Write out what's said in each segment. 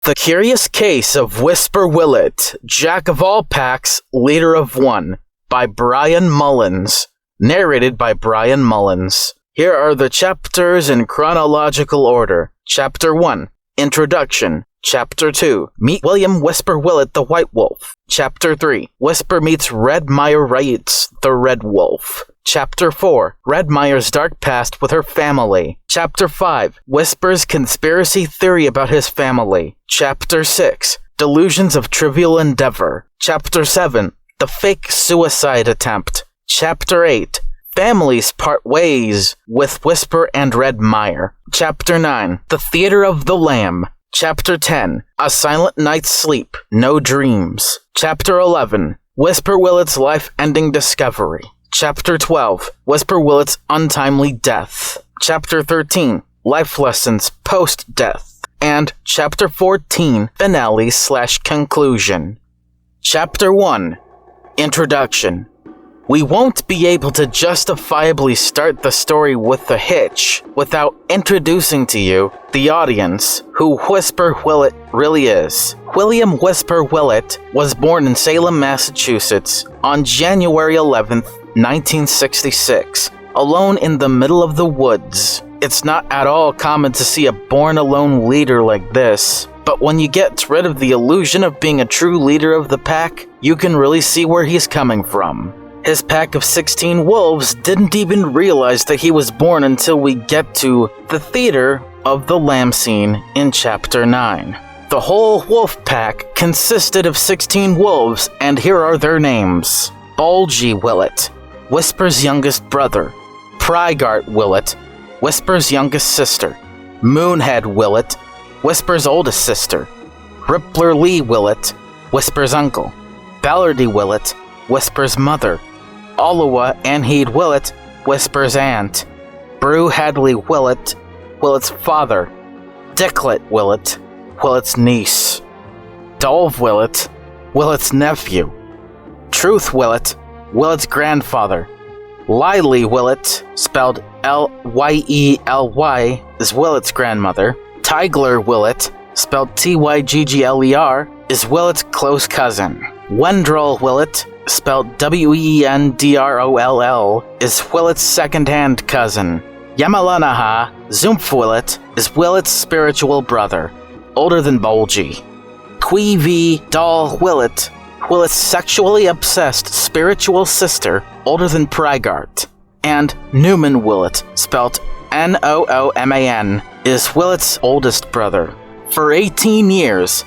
The Curious Case of Whisper Whillet, Jack of All Packs, Leader of One, by Brian Mullins. Narrated by Brian Mullins. Here are the chapters in chronological order. Chapter 1, Introduction. Chapter 2, Meet William Whisper Whillet the White Wolf. Chapter 3, Whisper meets Redmire Wrights the Red Wolf. Chapter 4, Redmire's dark past with her family. Chapter 5, Whisper's conspiracy theory about his family. Chapter 6, Delusions of Trivial Endeavor. Chapter 7, The Fake Suicide Attempt. Chapter 8, Families Part Ways with Whisper and Redmire. Chapter 9, The Theater of the Lamb. Chapter 10, A Silent Night's Sleep, No Dreams. Chapter 11, Whisper Whillet's Life-Ending Discovery. Chapter 12, Whisper Whillet's Untimely Death. Chapter 13, Life Lessons Post-Death. And Chapter 14, Finale/Conclusion. Chapter 1, Introduction. We won't be able to justifiably start the story with a hitch without introducing to you, the audience, who Whisper Whillet really is. William Whisper Whillet was born in Salem, Massachusetts on January 11th, 1966, alone in the middle of the woods. It's not at all common to see a born-alone leader like this, but when you get rid of the illusion of being a true leader of the pack, you can really see where he's coming from. His pack of 16 wolves didn't even realize that he was born until we get to the Theater of the Lamb scene in Chapter 9. The whole wolf pack consisted of 16 wolves, and here are their names. Bulgy Whillet, Whisper's youngest brother. Prygart Whillet, Whisper's youngest sister. Moonhead Whillet, Whisper's oldest sister. Rippler Lee Whillet, Whisper's uncle. Ballardy Whillet, Whisper's mother. Olawa Anheed Whillet, Whisper's aunt. Brew Hadley Whillet, Whillet's father. Dicklet Whillet, Whillet's niece. Dolv Whillet, Whillet's nephew. Truth Whillet, Whillet's grandfather. Lily Whillet, spelled Lyely, is Whillet's grandmother. Tigler Whillet, spelled Tyggler, is Whillet's close cousin. Wendroll Whillet, spelled Wendroll, is Whillet's second-hand cousin. Yamalanaha Zumph Whillet is Whillet's spiritual brother, older than Bulgy. Queevy Doll Whillet, Whillet's sexually obsessed spiritual sister, older than Prygart. And Newman Whillet, spelled Nooman, is Whillet's oldest brother. For 18 years,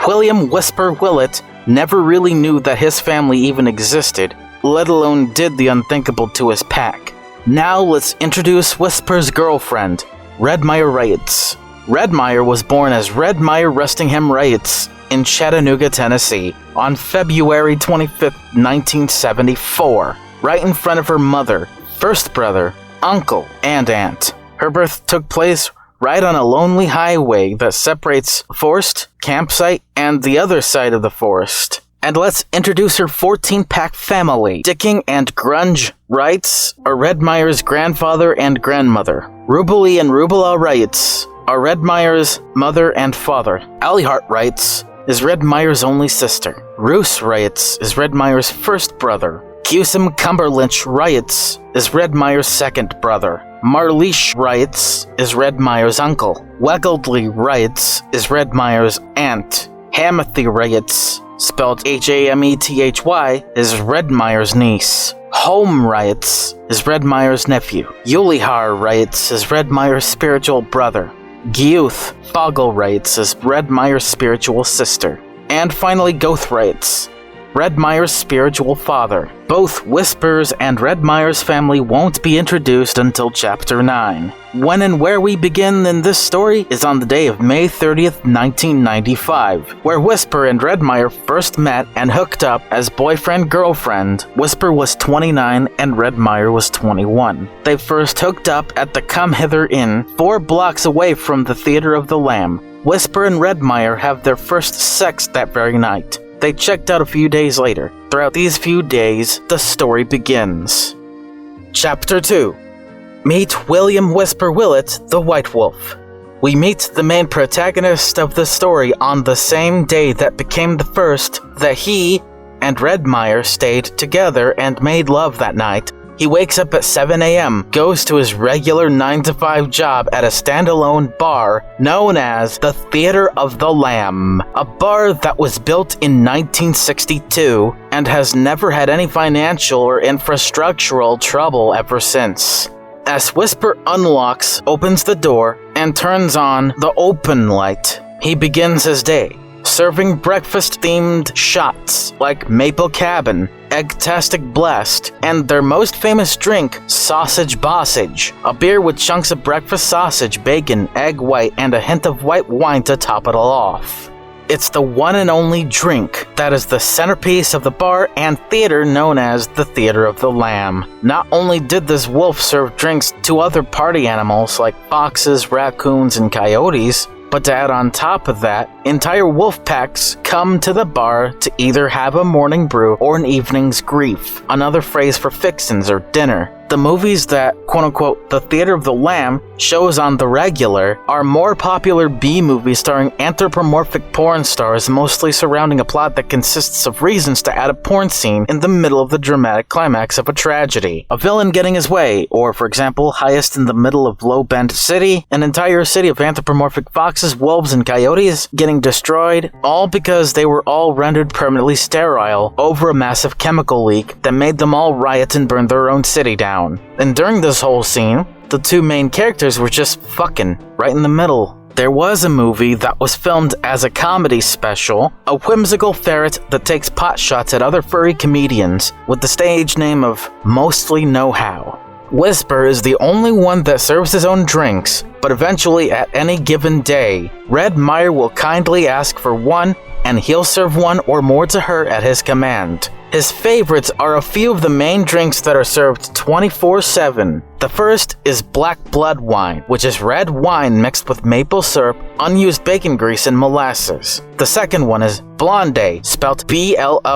William Whisper Whillet never really knew that his family even existed, let alone did the unthinkable to his pack. Now let's introduce Whisper's girlfriend, Redmire Wrights. Redmire was born as Redmire Restingham Wrights in Chattanooga, Tennessee, on February 25th, 1974, right in front of her mother, first brother, uncle, and aunt. Her birth took place right on a lonely highway that separates forest, campsite, and the other side of the forest. And let's introduce her 14-pack family. Dicking and Grunge Wrights are Redmire's grandfather and grandmother. Rubely and Rubela Wrights are Redmire's mother and father. Allyhart Wrights is Redmire's only sister. Roos Wrights is Redmire's first brother. Cusum Cumberlinch Wrights is Redmire's second brother. Marleesh Wrights is Redmire's uncle. Wegeldly Wrights is Redmire's aunt. Hamethy Wrights, spelled Hamethy, is Redmire's niece. Home Wrights is Redmire's nephew. Yulihar Wrights is Redmire's spiritual brother. Gyuth Foggle Wrights is Redmire's spiritual sister. And finally Goth Wrights, Redmire's spiritual father. Both Whisper's and Redmire's family won't be introduced until Chapter 9. When and where we begin in this story is on the day of May 30th, 1995, where Whisper and Redmire first met and hooked up as boyfriend-girlfriend. Whisper was 29 and Redmire was 21. They first hooked up at the Come Hither Inn, 4 blocks away from the Theater of the Lamb. Whisper and Redmire have their first sex that very night. They checked out a few days later. Throughout these few days, the story begins. Chapter 2. Meet William Whisper Whillet, the White Wolf. We meet the main protagonist of the story on the same day that became the first that he and Redmire stayed together and made love that night. He wakes up at 7 a.m., goes to his regular 9-to-5 job at a standalone bar known as the Theater of the Lamb, a bar that was built in 1962 and has never had any financial or infrastructural trouble ever since. As Whisper opens the door, and turns on the open light, he begins his day, serving breakfast-themed shots like Maple Cabin, Egg-tastic Blessed, and their most famous drink, Sausage Bossage, a beer with chunks of breakfast sausage, bacon, egg white, and a hint of white wine to top it all off. It's the one and only drink that is the centerpiece of the bar and theater known as the Theater of the Lamb. Not only did this wolf serve drinks to other party animals like foxes, raccoons, and coyotes, but to add on top of that, entire wolf packs come to the bar to either have a morning brew or an evening's grief, another phrase for fixins or dinner. The movies that, quote-unquote, the Theater of the Lamb shows on the regular are more popular B-movies starring anthropomorphic porn stars, mostly surrounding a plot that consists of reasons to add a porn scene in the middle of the dramatic climax of a tragedy. A villain getting his way, or, for example, highest in the middle of Low Bend City, an entire city of anthropomorphic foxes, wolves, and coyotes getting destroyed, all because they were all rendered permanently sterile over a massive chemical leak that made them all riot and burn their own city down. And during this whole scene, the two main characters were just fucking right in the middle. There was a movie that was filmed as a comedy special, a whimsical ferret that takes pot shots at other furry comedians with the stage name of Mostly Know How. Whisper is the only one that serves his own drinks, but eventually at any given day, Redmire will kindly ask for one and he'll serve one or more to her at his command. His favorites are a few of the main drinks that are served 24/7. The first is black blood wine, which is red wine mixed with maple syrup, unused bacon grease, and molasses. The second one is blonde, spelt Blondeigh,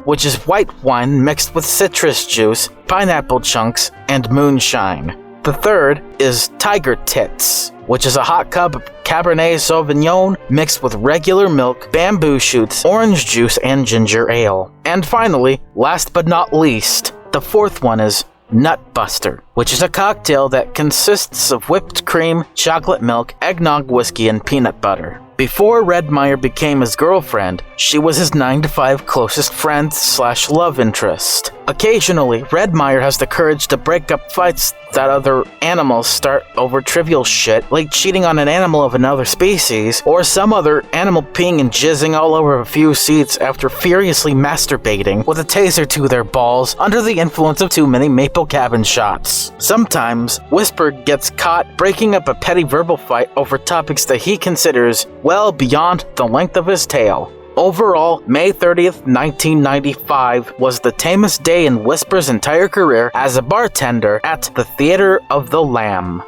which is white wine mixed with citrus juice, pineapple chunks, and moonshine. The third is Tiger Tits, which is a hot cup of Cabernet Sauvignon mixed with regular milk, bamboo shoots, orange juice, and ginger ale. And finally, last but not least, the fourth one is Nut Buster, which is a cocktail that consists of whipped cream, chocolate milk, eggnog whiskey, and peanut butter. Before Redmire became his girlfriend, she was his 9-to-5 closest friend/love interest. Occasionally, Redmire has the courage to break up fights that other animals start over trivial shit, like cheating on an animal of another species, or some other animal peeing and jizzing all over a few seats after furiously masturbating with a taser to their balls under the influence of too many Maple Cabin shots. Sometimes, Whisper gets caught breaking up a petty verbal fight over topics that he considers well beyond the length of his tail. Overall, May 30th, 1995 was the tamest day in Whisper's entire career as a bartender at the Theater of the Lamb.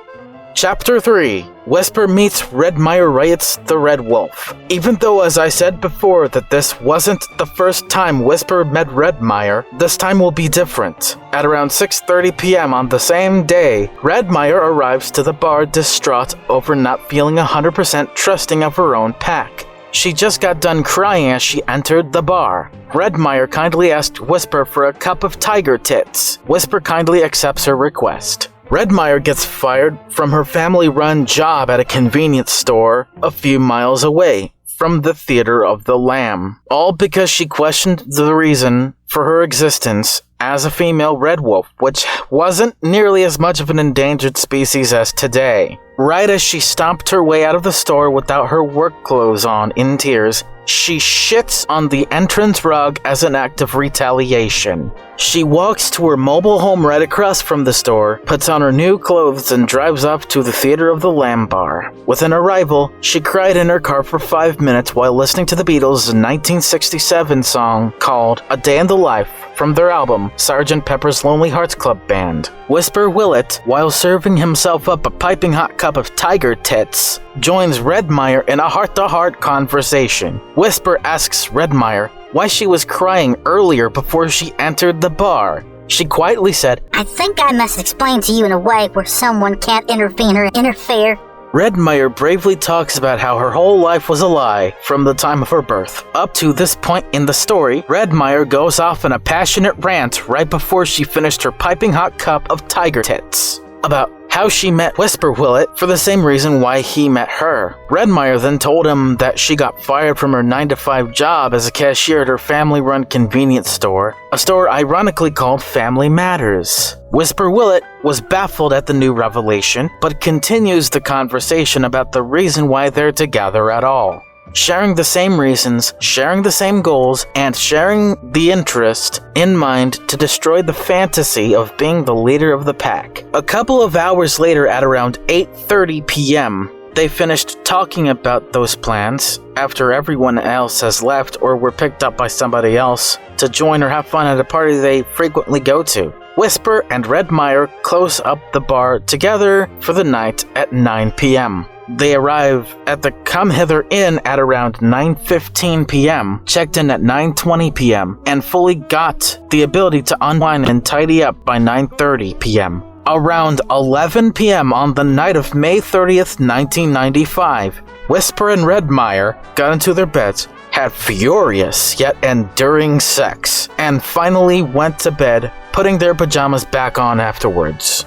Chapter 3. Whisper meets Redmire Riot's the Red Wolf. Even though, as I said before, that this wasn't the first time Whisper met Redmire, this time will be different. At around 6:30 p.m. on the same day, Redmire arrives to the bar distraught over not feeling 100% trusting of her own pack. She just got done crying as she entered the bar. Redmire kindly asked Whisper for a cup of Tiger Tits. Whisper kindly accepts her request. Redmire gets fired from her family-run job at a convenience store a few miles away from the Theater of the Lamb, all because she questioned the reason for her existence as a female red wolf, which wasn't nearly as much of an endangered species as today. Right as she stomped her way out of the store without her work clothes on in tears, she shits on the entrance rug as an act of retaliation. She walks to her mobile home right across from the store, puts on her new clothes, and drives off to the Theater of the Lamb bar. With an arrival, she cried in her car for 5 minutes while listening to the Beatles' 1967 song called A Day in the Life from their album Sgt. Pepper's Lonely Hearts Club Band. Whisper Whillet, while serving himself up a piping hot cup of Tiger Tits, joins Redmire in a heart-to-heart conversation. Whisper asks Redmire why she was crying earlier before she entered the bar. she quietly said, I think I must explain to you in a way where someone can't intervene or interfere. Redmire bravely talks about how her whole life was a lie from the time of her birth. Up to this point in the story, Redmire goes off in a passionate rant right before she finished her piping hot cup of tiger tits about how she met Whisper Whillet for the same reason why he met her. Redmire then told him that she got fired from her 9-to-5 job as a cashier at her family-run convenience store, a store ironically called Family Matters. Whisper Whillet was baffled at the new revelation, but continues the conversation about the reason why they're together at all. Sharing the same reasons, sharing the same goals, and sharing the interest in mind to destroy the fantasy of being the leader of the pack. A couple of hours later at around 8:30 p.m., they finished talking about those plans after everyone else has left or were picked up by somebody else to join or have fun at a party they frequently go to. Whisper and Redmire close up the bar together for the night at 9 p.m. They arrive at the Come Hither Inn at around 9:15 p.m., checked in at 9:20 p.m., and fully got the ability to unwind and tidy up by 9:30 p.m. Around 11 p.m. on the night of May 30th, 1995, Whisper and Redmire got into their beds, had furious yet enduring sex, and finally went to bed, putting their pajamas back on afterwards.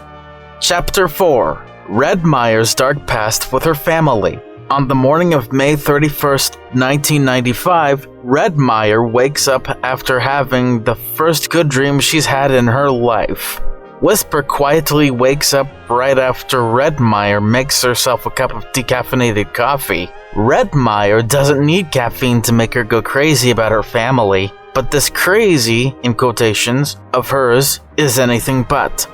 Chapter 4. Redmire's dark past with her family. On the morning of May 31st, 1995, Redmire wakes up after having the first good dream she's had in her life. Whisper quietly wakes up right after Redmire makes herself a cup of decaffeinated coffee. Redmire doesn't need caffeine to make her go crazy about her family, but this crazy, in quotations, of hers is anything but.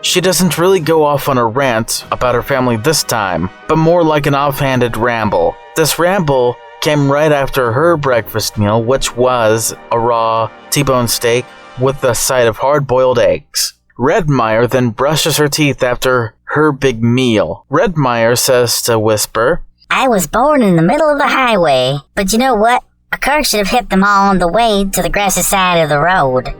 She doesn't really go off on a rant about her family this time, but more like an offhanded ramble. This ramble came right after her breakfast meal, which was a raw T-bone steak with a side of hard-boiled eggs. Redmire then brushes her teeth after her big meal. Redmire says to Whisper, I was born in the middle of the highway, but you know what? A car should have hit them all on the way to the grassy side of the road.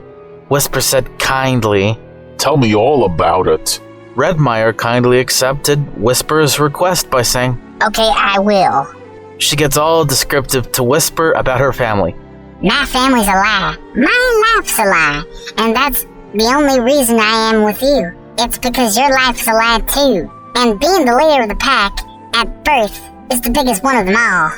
Whisper said kindly, Tell me all about it. Redmire kindly accepted Whisper's request by saying, Okay, I will. She gets all descriptive to Whisper about her family. My family's a lie. My life's a lie. And that's the only reason I am with you. It's because your life's a lie too. And being the leader of the pack at birth is the biggest one of them all.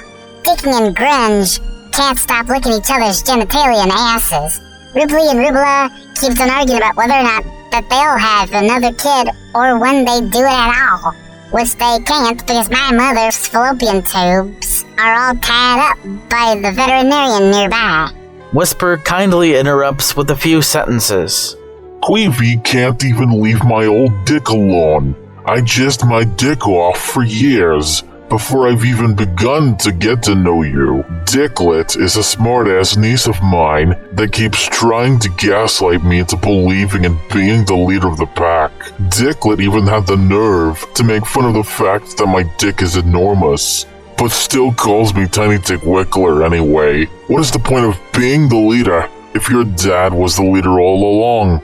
Dicking and Grunge can't stop licking each other's genitalia and asses. Ripley and Rubula keeps on arguing about whether or not that they'll have another kid or when they do it at all. Which they can't because my mother's fallopian tubes are all tied up by the veterinarian nearby. Whisper kindly interrupts with a few sentences. Queevy can't even leave my old dick alone. I jizzed my dick off for years before I've even begun to get to know you. Dicklet is a smart-ass niece of mine that keeps trying to gaslight me into believing in being the leader of the pack. Dicklet even had the nerve to make fun of the fact that my dick is enormous, but still calls me Tiny Dick Wickler anyway. What is the point of being the leader if your dad was the leader all along?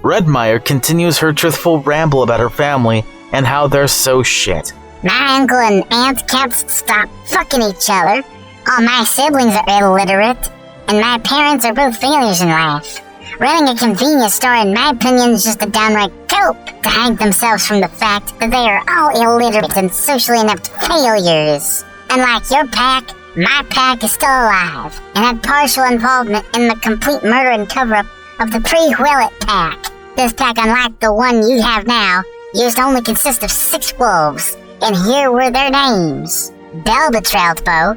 Redmire continues her truthful ramble about her family and how they're so shit. My uncle and aunt can't stop fucking each other. All my siblings are illiterate, and my parents are both failures in life. Running a convenience store, in my opinion, is just a downright cope to hide themselves from the fact that they are all illiterate and socially inept failures. Unlike your pack, my pack is still alive, and had partial involvement in the complete murder and cover-up of the pre-Whillet pack. This pack, unlike the one you have now, used to only consist of 6 wolves. And here were their names. Belbo Trouthbow,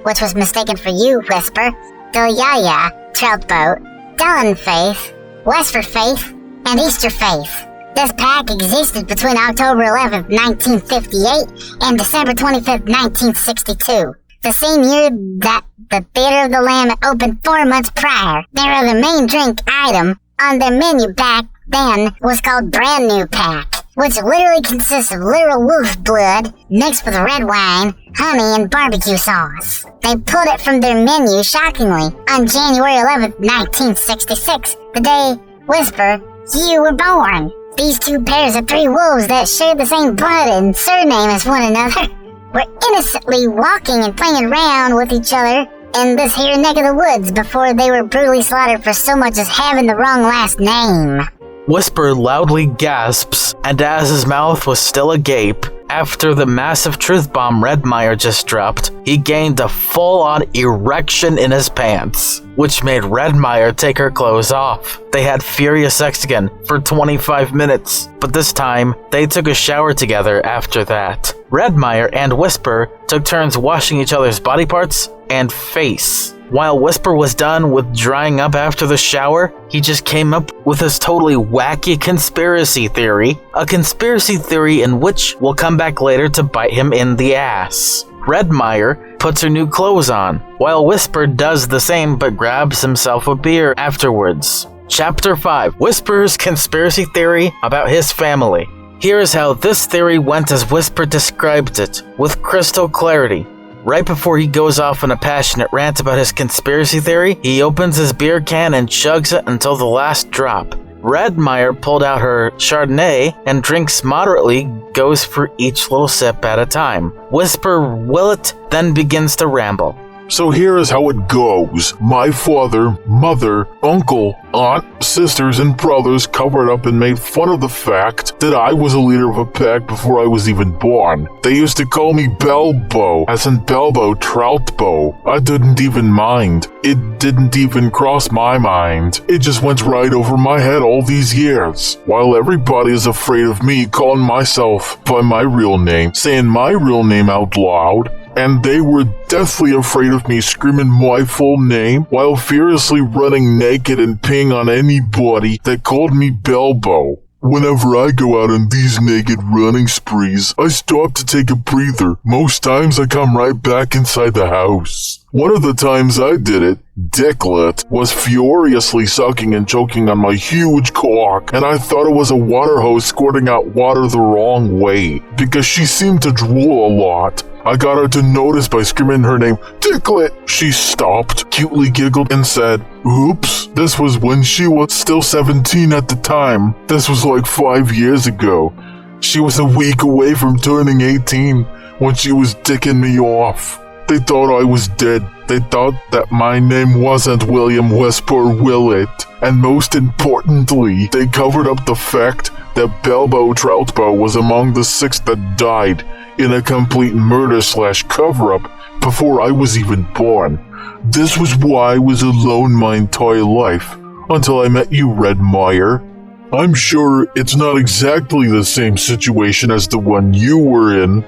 which was mistaken for you, Whisper, Delyaya Trouthbow, Dellen Faith, Westford Faith, and Easter Faith. This pack existed between October 11th, 1958 and December 25th, 1962. The same year that the Theater of the Lamb opened 4 months prior. Their main drink item on their menu back then was called Brand New Pack. which literally consists of literal wolf blood mixed with red wine, honey, and barbecue sauce. They pulled it from their menu, shockingly, on January 11th, 1966, the day, Whisper, you were born. These two pairs of three wolves that shared the same blood and surname as one another were innocently walking and playing around with each other in this here neck of the woods before they were brutally slaughtered for so much as having the wrong last name. Whisper loudly gasps, and as his mouth was still agape, after the massive truth bomb Redmire just dropped, he gained a full-on erection in his pants, which made Redmire take her clothes off. They had furious sex again for 25 minutes, but this time, they took a shower together after that. Redmire and Whisper took turns washing each other's body parts and face. While Whisper was done with drying up after the shower, he just came up with this totally wacky conspiracy theory. A conspiracy theory in which will come back later to bite him in the ass. Redmire puts her new clothes on, while Whisper does the same but grabs himself a beer afterwards. Chapter 5. Whisper's conspiracy theory about his family. Here is how this theory went as Whisper described it, with crystal clarity. Right before he goes off on a passionate rant about his conspiracy theory, he opens his beer can and chugs it until the last drop. Redmire pulled out her Chardonnay and drinks moderately, goes for each little sip at a time. Whisper Whillet then begins to ramble. So here is how it goes. My father, mother, uncle, aunt, sisters, and brothers covered up and made fun of the fact that I was a leader of a pack before I was even born. They used to call me Belbo, as in Belbo Troutbo. I didn't even mind. It didn't even cross my mind. It just went right over my head all these years. While everybody is afraid of me calling myself by my real name, saying my real name out loud, and they were deathly afraid of me screaming my full name while furiously running naked and peeing on anybody that called me Belbo. Whenever I go out on these naked running sprees, I stop to take a breather. Most times I come right back inside the house. One of the times I did it, Dicklet was furiously sucking and choking on my huge cock, and I thought it was a water hose squirting out water the wrong way, because she seemed to drool a lot. I got her to notice by screaming her name, Dicklet! She stopped, cutely giggled, and said, oops, this was when she was still 17 at the time. This was like 5 years ago. She was a week away from turning 18 when she was dicking me off. They thought I was dead. They thought that my name wasn't William Whisper Whillet. And most importantly, they covered up the fact that Belbo Troutbo was among the 6 that died in a complete murder/cover-up before I was even born. This was why I was alone my entire life, until I met you, Redmire. I'm sure it's not exactly the same situation as the one you were in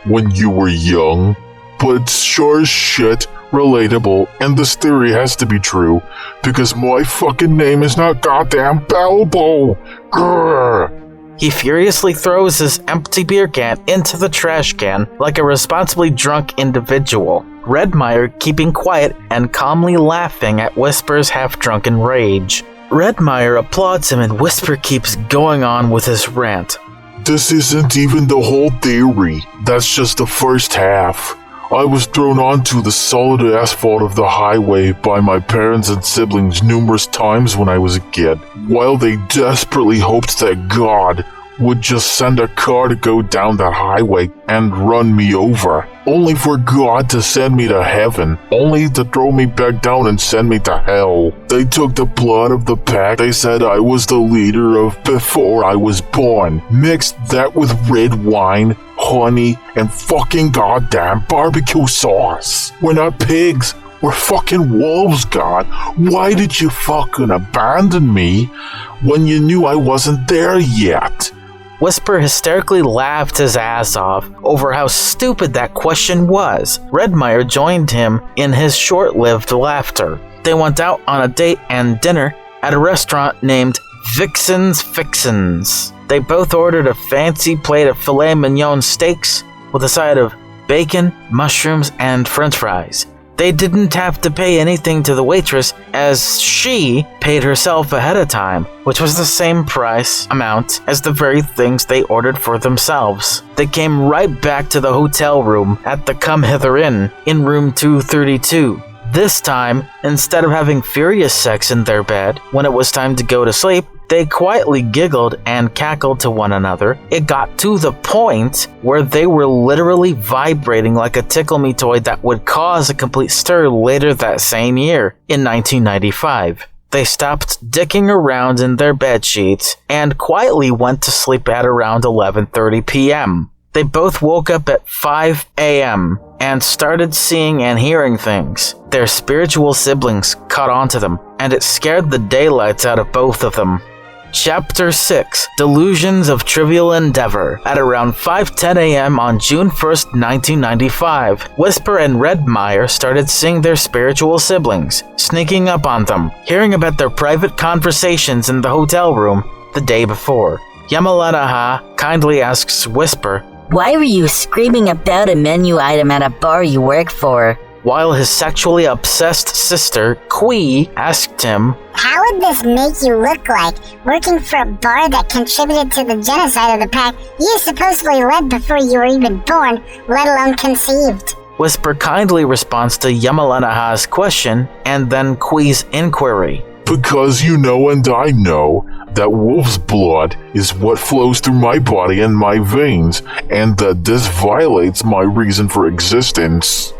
when you were young, but it's sure as shit relatable, and this theory has to be true, because my fucking name is not goddamn Belbo. Grr. He furiously throws his empty beer can into the trash can like a responsibly drunk individual. Redmire keeping quiet and calmly laughing at Whisper's half-drunken rage. Redmire applauds him and Whisper keeps going on with his rant. This isn't even the whole theory. That's just the first half. I was thrown onto the solid asphalt of the highway by my parents and siblings numerous times when I was a kid, while they desperately hoped that God would just send a car to go down that highway and run me over, only for God to send me to heaven, only to throw me back down and send me to hell. They took the blood of the pack they said I was the leader of before I was born, mixed that with red wine, honey, and fucking goddamn barbecue sauce. We're not pigs. We're fucking wolves, God. Why did you fucking abandon me when you knew I wasn't there yet? Whisper hysterically laughed his ass off over how stupid that question was. Redmire joined him in his short-lived laughter. They went out on a date and dinner at a restaurant named Vixen's Fixins. They both ordered a fancy plate of filet mignon steaks with a side of bacon, mushrooms, and french fries. They didn't have to pay anything to the waitress, as she paid herself ahead of time, which was the same price amount as the very things they ordered for themselves. They came right back to the hotel room at the Come Hither Inn in room 232. This time, instead of having furious sex in their bed when it was time to go to sleep, they quietly giggled and cackled to one another. It got to the point where they were literally vibrating like a tickle-me toy that would cause a complete stir later that same year, in 1995. They stopped dicking around in their bed sheets and quietly went to sleep at around 11:30 p.m. They both woke up at 5 a.m. and started seeing and hearing things. Their spiritual siblings caught on to them, and it scared the daylights out of both of them. Chapter 6, Delusions of Trivial Endeavor. At around 5:10 a.m. on June 1st, 1995, Whisper and Redmire started seeing their spiritual siblings, sneaking up on them, hearing about their private conversations in the hotel room the day before. Yamalanaha kindly asks Whisper, "Why were you screaming about a menu item at a bar you work for?" while his sexually obsessed sister, Kui, asked him, How would this make you look like, working for a bar that contributed to the genocide of the pack you supposedly led before you were even born, let alone conceived? Whisper kindly responds to Yamalanaha's question and then Kui's inquiry. Because you know and I know that wolf's blood is what flows through my body and my veins, and that this violates my reason for existence.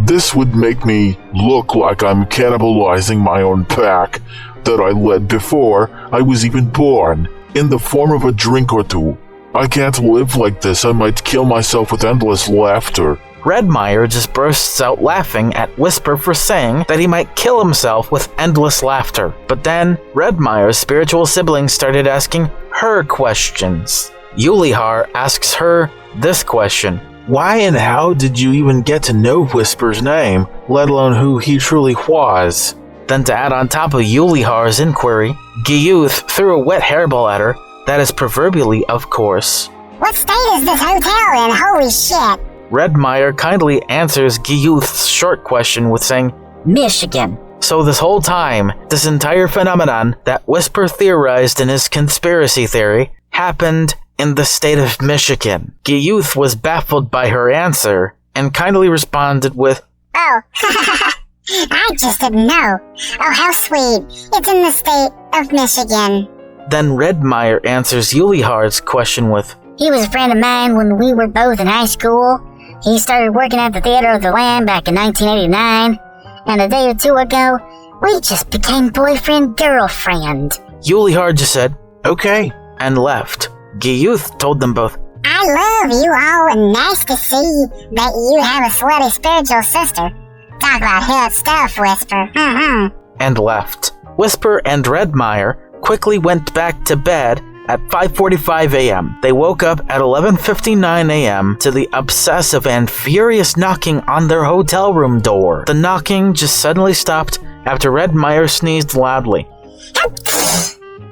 This would make me look like I'm cannibalizing my own pack that I led before I was even born, in the form of a drink or two. I can't live like this. I might kill myself with endless laughter. Redmire just bursts out laughing at Whisper for saying that he might kill himself with endless laughter. But then, Redmire's spiritual siblings started asking her questions. Yulihar asks her this question. Why and how did you even get to know Whisper's name, let alone who he truly was? Then to add on top of Yulihar's inquiry, Giyuth threw a wet hairball at her, that is proverbially, of course. What state is this hotel in? Holy shit! Redmire kindly answers Giyuth's short question with saying, Michigan. So this whole time, this entire phenomenon that Whisper theorized in his conspiracy theory happened in the state of Michigan. Giyuth was baffled by her answer and kindly responded with, Oh, I just didn't know. Oh, how sweet. It's in the state of Michigan. Then Redmire answers Yulihar's question with, He was a friend of mine when we were both in high school. He started working at the Theater of the Land back in 1989, and a day or two ago, we just became boyfriend-girlfriend. Yulihar just said, okay, and left. Giyuth told them both, I love you all, and nice to see that you have a slutty spiritual sister. Talk about hot stuff, Whisper. and left. Whisper and Redmire quickly went back to bed at 5:45 a.m. They woke up at 11:59 a.m. to the obsessive and furious knocking on their hotel room door. The knocking just suddenly stopped after Redmire sneezed loudly,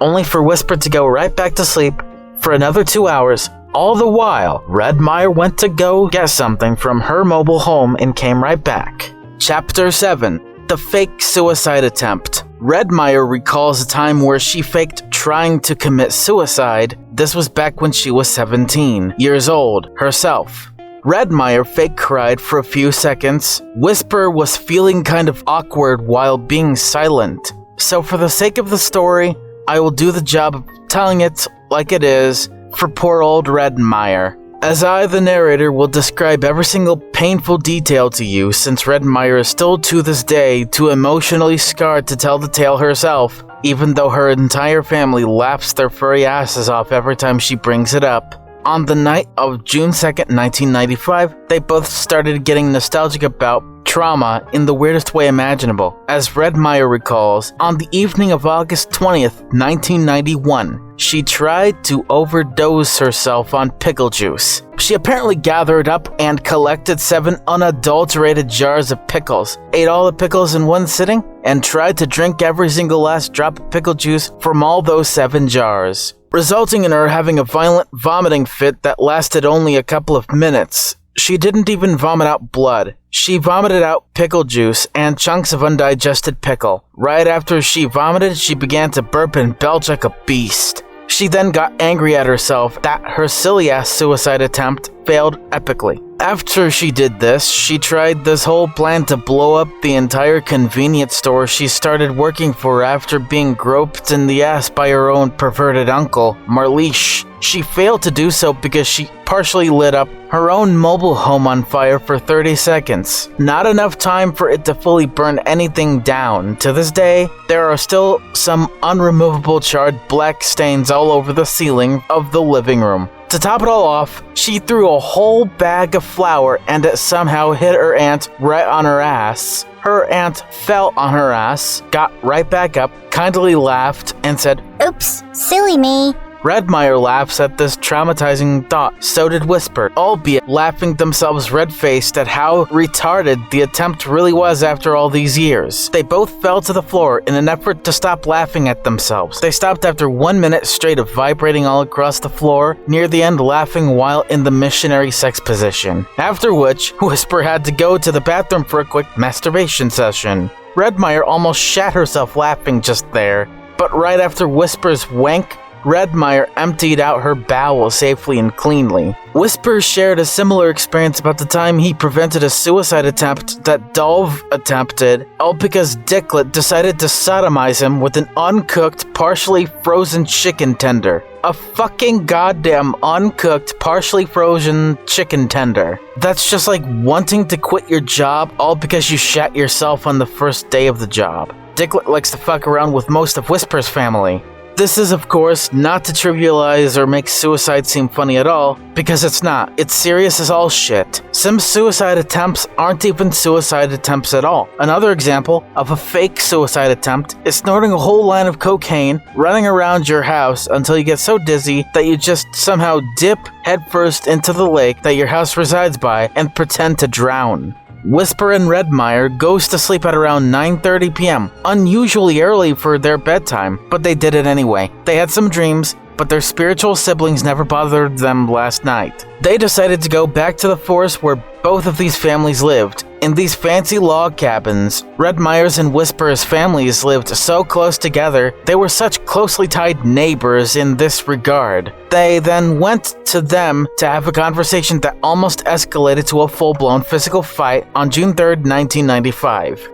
only for Whisper to go right back to sleep for another 2 hours. All the while, Redmire went to go get something from her mobile home and came right back. Chapter 7, The Fake Suicide Attempt. Redmire recalls a time where she faked trying to commit suicide. This was back when she was 17 years old herself. Redmire fake cried for a few seconds. Whisper was feeling kind of awkward while being silent. So for the sake of the story, I will do the job of telling it like it is for poor old Redmire, as I, the narrator, will describe every single painful detail to you, since Redmire is still to this day too emotionally scarred to tell the tale herself, even though her entire family laughs their furry asses off every time she brings it up. On the night of June 2nd, 1995, they both started getting nostalgic about trauma in the weirdest way imaginable. As Redmire recalls, on the evening of August 20th, 1991, she tried to overdose herself on pickle juice. She apparently gathered up and collected 7 unadulterated jars of pickles, ate all the pickles in one sitting, and tried to drink every single last drop of pickle juice from all those 7 jars, resulting in her having a violent vomiting fit that lasted only a couple of minutes. She didn't even vomit out blood. She vomited out pickle juice and chunks of undigested pickle. Right after she vomited, she began to burp and belch like a beast. She then got angry at herself that her silly-ass suicide attempt failed epically. After she did this, she tried this whole plan to blow up the entire convenience store she started working for after being groped in the ass by her own perverted uncle, Marleesh. She failed to do so because she partially lit up her own mobile home on fire for 30 seconds. Not enough time for it to fully burn anything down. To this day, there are still some unremovable charred black stains all over the ceiling of the living room. To top it all off, she threw a whole bag of flour and it somehow hit her aunt right on her ass. Her aunt fell on her ass, got right back up, kindly laughed, and said, Oops, silly me. Redmire laughs at this traumatizing thought, so did Whisper, albeit laughing themselves red-faced at how retarded the attempt really was after all these years. They both fell to the floor in an effort to stop laughing at themselves. They stopped after 1 minute straight of vibrating all across the floor, near the end laughing while in the missionary sex position. After which, Whisper had to go to the bathroom for a quick masturbation session. Redmire almost shat herself laughing just there, but right after Whisper's wank, Redmire emptied out her bowel safely and cleanly. Whisper shared a similar experience about the time he prevented a suicide attempt that Dolph attempted, all because Dicklet decided to sodomize him with an uncooked, partially frozen chicken tender. A fucking goddamn uncooked, partially frozen chicken tender. That's just like wanting to quit your job all because you shat yourself on the first day of the job. Dicklet likes to fuck around with most of Whisper's family. This is, of course, not to trivialize or make suicide seem funny at all, because it's not. It's serious as all shit. Some suicide attempts aren't even suicide attempts at all. Another example of a fake suicide attempt is snorting a whole line of cocaine, running around your house until you get so dizzy that you just somehow dip headfirst into the lake that your house resides by and pretend to drown. Whisper and Redmire goes to sleep at around 9:30 p.m., unusually early for their bedtime, but they did it anyway. They had some dreams, but their spiritual siblings never bothered them last night. They decided to go back to the forest where both of these families lived. In these fancy log cabins, Redmire's and Whisper's families lived so close together, they were such closely tied neighbors in this regard. They then went to them to have a conversation that almost escalated to a full-blown physical fight on June 3rd, 1995.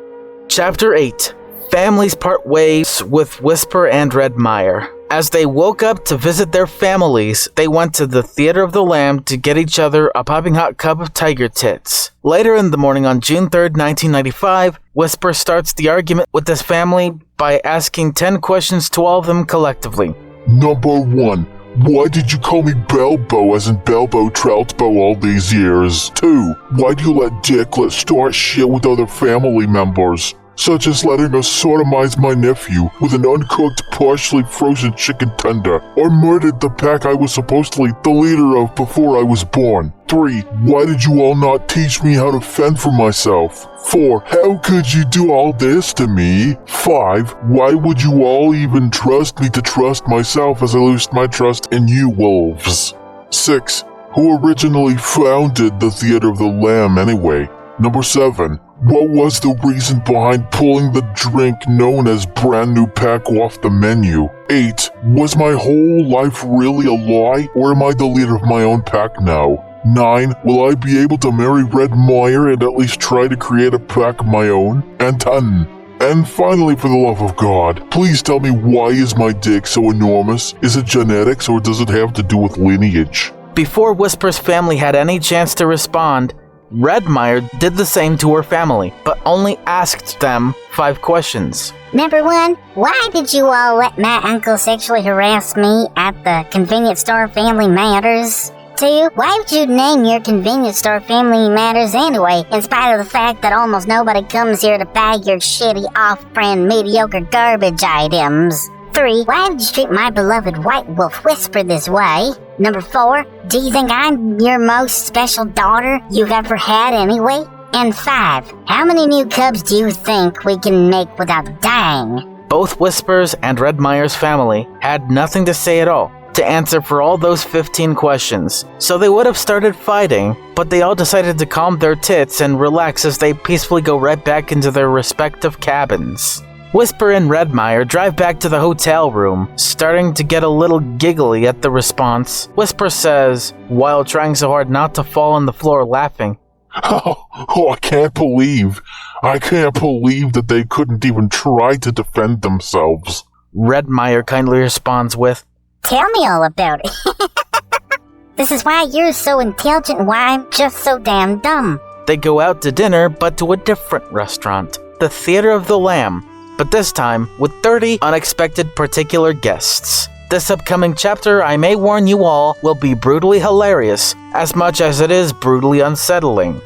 Chapter 8. Families part ways with Whisper and Redmire. As they woke up to visit their families, they went to the Theater of the Lamb to get each other a piping hot cup of tiger tits. Later in the morning on June 3rd, 1995, Whisper starts the argument with his family by asking 10 questions to all of them collectively. Number 1. Why did you call me Belbo as in Belbo Troutbo all these years? 2. Why do you let Dicklet start shit with other family members? Such as letting us sodomize my nephew with an uncooked, partially frozen chicken tender, or murdered the pack I was supposedly the leader of before I was born. 3. Why did you all not teach me how to fend for myself? 4. How could you do all this to me? 5. Why would you all even trust me to trust myself as I lost my trust in you wolves? 6. Who originally founded the Theater of the Lamb anyway? Number 7. What was the reason behind pulling the drink known as Brand New Pack off the menu? 8. Was my whole life really a lie, or am I the leader of my own pack now? 9. Will I be able to marry Redmire and at least try to create a pack of my own? And 10. And finally, for the love of God, please tell me, why is my dick so enormous? Is it genetics, or does it have to do with lineage? Before Whisper's family had any chance to respond, Redmire did the same to her family, but only asked them 5 questions. Number 1, why did you all let my uncle sexually harass me at the convenience store Family Matters? 2, why would you name your convenience store Family Matters anyway, in spite of the fact that almost nobody comes here to buy your shitty, off-brand, mediocre garbage items? 3, why did you treat my beloved White Wolf Whisper this way? Number 4, do you think I'm your most special daughter you've ever had anyway? And 5, how many new cubs do you think we can make without dying? Both Whispers and Redmire's family had nothing to say at all. to answer for all those 15 questions, so they would have started fighting, but they all decided to calm their tits and relax as they peacefully go right back into their respective cabins. Whisper and Redmire drive back to the hotel room, starting to get a little giggly at the response. Whisper says, while trying so hard not to fall on the floor laughing, I can't believe that they couldn't even try to defend themselves. Redmire kindly responds with, Tell me all about it. This is why you're so intelligent and why I'm just so damn dumb. They go out to dinner, but to a different restaurant, the Theater of the Lamb, but this time with 30 unexpected particular guests. This upcoming chapter, I may warn you all, will be brutally hilarious, as much as it is brutally unsettling.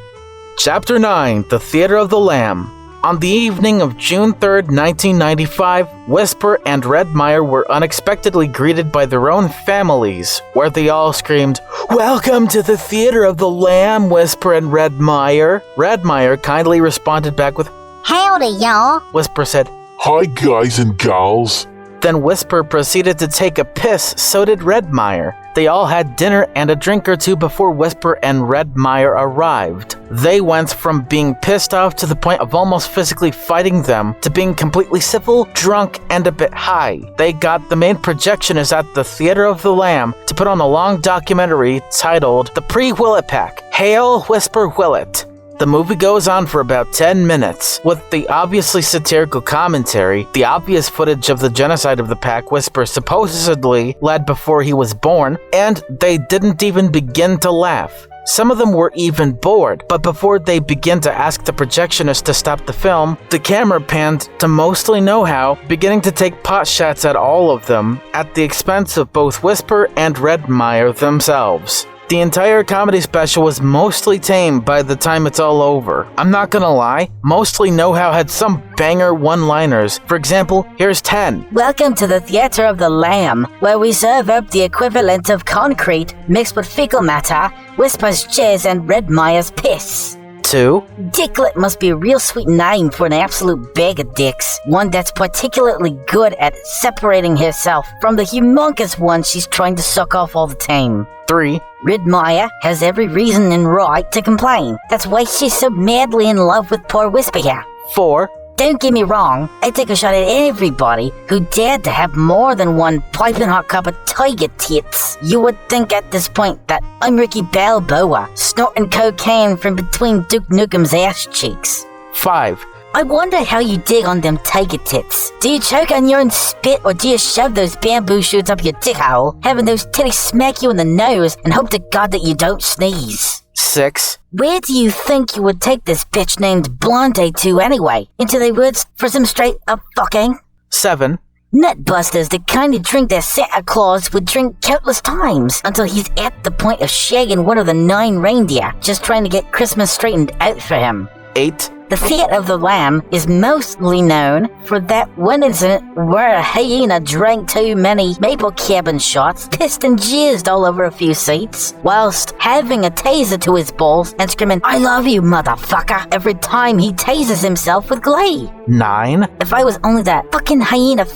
Chapter 9, The Theater of the Lamb. On the evening of June 3rd, 1995, Whisper and Redmire were unexpectedly greeted by their own families, where they all screamed, "Welcome to the Theater of the Lamb, Whisper and Redmire." Redmire kindly responded back with, Howdy, y'all. Whisper said, Hi, guys and gals. Then Whisper proceeded to take a piss, so did Redmire. They all had dinner and a drink or two before Whisper and Redmire arrived. They went from being pissed off to the point of almost physically fighting them to being completely civil, drunk, and a bit high. They got the main projectionist at the Theater of the Lamb to put on a long documentary titled The Pre-Whillet Pack. Hail Whisper Whillet. The movie goes on for about 10 minutes, with the obviously satirical commentary, the obvious footage of the genocide of the Pack Whisper supposedly led before he was born, and they didn't even begin to laugh. Some of them were even bored, but before they began to ask the projectionist to stop the film, the camera panned to Mostly Know-How, beginning to take pot shots at all of them, at the expense of both Whisper and Redmire themselves. The entire comedy special was mostly tame by the time it's all over. I'm not gonna lie, Mostly Know-How had some banger one-liners. For example, here's 10. Welcome to the Theater of the Lamb, where we serve up the equivalent of concrete mixed with fecal matter, Whisper's jizz and Redmire's piss. 2. Dicklet must be a real sweet name for an absolute bag of dicks. One that's particularly good at separating herself from the humongous one she's trying to suck off all the time. 3. Redmire has every reason and right to complain. That's why she's so madly in love with poor Whisper here. 4. Don't get me wrong, I take a shot at everybody who dared to have more than one piping hot cup of tiger tits. You would think at this point that I'm Ricky Balboa, snorting cocaine from between Duke Nukem's ass cheeks. 5. I wonder how you dig on them tiger tits. Do you choke on your own spit or do you shove those bamboo shoots up your dick hole, having those titties smack you in the nose and hope to God that you don't sneeze? 6. Where do you think you would take this bitch named Blonde to anyway? Into the woods for some straight up fucking? 7. Nutbusters, the kind of drink that Santa Claus would drink countless times until he's at the point of shagging one of the 9 reindeer, just trying to get Christmas straightened out for him. 8. The Theater of the Lamb is mostly known for that one incident where a hyena drank too many maple cabin shots, pissed and jizzed all over a few seats, whilst having a taser to his balls and screaming, "I love you, motherfucker," every time he tases himself with glee. 9. If I was only that fucking hyena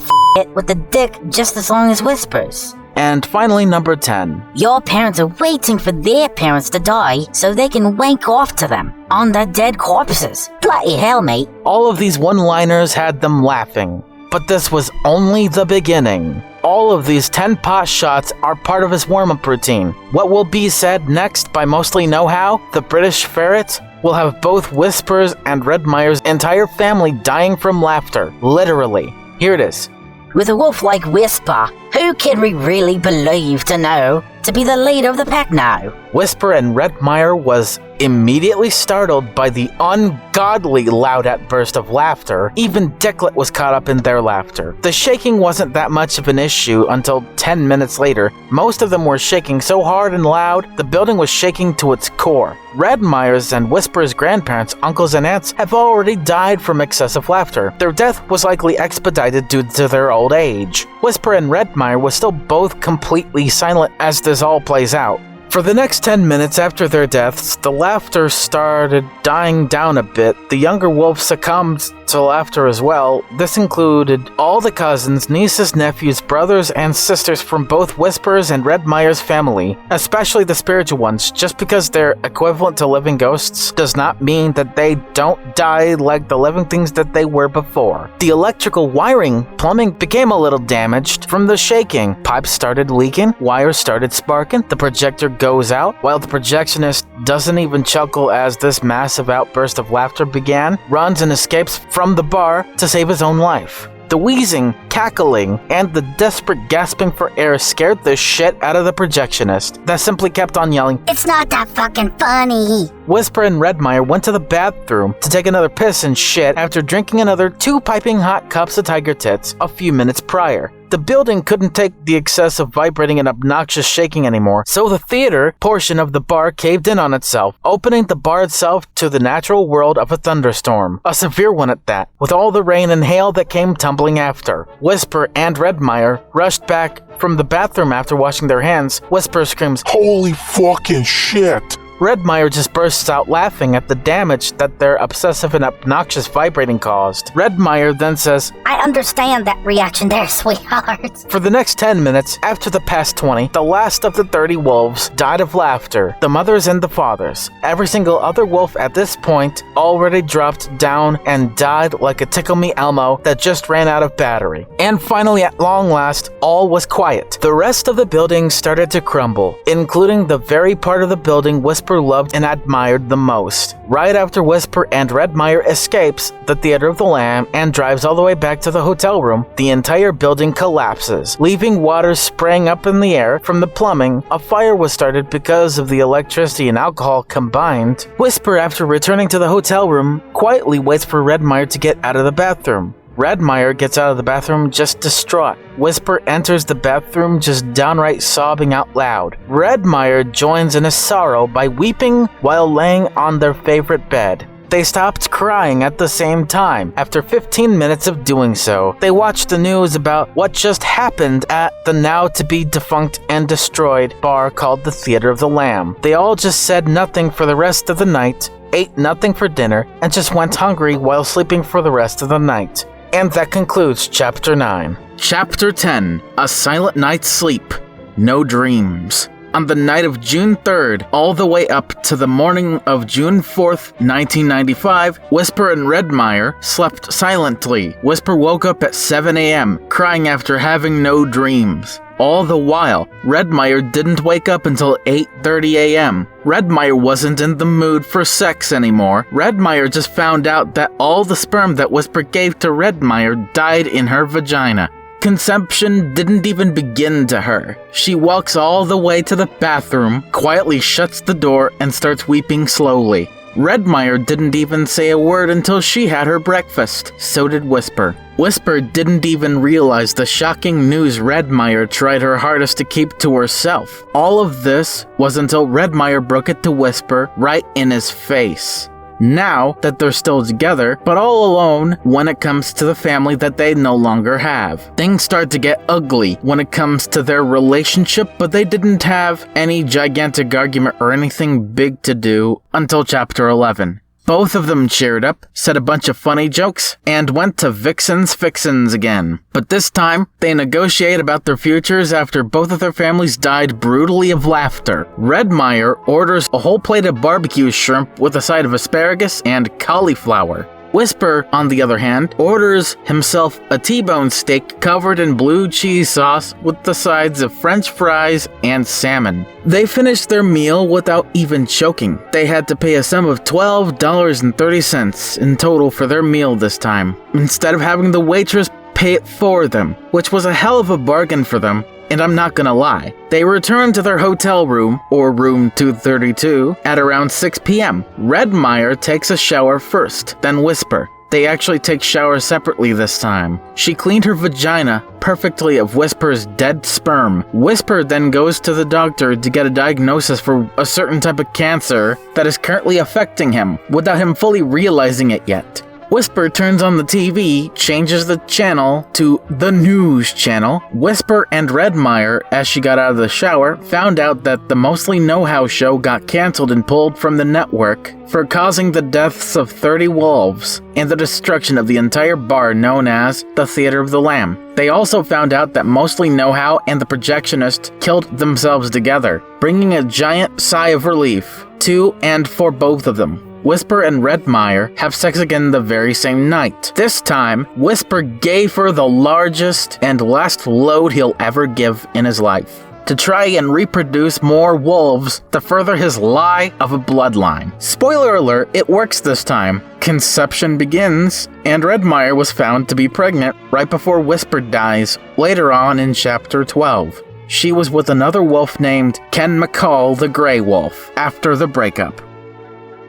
with the dick just as long as Whispers. And finally, number 10. Your parents are waiting for their parents to die so they can wank off to them on their dead corpses. Bloody hell, mate. All of these one-liners had them laughing, but this was only the beginning. All of these 10 pot shots are part of his warm-up routine. What will be said next by Mostly Know-How, the British ferret, will have both Whispers and Redmire's entire family dying from laughter. Literally. Here it is. With a wolf like Whisper, who can we really believe to know to be the leader of the pack now? Whisper and Redmire was immediately startled by the ungodly loud outburst of laughter. Even Dicklet was caught up in their laughter. The shaking wasn't that much of an issue until 10 minutes later. Most of them were shaking so hard and loud, the building was shaking to its core. Redmire's and Whisper's grandparents, uncles, and aunts have already died from excessive laughter. Their death was likely expedited due to their old age. Whisper and Redmire was still both completely silent as this all plays out. For the next 10 minutes after their deaths, the laughter started dying down a bit. The younger wolf succumbed to laughter as well. This included all the cousins, nieces, nephews, brothers, and sisters from both Whisper's and Redmire's family, especially the spiritual ones. Just because they're equivalent to living ghosts does not mean that they don't die like the living things that they were before. The electrical wiring plumbing became a little damaged from the shaking. Pipes started leaking, wires started sparking, the projector goes out, while the projectionist doesn't even chuckle as this massive outburst of laughter began, runs and escapes from the bar to save his own life. The wheezing, cackling, and the desperate gasping for air scared the shit out of the projectionist that simply kept on yelling, It's not that fucking funny. Whisper and Redmire went to the bathroom to take another piss and shit after drinking another 2 piping hot cups of Tiger Tits a few minutes prior. The building couldn't take the excessive vibrating and obnoxious shaking anymore, so the theater portion of the bar caved in on itself, opening the bar itself to the natural world of a thunderstorm. A severe one at that, with all the rain and hail that came tumbling after. Whisper and Redmire rushed back from the bathroom after washing their hands. Whisper screams, Holy fucking shit! Redmire just bursts out laughing at the damage that their obsessive and obnoxious vibrating caused. Redmire then says, I understand that reaction there, sweetheart. For the next 10 minutes, after the past 20, the last of the 30 wolves died of laughter, the mothers and the fathers. Every single other wolf at this point already dropped down and died like a Tickle Me Elmo that just ran out of battery. And finally, at long last, all was quiet. The rest of the building started to crumble, including the very part of the building Whisper loved and admired the most. Right after Whisper and Redmire escapes the Theater of the Lamb and drives all the way back to the hotel room, the entire building collapses, leaving water spraying up in the air from the plumbing. A fire was started because of the electricity and alcohol combined. Whisper, after returning to the hotel room, quietly waits for Redmire to get out of the bathroom. Redmire gets out of the bathroom just distraught. Whisper enters the bathroom just downright sobbing out loud. Redmire joins in his sorrow by weeping while laying on their favorite bed. They stopped crying at the same time. After 15 minutes of doing so, they watched the news about what just happened at the now-to-be defunct and destroyed bar called the Theater of the Lamb. They all just said nothing for the rest of the night, ate nothing for dinner, and just went hungry while sleeping for the rest of the night. And that concludes Chapter 9. Chapter 10. A Silent Night's Sleep. No Dreams. On the night of June 3rd, all the way up to the morning of June 4th, 1995, Whisper and Redmire slept silently. Whisper woke up at 7 a.m., crying after having no dreams. All the while, Redmire didn't wake up until 8:30 a.m. Redmire wasn't in the mood for sex anymore. Redmire just found out that all the sperm that Whisper gave to Redmire died in her vagina. Conception didn't even begin to her. She walks all the way to the bathroom, quietly shuts the door, and starts weeping slowly. Redmire didn't even say a word until she had her breakfast. So did Whisper. Whisper didn't even realize the shocking news Redmire tried her hardest to keep to herself. All of this was until Redmire broke it to Whisper right in his face. Now that they're still together, but all alone when it comes to the family that they no longer have. Things start to get ugly when it comes to their relationship, but they didn't have any gigantic argument or anything big to do until Chapter 11. Both of them cheered up, said a bunch of funny jokes, and went to Vixen's Fixins again. But this time, they negotiate about their futures after both of their families died brutally of laughter. Redmire orders a whole plate of barbecue shrimp with a side of asparagus and cauliflower. Whisper, on the other hand, orders himself a T-bone steak covered in blue cheese sauce with the sides of French fries and salmon. They finished their meal without even choking. They had to pay a sum of $12.30 in total for their meal this time, instead of having the waitress pay it for them, which was a hell of a bargain for them. And I'm not gonna lie, they returned to their hotel room, or room 232, at around 6 p.m. Redmire takes a shower first, then Whisper. They actually take showers separately this time. She cleaned her vagina perfectly of Whisper's dead sperm. Whisper then goes to the doctor to get a diagnosis for a certain type of cancer that is currently affecting him, without him fully realizing it yet. Whisper turns on the TV, changes the channel to the news channel. Whisper and Redmire, as she got out of the shower, found out that the Mostly Know-How show got canceled and pulled from the network for causing the deaths of 30 wolves and the destruction of the entire bar known as the Theater of the Lamb. They also found out that Mostly Know-How and the projectionist killed themselves together, bringing a giant sigh of relief to and for both of them. Whisper and Redmire have sex again the very same night. This time, Whisper gave her the largest and last load he'll ever give in his life, to try and reproduce more wolves to further his lie of a bloodline. Spoiler alert, it works this time. Conception begins, and Redmire was found to be pregnant right before Whisper dies later on in Chapter 12. She was with another wolf named Ken McCall the Grey Wolf after the breakup.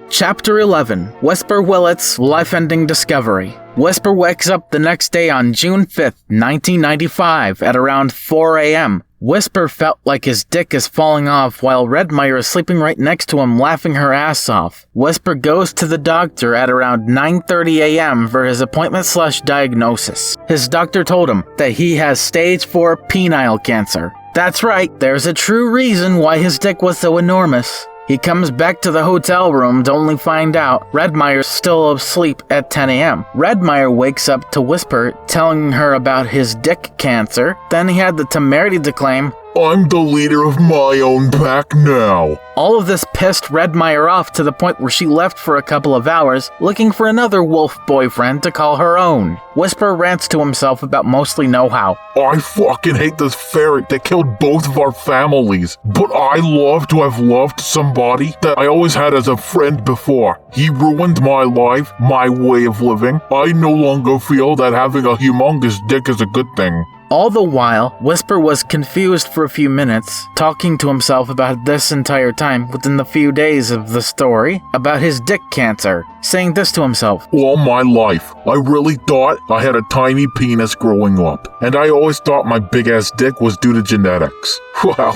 Chapter 11. Whisper Whillet's life-ending discovery. Whisper wakes up the next day on June 5th, 1995 at around 4 a.m. Whisper felt like his dick is falling off while Redmire is sleeping right next to him laughing her ass off. Whisper goes to the doctor at around 9:30 a.m. for his appointment/diagnosis. His doctor told him that he has stage 4 penile cancer. That's right, there's a true reason why his dick was so enormous. He comes back to the hotel room to only find out Redmire's still asleep at 10 a.m. Redmire wakes up to Whisper telling her about his dick cancer. Then he had the temerity to claim, I'm the leader of my own pack now. All of this pissed Redmire off to the point where she left for a couple of hours looking for another wolf boyfriend to call her own. Whisper rants to himself about Mostly Know-How. I fucking hate this ferret that killed both of our families. But I love to have loved somebody that I always had as a friend before. He ruined my life, my way of living. I no longer feel that having a humongous dick is a good thing. All the while, Whisper was confused for a few minutes, talking to himself about this entire time within the few days of the story about his dick cancer, saying this to himself. All my life, I really thought I had a tiny penis growing up, and I always thought my big-ass dick was due to genetics. Wow,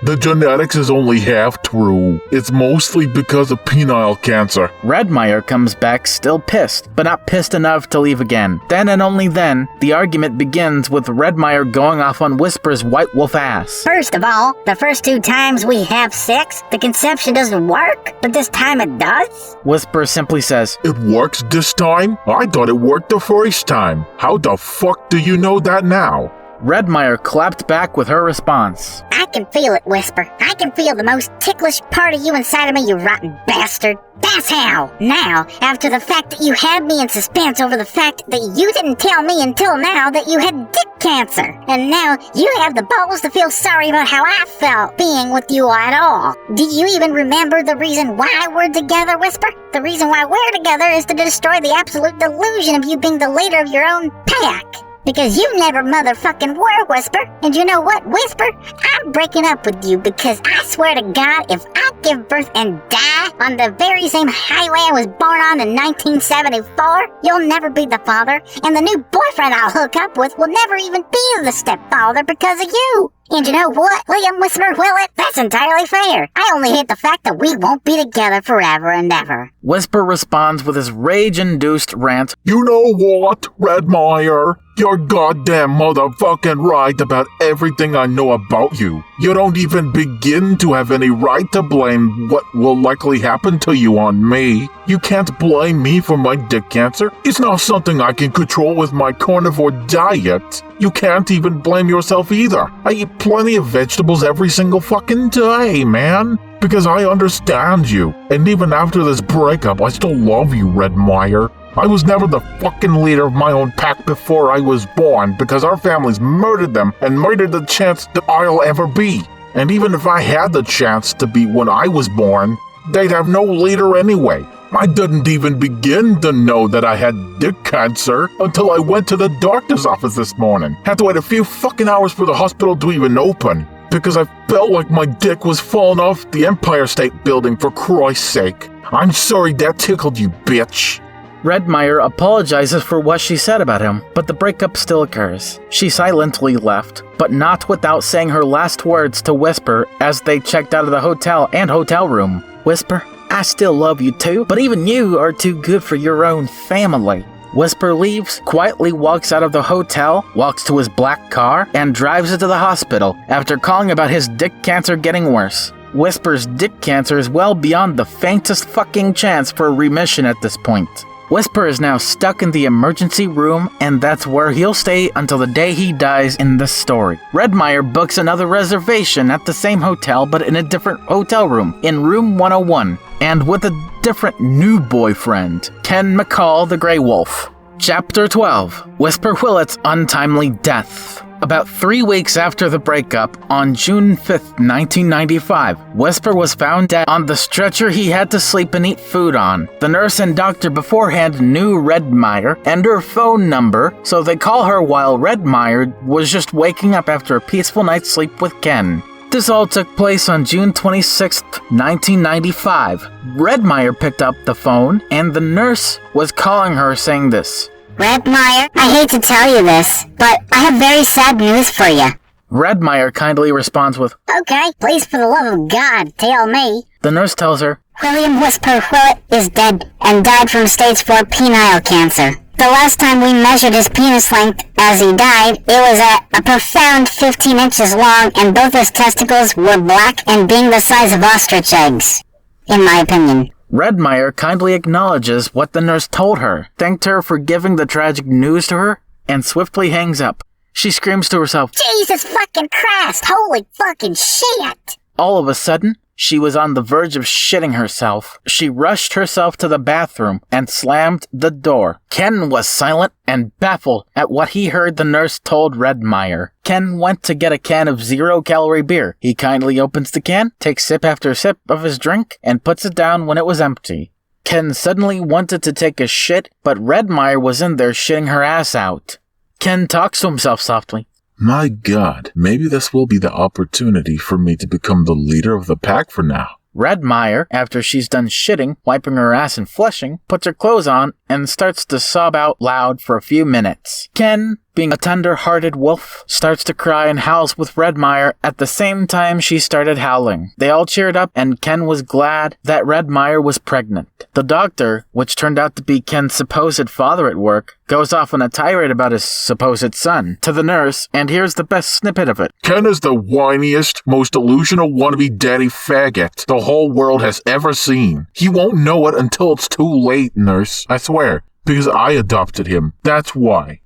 the genetics is only half true. It's mostly because of penile cancer. Redmire comes back still pissed, but not pissed enough to leave again. Then and only then, the argument begins with Redmire going off on Whisper's white wolf ass. First of all, the first 2 times we have sex, the conception doesn't work, but this time it does? Whisper simply says, It works this time? I thought it worked the first time. How the fuck do you know that now? Redmire clapped back with her response. I can feel it, Whisper. I can feel the most ticklish part of you inside of me, you rotten bastard. That's how. Now, after the fact that you had me in suspense over the fact that you didn't tell me until now that you had dick cancer, and now you have the balls to feel sorry about how I felt being with you at all. Do you even remember the reason why we're together, Whisper? The reason why we're together is to destroy the absolute delusion of you being the leader of your own pack. Because you never motherfucking were, Whisper. And you know what, Whisper? I'm breaking up with you because I swear to God, if I give birth and die on the very same highway I was born on in 1974, you'll never be the father, and the new boyfriend I'll hook up with will never even be the stepfather because of you. And you know what, William Whisper Whillet? That's entirely fair. I only hate the fact that we won't be together forever and ever. Whisper responds with his rage-induced rant. You know what, Redmire? You're goddamn motherfucking right about everything I know about you. You don't even begin to have any right to blame what will likely happen to you on me. You can't blame me for my dick cancer. It's not something I can control with my carnivore diet. You can't even blame yourself either. I eat plenty of vegetables every single fucking day, man. Because I understand you. And even after this breakup, I still love you, Redmire. I was never the fucking leader of my own pack before I was born because our families murdered them and murdered the chance that I'll ever be. And even if I had the chance to be when I was born, they'd have no leader anyway. I didn't even begin to know that I had dick cancer until I went to the doctor's office this morning. Had to wait a few fucking hours for the hospital to even open because I felt like my dick was falling off the Empire State Building, for Christ's sake. I'm sorry that tickled you, bitch. Redmire apologizes for what she said about him, but the breakup still occurs. She silently left, but not without saying her last words to Whisper as they checked out of the hotel and hotel room. Whisper, I still love you too, but even you are too good for your own family. Whisper leaves, quietly walks out of the hotel, walks to his black car, and drives it to the hospital after calling about his dick cancer getting worse. Whisper's dick cancer is well beyond the faintest fucking chance for remission at this point. Whisper is now stuck in the emergency room, and that's where he'll stay until the day he dies in this story. Redmire books another reservation at the same hotel, but in a different hotel room, in room 101, and with a different new boyfriend, Ken McCall the Grey Wolf. Chapter 12, Whisper Whillet's Untimely Death. About 3 weeks after the breakup, on June 5th, 1995, Whisper was found dead on the stretcher he had to sleep and eat food on. The nurse and doctor beforehand knew Redmire and her phone number, so they call her while Redmire was just waking up after a peaceful night's sleep with Ken. This all took place on June 26th, 1995. Redmire picked up the phone, and the nurse was calling her saying this. Redmire, I hate to tell you this, but I have very sad news for you. Redmire kindly responds with, Okay, please for the love of God, tell me. The nurse tells her, William Whisper Whillet is dead and died from stage 4 penile cancer. The last time we measured his penis length as he died, it was at a profound 15 inches long, and both his testicles were black and being the size of ostrich eggs, in my opinion. Redmire kindly acknowledges what the nurse told her, thanked her for giving the tragic news to her, and swiftly hangs up. She screams to herself, Jesus fucking Christ, holy fucking shit! All of a sudden, she was on the verge of shitting herself. She rushed herself to the bathroom and slammed the door. Ken was silent and baffled at what he heard the nurse told Redmire. Ken went to get a can of 0-calorie beer. He kindly opens the can, takes sip after sip of his drink, and puts it down when it was empty. Ken suddenly wanted to take a shit, but Redmire was in there shitting her ass out. Ken talks to himself softly. My God, maybe this will be the opportunity for me to become the leader of the pack for now. Redmire, after she's done shitting, wiping her ass and flushing, puts her clothes on and starts to sob out loud for a few minutes. Ken, being a tender-hearted wolf, starts to cry and howls with Redmire at the same time she started howling. They all cheered up, and Ken was glad that Redmire was pregnant. The doctor, which turned out to be Ken's supposed father at work, goes off on a tirade about his supposed son to the nurse, and here's the best snippet of it. Ken is the whiniest, most delusional wannabe daddy faggot the whole world has ever seen. He won't know it until it's too late, nurse. I swear. Because I adopted him. That's why.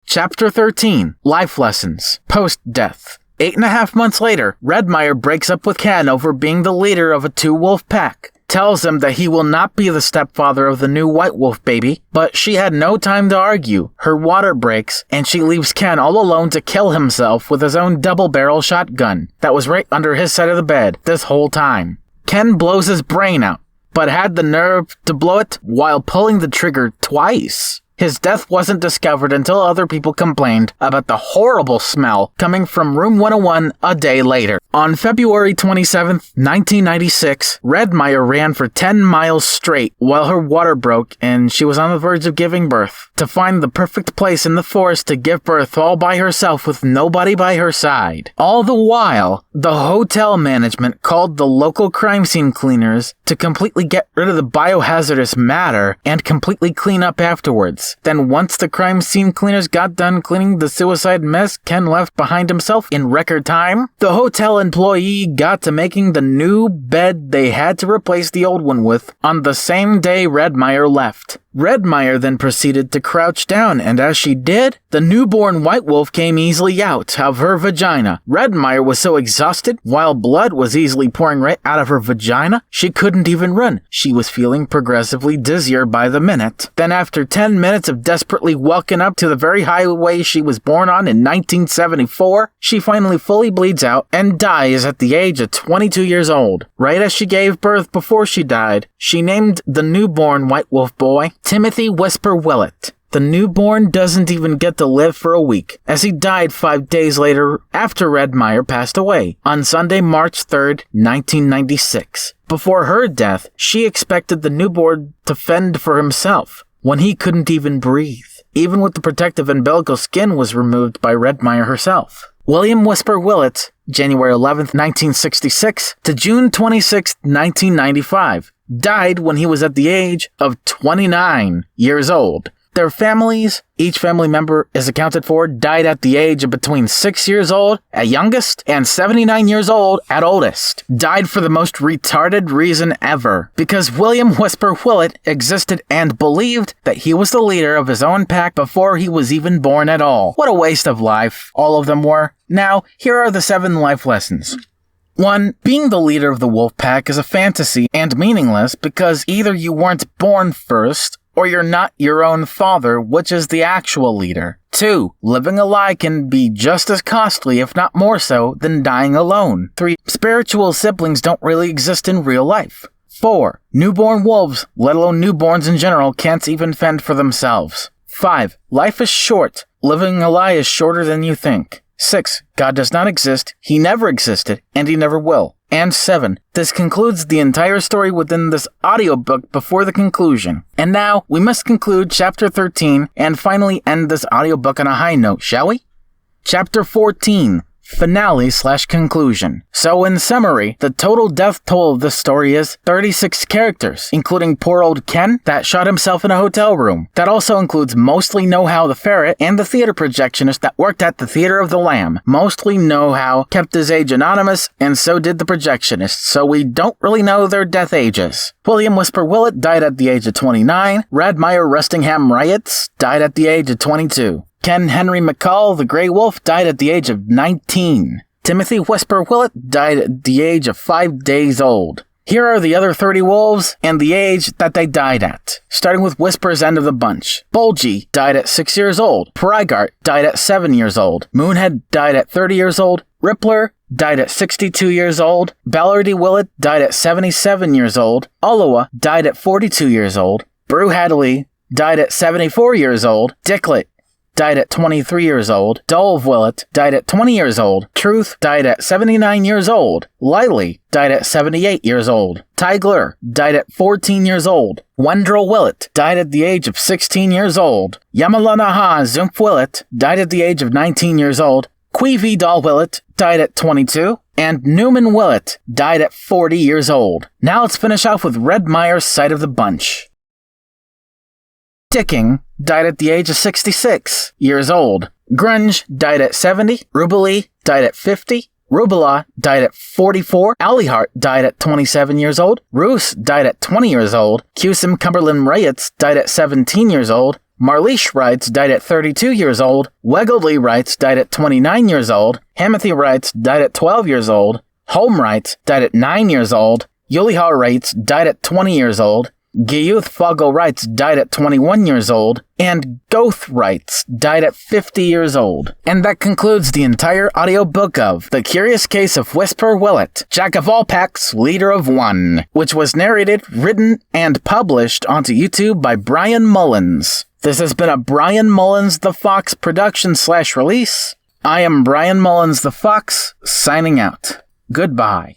Chapter 13, Life Lessons, Post-Death. 8.5 months later, Redmire breaks up with Ken over being the leader of a 2-wolf pack. Tells him that he will not be the stepfather of the new white wolf baby, but she had no time to argue. Her water breaks, and she leaves Ken all alone to kill himself with his own double-barrel shotgun that was right under his side of the bed this whole time. Ken blows his brain out, but had the nerve to blow it while pulling the trigger twice. His death wasn't discovered until other people complained about the horrible smell coming from room 101 a day later. On February 27, 1996, Redmire ran for 10 miles straight while her water broke and she was on the verge of giving birth. To find the perfect place in the forest to give birth all by herself with nobody by her side. All the while, the hotel management called the local crime scene cleaners to completely get rid of the biohazardous matter and completely clean up afterwards. Then once the crime scene cleaners got done cleaning the suicide mess Ken left behind himself in record time, the hotel employee got to making the new bed they had to replace the old one with on the same day Redmire left. Redmire then proceeded to crouch down, and as she did, the newborn white wolf came easily out of her vagina. Redmire was so exhausted, while blood was easily pouring right out of her vagina, she couldn't even run. She was feeling progressively dizzier by the minute. Then after 10 minutes of desperately walking up to the very highway she was born on in 1974, she finally fully bleeds out and dies at the age of 22 years old. Right as she gave birth before she died, she named the newborn white wolf boy Timothy Whisper Whillet. The newborn doesn't even get to live for a week, as he died 5 days later after Redmire passed away, on Sunday, March 3rd, 1996. Before her death, she expected the newborn to fend for himself, when he couldn't even breathe, even with the protective umbilical skin was removed by Redmire herself. William Whisper Whillet, January 11th, 1966 to June 26th, 1995. died when he was at the age of 29 years old. Their families, each family member is accounted for, died at the age of between 6 years old at youngest and 79 years old at oldest. Died for the most retarded reason ever, because William Whisper Whillet existed and believed that he was the leader of his own pack before he was even born at all. What a waste of life all of them were. Now, here are the 7 life lessons. 1. Being the leader of the wolf pack is a fantasy and meaningless because either you weren't born first or you're not your own father, which is the actual leader. 2. Living a lie can be just as costly, if not more so, than dying alone. 3. Spiritual siblings don't really exist in real life. 4. Newborn wolves, let alone newborns in general, can't even fend for themselves. 5. Life is short. Living a lie is shorter than you think. 6. God does not exist, he never existed, and he never will. And 7. This concludes the entire story within this audiobook before the conclusion. And now, we must conclude Chapter 13 and finally end this audiobook on a high note, shall we? Chapter 14. Finale/conclusion. So in summary, the total death toll of this story is 36 characters, including poor old Ken that shot himself in a hotel room. That also includes Mostly Know-How the ferret and the theater projectionist that worked at the Theater of the Lamb. Mostly Know-How kept his age anonymous, and so did the projectionist, so we don't really know their death ages. William Whisper Whillet died at the age of 29. Radmeyer Restingham Riots died at the age of 22. Ken Henry McCall, the Grey Wolf, died at the age of 19. Timothy Whisper Whillet died at the age of 5 days old. Here are the other 30 wolves and the age that they died at. Starting with Whisper's end of the bunch. Bulgy died at 6 years old. Prygart died at 7 years old. Moonhead died at 30 years old. Rippler died at 62 years old. Ballardy Whillet died at 77 years old. Olawa died at 42 years old. Brew Hadley died at 74 years old. Dicklet died at 23 years old. Dole Whillet died at 20 years old. Truth died at 79 years old. Lively died at 78 years old. Tigler died at 14 years old. Wendell Whillet died at the age of 16 years old. Yamalanaha Zumph Whillet died at the age of 19 years old. Queevy Doll Whillet died at 22. And Newman Whillet died at 40 years old. Now let's finish off with Redmeyer's side of the bunch. Dicking died at the age of 66 years old. Grunge died at 70. Rubelee died at 50. Rubela died at 44. Alleyhart died at 27 years old. Roos died at 20 years old. Cusim Cumberland Riots died at 17 years old. Marleesh Wrights died at 32 years old. Weggledly Wrights died at 29 years old. Hamothy Wrights died at 12 years old. Holm Wrights died at 9 years old. Yuliha Wrights died at 20 years old. Giyuth Fogel Wrights died at 21 years old, and Goth Wrights died at 50 years old. And that concludes the entire audiobook of The Curious Case of Whisper Whillet, Jack of All Packs, Leader of One, which was narrated, written, and published onto YouTube by Brian Mullins. This has been a Brian Mullins the Fox production/release. I am Brian Mullins the Fox, signing out. Goodbye.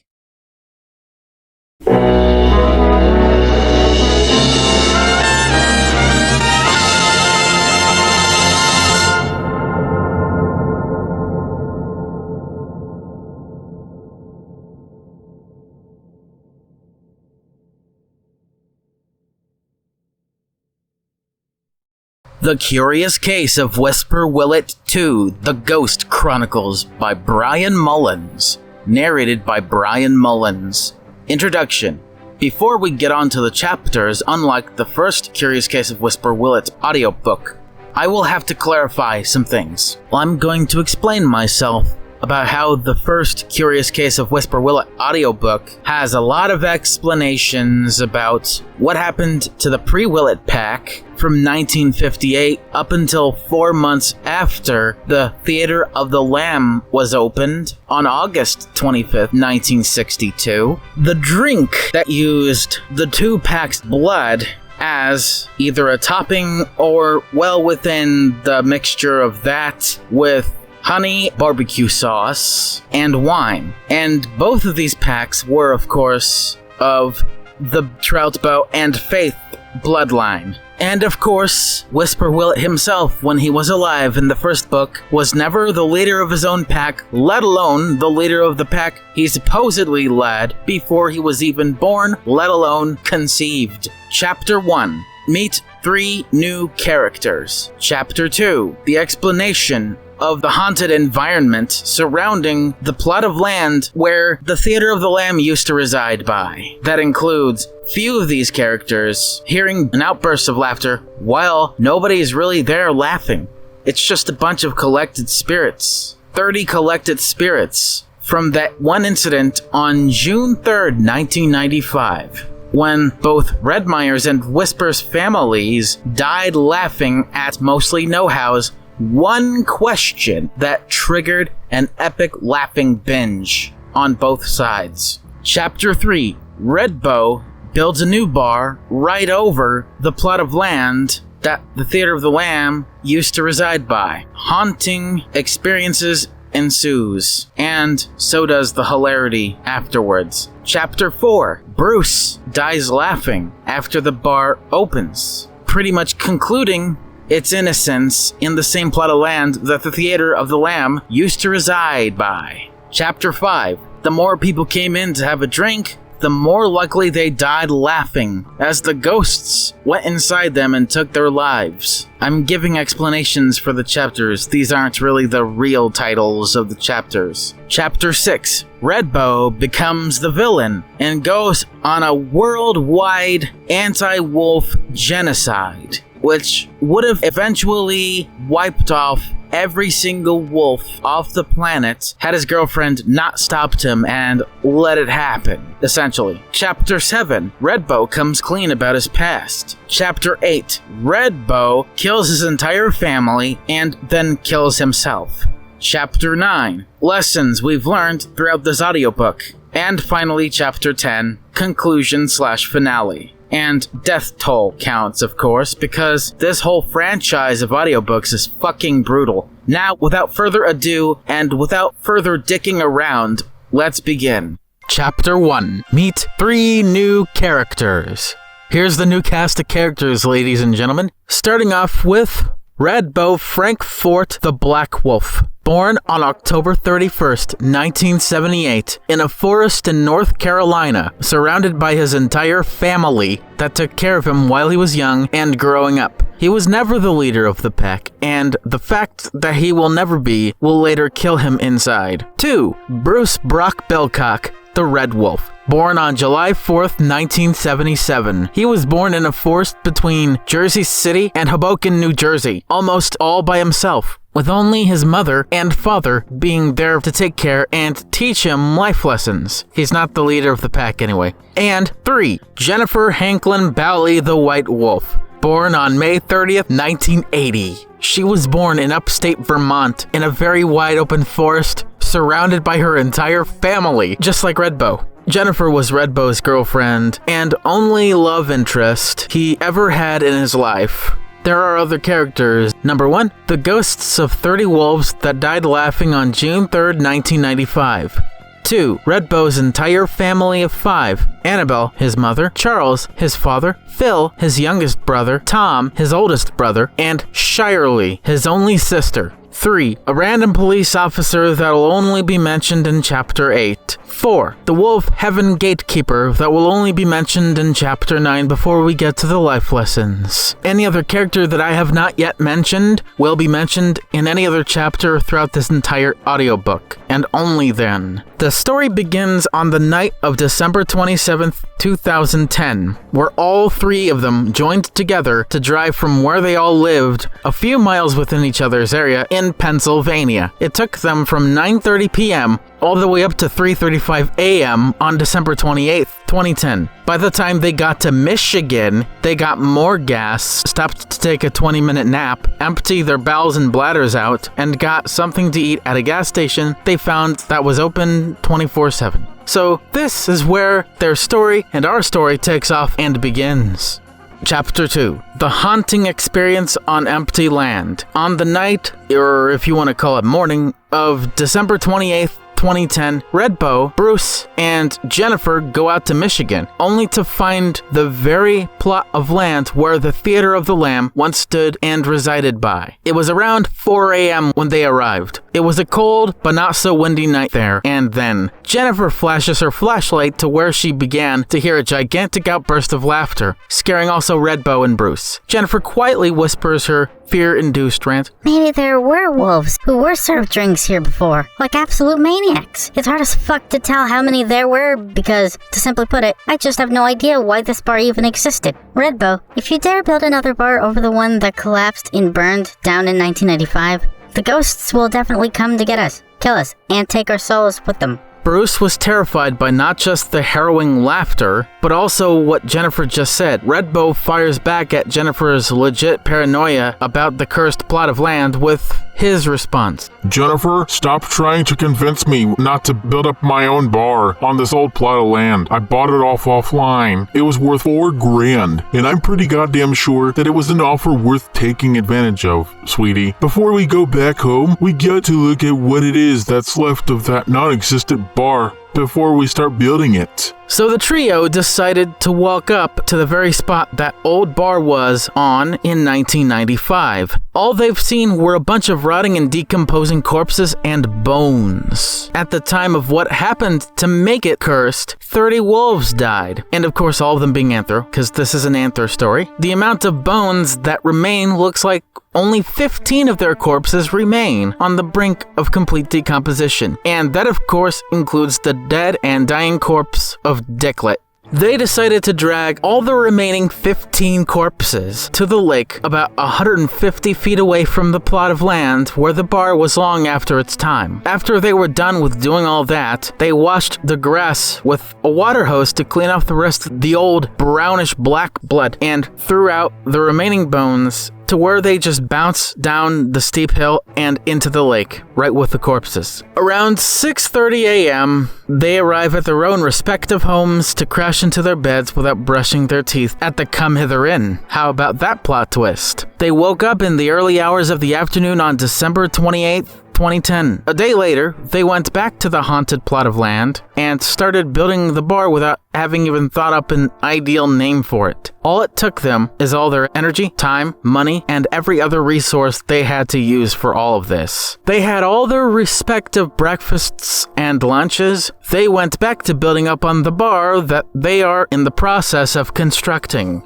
The Curious Case of Whisper Whillet 2, The Ghost Chronicles by Brian Mullins. Narrated by Brian Mullins. Introduction. Before we get on to the chapters, unlike the first Curious Case of Whisper Whillet audiobook, I will have to clarify some things. I'm going to explain myself about how the first Curious Case of Whisper Whillet audiobook has a lot of explanations about what happened to the pre-Whillet pack from 1958 up until 4 months after the Theater of the Lamb was opened on August 25th, 1962. The drink that used the 2 packs' blood as either a topping or well within the mixture of that with honey, barbecue sauce, and wine. And both of these packs were, of course, of the Troutbow and Faith bloodline. And of course, Whisper Whillet himself, when he was alive in the first book, was never the leader of his own pack, let alone the leader of the pack he supposedly led before he was even born, let alone conceived. Chapter 1. Meet 3 new characters. Chapter 2. The explanation of the haunted environment surrounding the plot of land where the Theater of the Lamb used to reside by. That includes few of these characters hearing an outburst of laughter while nobody's really there laughing. It's just a bunch of collected spirits. 30 collected spirits from that one incident on June 3rd, 1995. When both Redmire's and Whisper's families died laughing at mostly know-how's one question that triggered an epic laughing binge on both sides. Chapter 3. Redbow builds a new bar right over the plot of land that the Theater of the Lamb used to reside by. Haunting experiences ensues, and so does the hilarity afterwards. Chapter 4. Bruce dies laughing after the bar opens, pretty much concluding its innocence in the same plot of land that the Theater of the Lamb used to reside by. Chapter 5. The more people came in to have a drink, the more likely they died laughing as the ghosts went inside them and took their lives. I'm giving explanations for the chapters. These aren't really the real titles of the chapters. Chapter 6. Redbow becomes the villain and goes on a worldwide anti-wolf genocide, which would have eventually wiped off every single wolf off the planet had his girlfriend not stopped him and let it happen, essentially. Chapter 7. Redbow comes clean about his past. Chapter 8. Redbow kills his entire family and then kills himself. Chapter 9. Lessons we've learned throughout this audiobook. And finally, Chapter 10. Conclusion/finale. And death toll counts, of course, because this whole franchise of audiobooks is fucking brutal. Now, without further ado, and without further dicking around, let's begin. Chapter 1. Meet 3 new characters. Here's the new cast of characters, ladies and gentlemen. Starting off with Redbow Frankfort the Black Wolf. Born on October 31st, 1978, in a forest in North Carolina, surrounded by his entire family that took care of him while he was young and growing up. He was never the leader of the pack, and the fact that he will never be will later kill him inside. 2. Bruce Brock Belcock, the Red Wolf. Born on July 4th, 1977. He was born in a forest between Jersey City and Hoboken, New Jersey, almost all by himself, with only his mother and father being there to take care and teach him life lessons. He's not the leader of the pack anyway. And 3. Jennifer Hanklin Bally the White Wolf. Born on May 30th, 1980. She was born in upstate Vermont in a very wide open forest, surrounded by her entire family, just like Redbow. Jennifer was Redbow's girlfriend and only love interest he ever had in his life. There are other characters. Number 1, the ghosts of 30 wolves that died laughing on June 3rd, 1995. 2. Redbow's entire family of 5. Annabelle, his mother, Charles, his father, Phil, his youngest brother, Tom, his oldest brother, and Shirley, his only sister. 3. A random police officer that will only be mentioned in Chapter 8. 4. The Wolf Heaven Gatekeeper that will only be mentioned in Chapter 9 before we get to the life lessons. Any other character that I have not yet mentioned will be mentioned in any other chapter throughout this entire audiobook, and only then. The story begins on the night of December 27th, 2010, where all 3 of them joined together to drive from where they all lived, a few miles within each other's area, in Pennsylvania. It took them from 9:30 p.m. all the way up to 3:35 a.m. on December 28th, 2010. By the time they got to Michigan, they got more gas, stopped to take a 20-minute nap, empty their bowels and bladders out, and got something to eat at a gas station they found that was open 24/7. So this is where their story and our story takes off and begins. Chapter 2. The Haunting Experience on Empty Land. On the night, or if you want to call it morning, of December 28th, 2010, Redbow, Bruce, and Jennifer go out to Michigan, only to find the very plot of land where the Theater of the Lamb once stood and resided by. It was around 4 a.m. when they arrived. It was a cold but not so windy night there, and then Jennifer flashes her flashlight to where she began to hear a gigantic outburst of laughter, scaring also Redbow and Bruce. Jennifer quietly whispers her fear-induced rant. Maybe there were wolves who were served drinks here before, like absolute maniacs. It's hard as fuck to tell how many there were because, to simply put it, I just have no idea why this bar even existed. Redbow, if you dare build another bar over the one that collapsed and burned down in 1995, the ghosts will definitely come to get us, kill us, and take our souls with them. Bruce was terrified by not just the harrowing laughter, but also what Jennifer just said. Redbow fires back at Jennifer's legit paranoia about the cursed plot of land with his response. Jennifer, stop trying to convince me not to build up my own bar on this old plot of land. I bought it offline. It was worth $4,000, and I'm pretty goddamn sure that it was an offer worth taking advantage of, sweetie. Before we go back home, we got to look at what it is that's left of that non-existent bar before we start building it. So the trio decided to walk up to the very spot that old bar was on in 1995. All they've seen were a bunch of rotting and decomposing corpses and bones. At the time of what happened to make it cursed, 30 wolves died. And of course all of them being Anther, because this is an Anther story. The amount of bones that remain looks like only 15 of their corpses remain on the brink of complete decomposition. And that of course includes the dead and dying corpse of Dicklet. They decided to drag all the remaining 15 corpses to the lake about 150 feet away from the plot of land where the bar was long after its time. After they were done with doing all that, they washed the grass with a water hose to clean off the rest of the old brownish black blood and threw out the remaining bones to where they just bounced down the steep hill and into the lake, right with the corpses. Around 6:30 a.m., they arrive at their own respective homes to crash into their beds without brushing their teeth at the Come Hither Inn. How about that plot twist? They woke up in the early hours of the afternoon on December 28th, 2010. A day later, they went back to the haunted plot of land and started building the bar without having even thought up an ideal name for it. All it took them is all their energy, time, money, and every other resource they had to use for all of this. They had all their respective breakfasts and lunches. They went back to building up on the bar that they are in the process of constructing.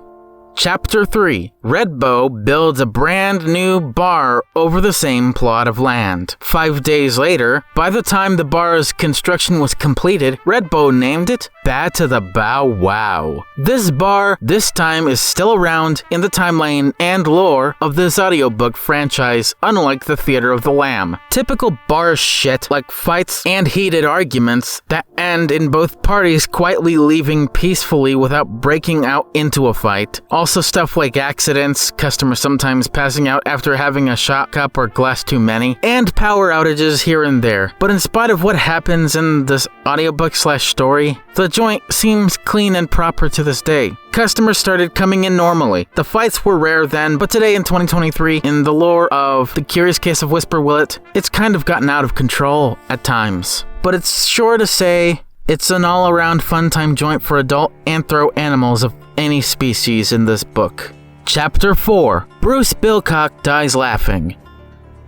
Chapter 3. Redbow builds a brand new bar over the same plot of land. 5 days later, by the time the bar's construction was completed, Redbow named it Bad to the Bow Wow. This bar, this time, is still around in the timeline and lore of this audiobook franchise, unlike the Theater of the Lamb. Typical bar shit, like fights and heated arguments that end in both parties quietly leaving peacefully without breaking out into a fight. Also stuff like accidents, customers sometimes passing out after having a shot cup or glass too many, and power outages here and there. But in spite of what happens in this audiobook/story, the joint seems clean and proper to this day. Customers started coming in normally. The fights were rare then, but today in 2023, in the lore of The Curious Case of Whisper Whillet, it's kind of gotten out of control at times. But it's sure to say it's an all-around fun-time joint for adult anthro animals of any species in this book. Chapter 4. Bruce Bilcock Dies Laughing.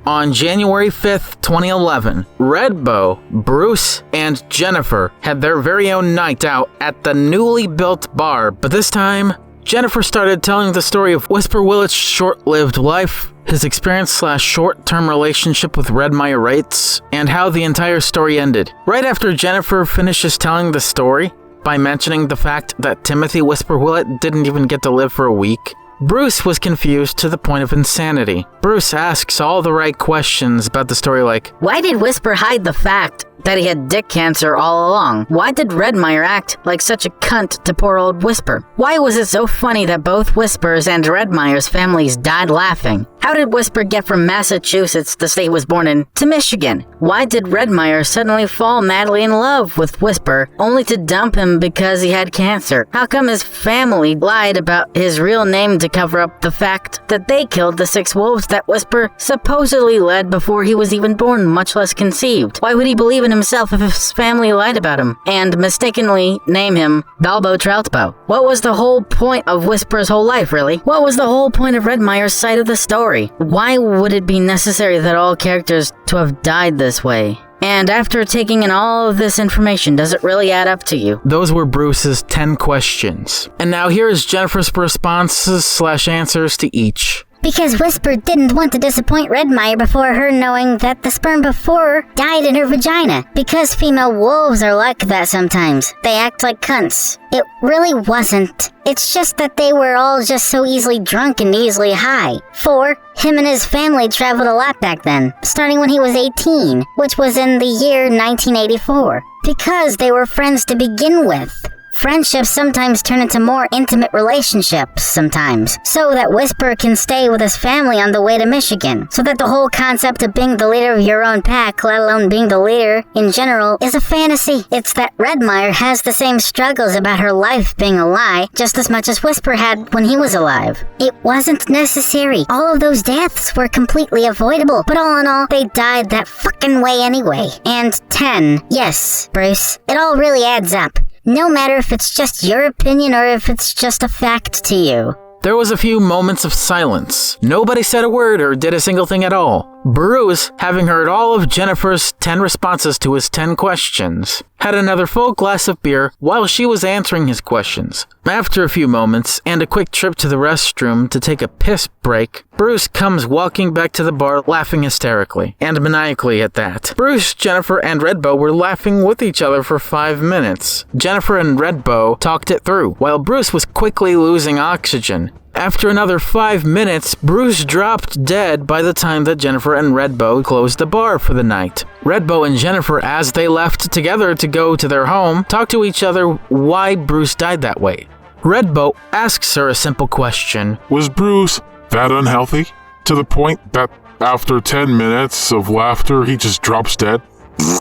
On January 5th, 2011, Redbow, Bruce, and Jennifer had their very own night out at the newly built bar, but this time, Jennifer started telling the story of Whisper Whillet's short-lived life, his experience/short-term relationship with Redmire Wraiths, and how the entire story ended. Right after Jennifer finishes telling the story, by mentioning the fact that Timothy Whisper Whillet didn't even get to live for a week, Bruce was confused to the point of insanity. Bruce asks all the right questions about the story like, why did Whisper hide the fact that he had dick cancer all along? Why did Redmire act like such a cunt to poor old Whisper? Why was it so funny that both Whisper's and Redmire's families died laughing? How did Whisper get from Massachusetts, the state he was born in, to Michigan? Why did Redmire suddenly fall madly in love with Whisper, only to dump him because he had cancer? How come his family lied about his real name to cover up the fact that they killed the 6 wolves that Whisper supposedly led before he was even born, much less conceived. Why would he believe in himself if his family lied about him and mistakenly name him Balbo Troutbo? What was the whole point of Whisper's whole life, really? What was the whole point of Redmire's side of the story? Why would it be necessary that all characters to have died this way? And after taking in all of this information, does it really add up to you? Those were Bruce's 10 questions. And now here is Jennifer's responses/answers to each. Because Whisper didn't want to disappoint Redmire before her knowing that the sperm before died in her vagina. Because female wolves are like that sometimes. They act like cunts. It really wasn't. It's just that they were all just so easily drunk and easily high. 4. Him and his family traveled a lot back then, starting when he was 18, which was in the year 1984. Because they were friends to begin with. Friendships sometimes turn into more intimate relationships sometimes, so that Whisper can stay with his family on the way to Michigan, so that the whole concept of being the leader of your own pack, let alone being the leader in general, is a fantasy. It's that Redmire has the same struggles about her life being a lie, just as much as Whisper had when he was alive. It wasn't necessary. All of those deaths were completely avoidable, but all in all, they died that fucking way anyway. And 10. Yes, Bruce, it all really adds up. No matter if it's just your opinion or if it's just a fact to you. There was a few moments of silence. Nobody said a word or did a single thing at all. Bruce, having heard all of Jennifer's 10 responses to his 10 questions, had another full glass of beer while she was answering his questions. After a few moments and a quick trip to the restroom to take a piss break, Bruce comes walking back to the bar laughing hysterically, and maniacally at that. Bruce, Jennifer, and Redbow were laughing with each other for 5 minutes. Jennifer and Redbow talked it through, while Bruce was quickly losing oxygen. After another 5 minutes, Bruce dropped dead by the time that Jennifer and Redbow closed the bar for the night. Redbow and Jennifer, as they left together to go to their home, talked to each other why Bruce died that way. Redbow asks her a simple question. Was Bruce that unhealthy? To the point that after 10 minutes of laughter, he just drops dead?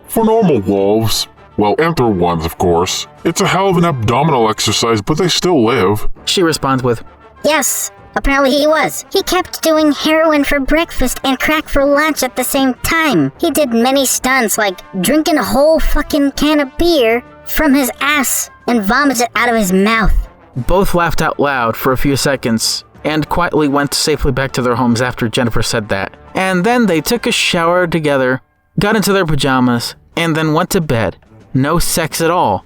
For normal wolves, well, enter ones, of course, it's a hell of an abdominal exercise, but they still live. She responds with, Yes, apparently he was. He kept doing heroin for breakfast and crack for lunch at the same time. He did many stunts like drinking a whole fucking can of beer from his ass and vomit it out of his mouth. Both laughed out loud for a few seconds and quietly went safely back to their homes after Jennifer said that. And then they took a shower together, got into their pajamas, and then went to bed. No sex at all.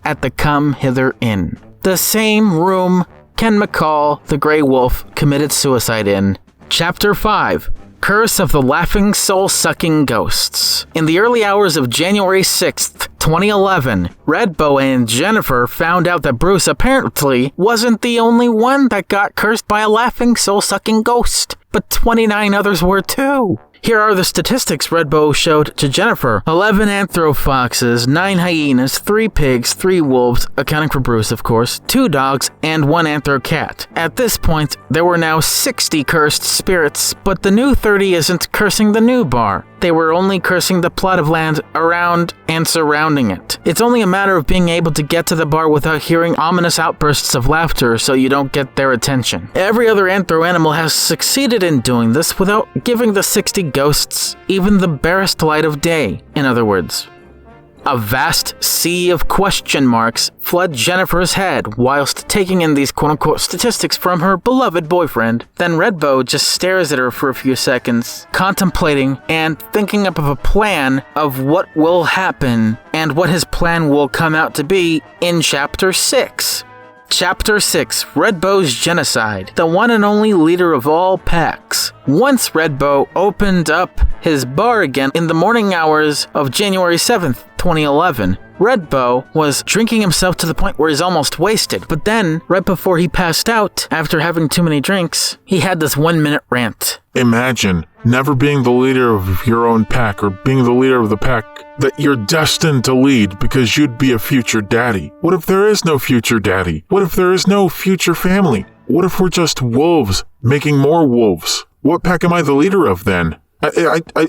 At the Come Hither Inn. The same room Ken McCall, the Grey Wolf, committed suicide in. Chapter 5. Curse of the Laughing Soul-Sucking Ghosts. In the early hours of January 6th, 2011, Redbow and Jennifer found out that Bruce apparently wasn't the only one that got cursed by a laughing soul-sucking ghost, but 29 others were too. Here are the statistics Redbow showed to Jennifer. 11 anthrofoxes, 9 hyenas, 3 pigs, 3 wolves, accounting for Bruce of course, 2 dogs, and 1 anthro-cat. At this point, there were now 60 cursed spirits, but the new 30 isn't cursing the new bar. They were only cursing the plot of land around and surrounding it. It's only a matter of being able to get to the bar without hearing ominous outbursts of laughter so you don't get their attention. Every other anthro animal has succeeded in doing this without giving the 60 ghosts even the barest light of day. In other words, a vast sea of question marks flood Jennifer's head whilst taking in these quote-unquote statistics from her beloved boyfriend. Then Redbow just stares at her for a few seconds, contemplating and thinking up of a plan of what will happen and what his plan will come out to be in Chapter 6. Chapter 6, Redbow's Genocide, the one and only leader of all packs. Once Redbow opened up his bar again in the morning hours of January 7th, 2011, Redbow was drinking himself to the point where he's almost wasted, but then, right before he passed out, after having too many drinks, he had this 1-minute rant. Imagine never being the leader of your own pack or being the leader of the pack that you're destined to lead because you'd be a future daddy. What if there is no future daddy? What if there is no future family? What if we're just wolves making more wolves? What pack am I the leader of then?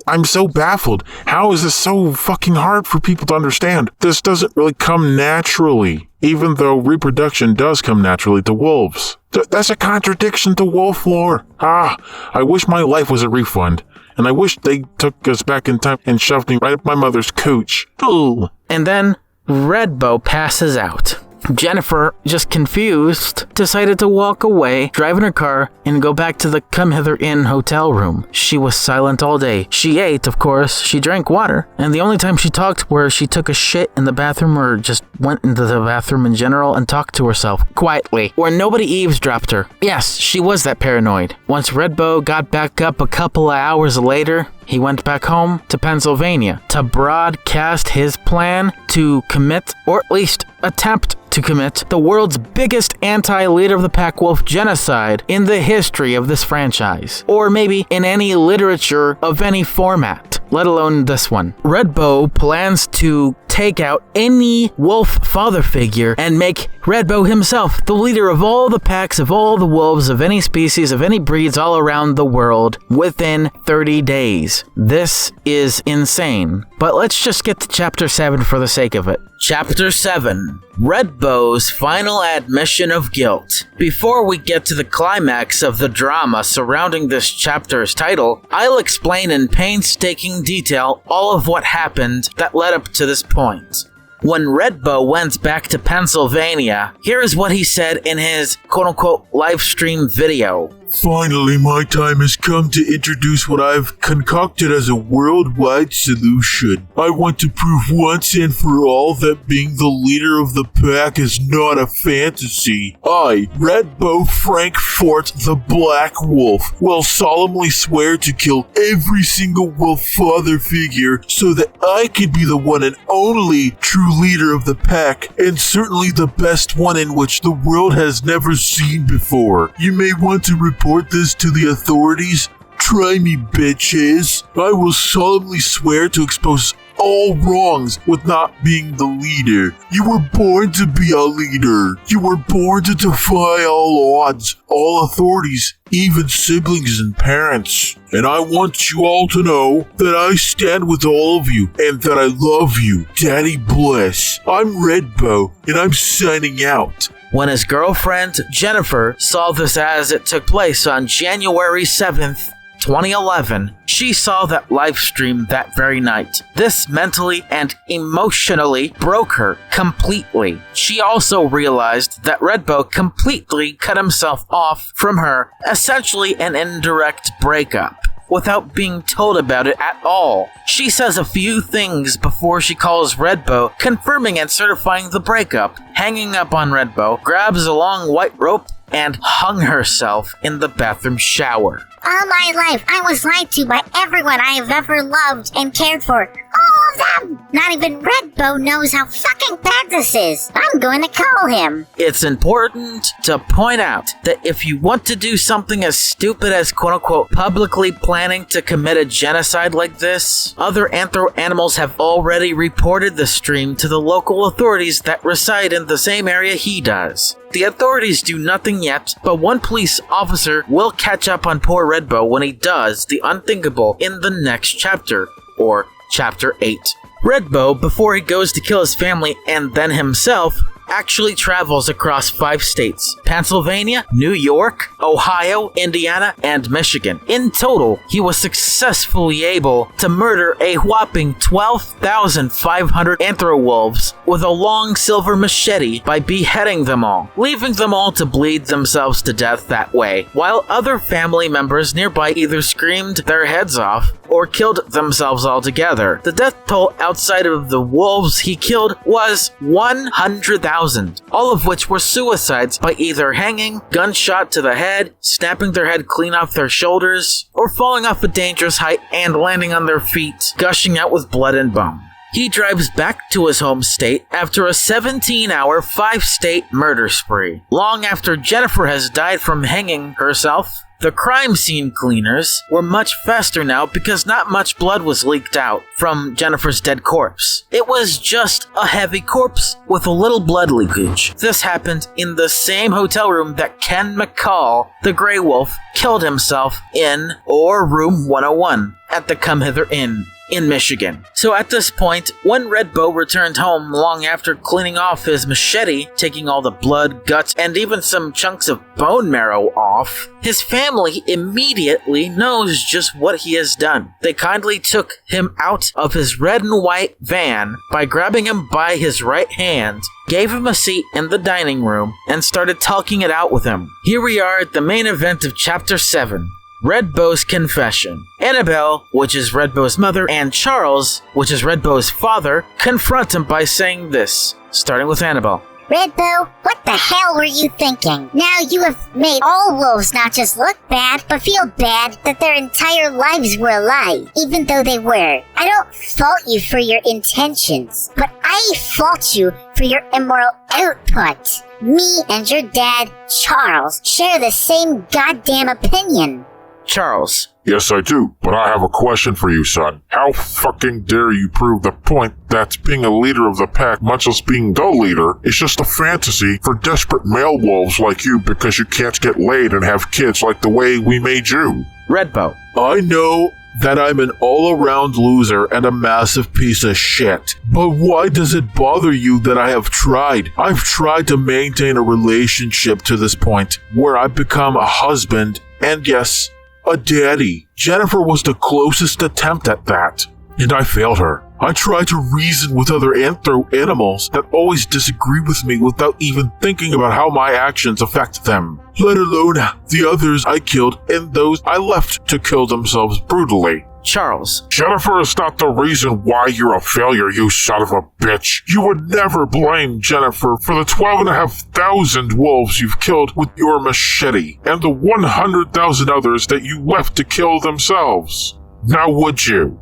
I'm so baffled. How is this so fucking hard for people to understand? This doesn't really come naturally. even though reproduction does come naturally to wolves. That's a contradiction to wolf lore. I wish my life was a refund, and I wish they took us back in time and shoved me right up my mother's cooch. Ooh. And then Redbow passes out. Jennifer, just confused, decided to walk away, drive in her car, and go back to the Come Hither Inn hotel room. She was silent all day. She ate, of course, she drank water, and the only time she talked were she took a shit in the bathroom or just went into the bathroom in general and talked to herself, quietly, where nobody eavesdropped her. Yes, she was that paranoid. Once Redbow got back up a couple of hours later, he went back home to Pennsylvania to broadcast his plan to commit, or at least attempt to commit, the world's biggest anti-leader of the pack wolf genocide in the history of this franchise. Or maybe in any literature of any format, let alone this one. Redbow plans to take out any wolf father figure and make Redbow himself the leader of all the packs of all the wolves of any species, of any breeds all around the world within 30 days. This is insane. But let's just get to Chapter 7 for the sake of it. Chapter 7. Redbow's final admission of guilt. Before we get to the climax of the drama surrounding this chapter's title, I'll explain in painstaking detail all of what happened that led up to this point. When Redbow went back to Pennsylvania, here is what he said in his quote-unquote live stream video. Finally, my time has come to introduce what I've concocted as a worldwide solution. I want to prove once and for all that being the leader of the pack is not a fantasy. I, Redbow Frankfort the Black Wolf, will solemnly swear to kill every single wolf father figure so that I can be the one and only true leader of the pack, and certainly the best one in which the world has never seen before. You may want to report this to the authorities. Try me, bitches. I will solemnly swear to expose all wrongs with not being the leader. You were born to be a leader. You were born to defy all odds, all authorities, even siblings and parents. And I want you all to know that I stand with all of you and that I love you. Daddy bless. I'm Redbow, and I'm signing out. When his girlfriend, Jennifer, saw this as it took place on January 7th, 2011, she saw that live stream that very night. This mentally and emotionally broke her completely. She also realized that Redbow completely cut himself off from her, essentially an indirect breakup, without being told about it at all. She says a few things before she calls Redbow, confirming and certifying the breakup, hanging up on Redbow, grabs a long white rope, and hung herself in the bathroom shower. All my life, I was lied to by everyone I have ever loved and cared for. All of them! Not even Redbow knows how fucking bad this is. I'm going to call him. It's important to point out that if you want to do something as stupid as quote-unquote publicly planning to commit a genocide like this, other anthro animals have already reported the stream to the local authorities that reside in the same area he does. The authorities do nothing yet, but one police officer will catch up on poor Redbow when he does the unthinkable in the next chapter, or Chapter 8. Redbow, before he goes to kill his family and then himself, actually travels across 5 states: Pennsylvania, New York, Ohio, Indiana, and Michigan. In total, he was successfully able to murder a whopping 12,500 anthrowolves with a long silver machete by beheading them all, leaving them all to bleed themselves to death that way, while other family members nearby either screamed their heads off or killed themselves altogether. The death toll outside of the wolves he killed was 100,000, all of which were suicides by either hanging, gunshot to the head, snapping their head clean off their shoulders, or falling off a dangerous height and landing on their feet, gushing out with blood and bone. He drives back to his home state after a 17-hour, 5-state murder spree. Long after Jennifer has died from hanging herself, the crime scene cleaners were much faster now because not much blood was leaked out from Jennifer's dead corpse. It was just a heavy corpse with a little blood leakage. This happened in the same hotel room that Ken McCall, the Grey Wolf, killed himself in, or room 101, at the Come Hither Inn. in Michigan. So at this point, when Red Bow returned home long after cleaning off his machete, taking all the blood, guts, and even some chunks of bone marrow off, his family immediately knows just what he has done. They kindly took him out of his red and white van by grabbing him by his right hand, gave him a seat in the dining room, and started talking it out with him. Here we are at the main event of Chapter 7. Red Bow's confession. Annabelle, which is Red Bow's mother, and Charles, which is Red Bow's father, confront him by saying this, starting with Annabelle. Red Bow, what the hell were you thinking? Now you have made all wolves not just look bad, but feel bad that their entire lives were a lie, even though they were. I don't fault you for your intentions, but I fault you for your immoral output. Me and your dad, Charles, share the same goddamn opinion. Charles. Yes, I do, but I have a question for you, son. How fucking dare you prove the point that being a leader of the pack, much as being the leader, is just a fantasy for desperate male wolves like you because you can't get laid and have kids like the way we made you? Red Bow. I know that I'm an all-around loser and a massive piece of shit. But why does it bother you that I have tried? I've tried to maintain a relationship to this point where I've become a husband and, yes, a daddy. Jennifer was the closest attempt at that, and I failed her. I try to reason with other anthro animals that always disagree with me without even thinking about how my actions affect them, let alone the others I killed and those I left to kill themselves brutally. Charles. Jennifer is not the reason why you're a failure, you son of a bitch. You would never blame Jennifer for the 12,500 wolves you've killed with your machete, and the 100,000 others that you left to kill themselves. Now would you?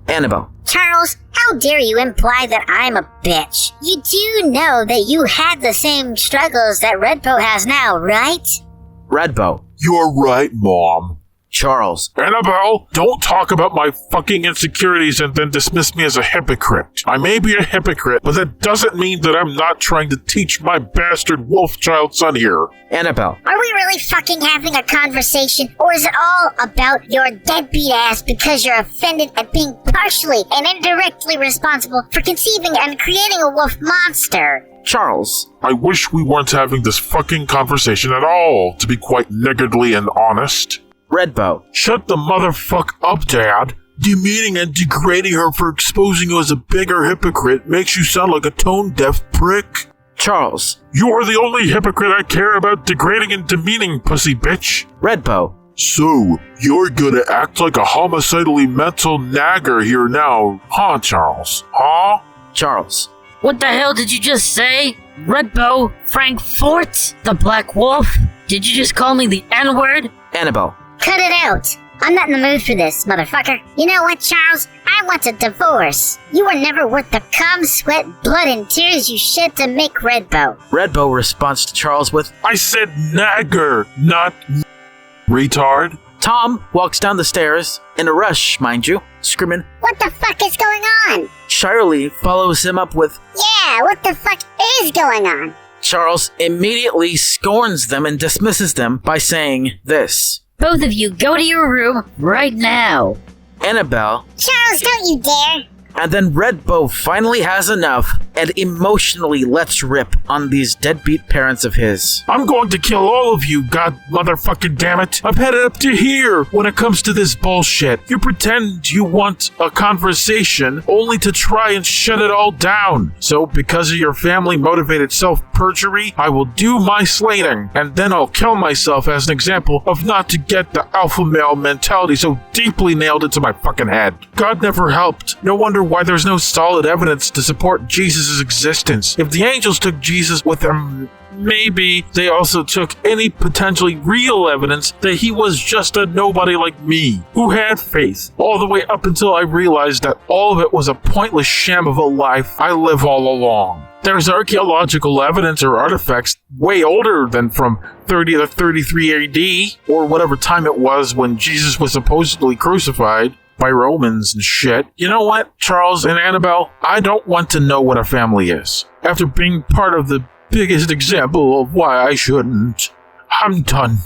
Annabelle. Charles, how dare you imply that I'm a bitch? You do know that you had the same struggles that Red Bow has now, right? Red Bow. You're right, Mom. Charles. Annabelle, don't talk about my fucking insecurities and then dismiss me as a hypocrite. I may be a hypocrite, but that doesn't mean that I'm not trying to teach my bastard wolf child son here. Annabelle. Are we really fucking having a conversation, or is it all about your deadbeat ass because you're offended at being partially and indirectly responsible for conceiving and creating a wolf monster? Charles. I wish we weren't having this fucking conversation at all, to be quite niggardly and honest. Red Bow. Shut the motherfuck up, Dad. Demeaning and degrading her for exposing you as a bigger hypocrite makes you sound like a tone-deaf prick. Charles. You are the only hypocrite I care about degrading and demeaning, pussy bitch. Red Bow. So, you're gonna act like a homicidally mental nagger here now, huh, Charles? Huh? Charles. What the hell did you just say? Red Bow, Frankfort, the Black Wolf? Did you just call me the N-word? Annabelle. Cut it out. I'm not in the mood for this, motherfucker. You know what, Charles? I want a divorce. You were never worth the cum, sweat, blood, and tears you shed to make Red Bow. Red Bow responds to Charles with, I said nagger, not retard. Tom walks down the stairs, in a rush, mind you, screaming, What the fuck is going on? Shirley follows him up with, Yeah, what the fuck is going on? Charles immediately scorns them and dismisses them by saying this. Both of you go to your room right now. Annabelle. Charles, don't you dare! And then Red Bow finally has enough and emotionally lets rip on these deadbeat parents of his. I'm going to kill all of you, god motherfucking damn it. I've had it up to here when it comes to this bullshit. You pretend you want a conversation only to try and shut it all down. So because of your family motivated self-perjury, I will do my slating, and then I'll kill myself as an example of not to get the alpha male mentality so deeply nailed into my fucking head. God never helped. No wonder why there's no solid evidence to support Jesus' existence. If the angels took Jesus with them, maybe they also took any potentially real evidence that he was just a nobody like me, who had faith, all the way up until I realized that all of it was a pointless sham of a life I live all along. There's archaeological evidence or artifacts way older than from 30 to 33 AD, or whatever time it was when Jesus was supposedly crucified by Romans and shit. You know what, Charles and Annabelle? I don't want to know what a family is. After being part of the biggest example of why I shouldn't. I'm done.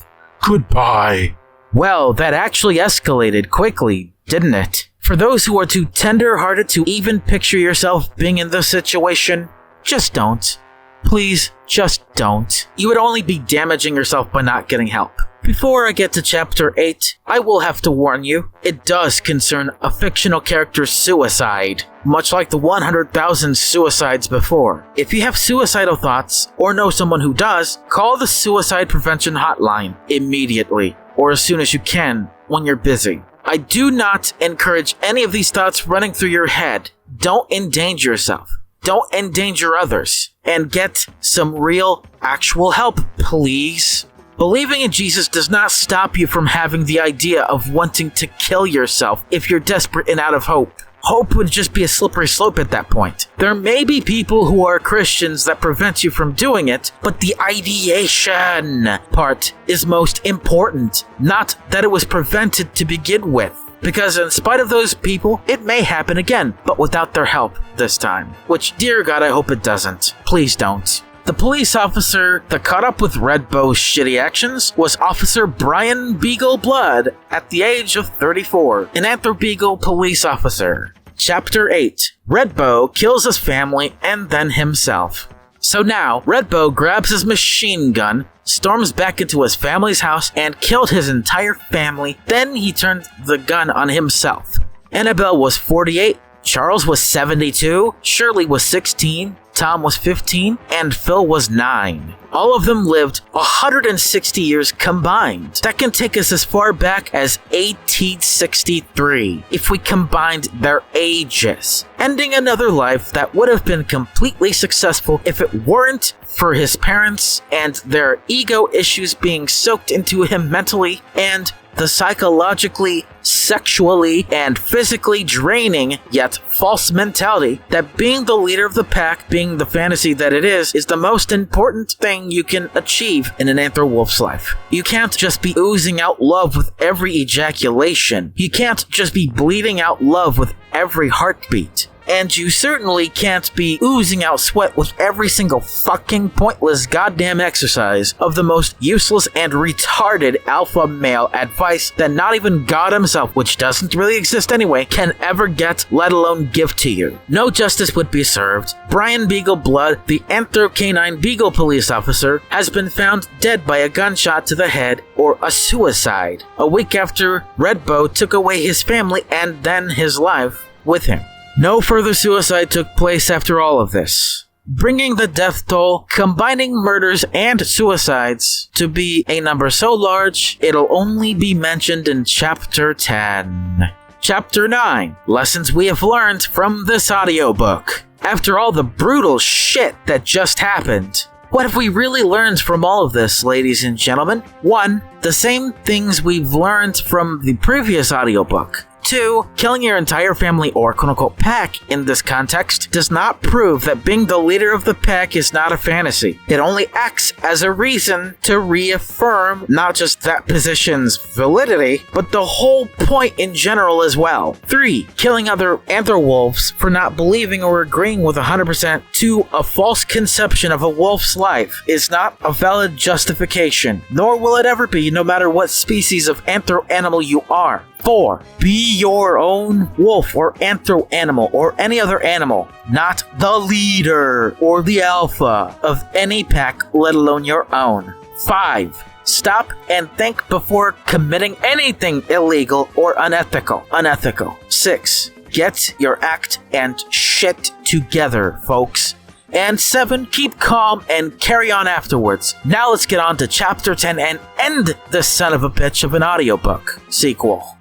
Goodbye. Well, that actually escalated quickly, didn't it? For those who are too tender-hearted to even picture yourself being in this situation, just don't. Please, just don't. You would only be damaging yourself by not getting help. Before I get to Chapter 8, I will have to warn you, it does concern a fictional character's suicide, much like the 100,000 suicides before. If you have suicidal thoughts, or know someone who does, call the Suicide Prevention Hotline immediately, or as soon as you can, when you're busy. I do not encourage any of these thoughts running through your head. Don't endanger yourself. Don't endanger others. And get some real, actual help, please. Believing in Jesus does not stop you from having the idea of wanting to kill yourself if you're desperate and out of hope. Hope would just be a slippery slope at that point. There may be people who are Christians that prevent you from doing it, but the ideation part is most important, not that it was prevented to begin with. Because in spite of those people, it may happen again, but without their help this time. Which, dear God, I hope it doesn't. Please don't. The police officer that caught up with Red Bow's shitty actions was Officer Brian Beagle Blood at the age of 34, an Anther Beagle police officer. Chapter 8. Red Bow kills his family and then himself. So now, Red Bow grabs his machine gun, storms back into his family's house, and killed his entire family. Then he turned the gun on himself. Annabelle was 48, Charles was 72, Shirley was 16, Tom was 15, and Phil was 9. All of them lived 160 years combined. That can take us as far back as 1863 if we combined their ages, ending another life that would have been completely successful if it weren't for his parents and their ego issues being soaked into him mentally, and the psychologically, sexually, and physically draining yet false mentality that being the leader of the pack, being the fantasy that it is the most important thing you can achieve in an Anther Wolf's life. You can't just be oozing out love with every ejaculation. You can't just be bleeding out love with every heartbeat. And you certainly can't be oozing out sweat with every single fucking pointless goddamn exercise of the most useless and retarded alpha male advice that not even God himself, which doesn't really exist anyway, can ever get, let alone give to you. No justice would be served. Brian Beagle Blood, the Anther Canine Beagle police officer, has been found dead by a gunshot to the head, or a suicide, a week after Red Bow took away his family and then his life with him. No further suicide took place after all of this, bringing the death toll, combining murders and suicides, to be a number so large it'll only be mentioned in Chapter 10. Chapter 9. Lessons we have learned from this audiobook. After all the brutal shit that just happened, what have we really learned from all of this, ladies and gentlemen? 1. The same things we've learned from the previous audiobook. 2. Killing your entire family or quote-unquote pack in this context does not prove that being the leader of the pack is not a fantasy. It only acts as a reason to reaffirm not just that position's validity, but the whole point in general as well. 3. Killing other Anther Wolves for not believing or agreeing with 100% to a false conception of a wolf's life is not a valid justification, nor will it ever be, no matter what species of Anther animal you are. 4. Be your own wolf or anthro animal or any other animal, not the leader or the alpha of any pack, let alone your own. 5. Stop and think before committing anything illegal or unethical. 6. Get your act and shit together, folks. And 7. Keep calm and carry on afterwards. Now let's get on to Chapter 10 and end this son of a bitch of an audiobook sequel.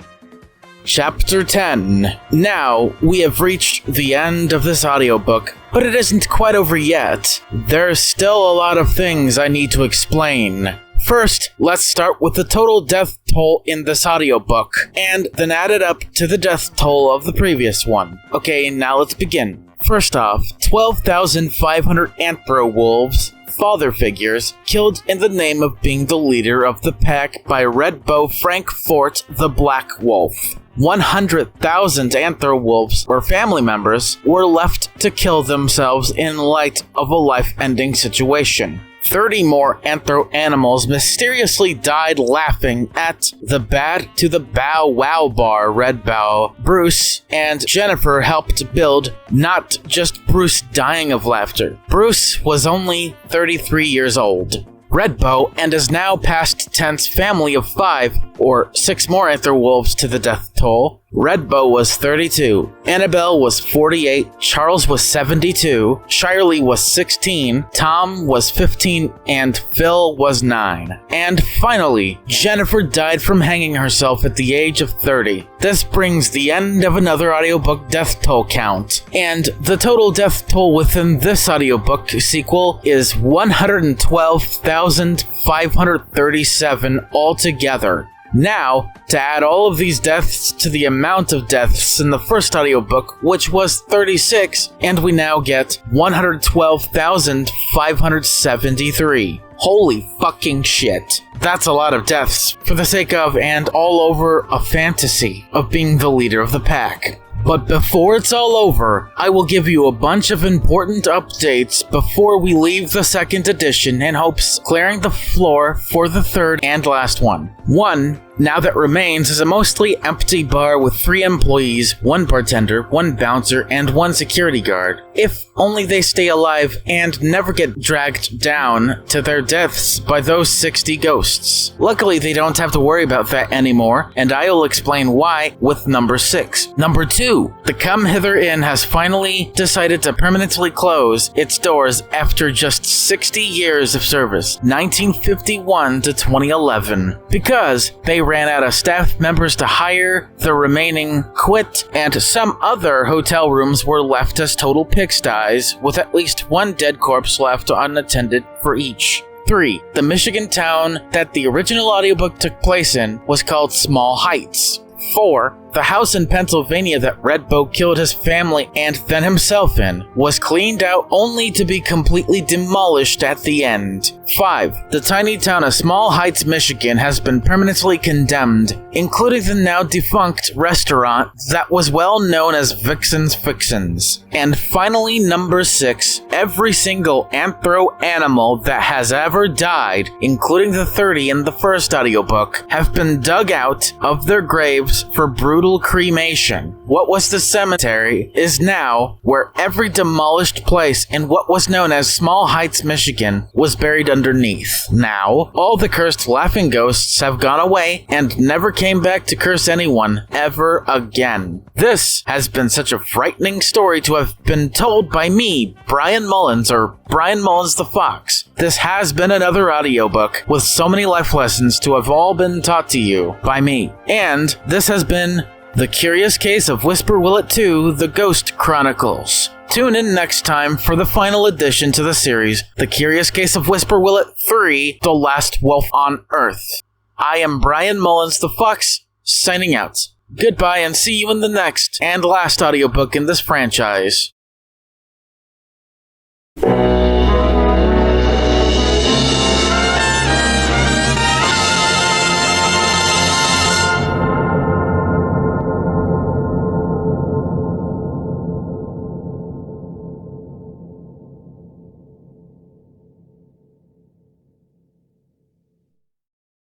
Chapter 10. Now, we have reached the end of this audiobook, but it isn't quite over yet. There's still a lot of things I need to explain. First, let's start with the total death toll in this audiobook, and then add it up to the death toll of the previous one. Okay, now let's begin. First off, 12,500 Anthro Wolves, father figures, killed in the name of being the leader of the pack by Red Bow Frank Fort the Black Wolf. 100,000 Anther Wolves or family members were left to kill themselves in light of a life-ending situation. 30 more anthro animals mysteriously died laughing at the Bad to the Bow Wow bar Red Bow. Bruce and Jennifer helped build, not just Bruce dying of laughter. Bruce was only 33 years old. Red Bow and his now past tense family of 5 or 6 more anther wolves to the death toll. Red Bow was 32, Annabelle was 48, Charles was 72, Shirley was 16, Tom was 15, and Phil was 9. And finally, Jennifer died from hanging herself at the age of 30. This brings the end of another audiobook death toll count, and the total death toll within this audiobook sequel is 112,537 altogether. Now, to add all of these deaths to the amount of deaths in the first audiobook, which was 36, and we now get 112,573. Holy fucking shit. That's a lot of deaths for the sake of and all over a fantasy of being the leader of the pack. But before it's all over, I will give you a bunch of important updates before we leave the second edition in hopes clearing the floor for the third and last one. One, now that remains is a mostly empty bar with 3 employees, 1 bartender, 1 bouncer, and 1 security guard. If only they stay alive and never get dragged down to their deaths by those 60 ghosts. Luckily, they don't have to worry about that anymore, and I'll explain why with number 6. Number 2, the Come Hither Inn has finally decided to permanently close its doors after just 60 years of service, 1951 to 2011, because they ran out of staff members to hire, the remaining quit, and some other hotel rooms were left as total pigsties, with at least 1 dead corpse left unattended for each. 3. The Michigan town that the original audiobook took place in was called Small Heights. 4. The house in Pennsylvania that Red Bow killed his family and then himself in was cleaned out only to be completely demolished at the end. 5. The tiny town of Small Heights, Michigan has been permanently condemned, including the now defunct restaurant that was well known as Vixen's Fixins. And finally, number 6, every single anthro animal that has ever died, including the 30 in the first audiobook, have been dug out of their graves for brutal cremation. What was the cemetery is now where every demolished place in what was known as Small Heights, Michigan was buried underneath. Now, all the cursed laughing ghosts have gone away and never came back to curse anyone ever again. This has been such a frightening story to have been told by me, Brian Mullins, or Brian Mullins the Fox. This has been another audiobook with so many life lessons to have all been taught to you by me. And this has been The Curious Case of Whisper Whillet 2, The Ghost Chronicles. Tune in next time for the final addition to the series, The Curious Case of Whisper Whillet 3, The Last Wolf on Earth. I am Brian Mullins the Fox, signing out. Goodbye and see you in the next and last audiobook in this franchise.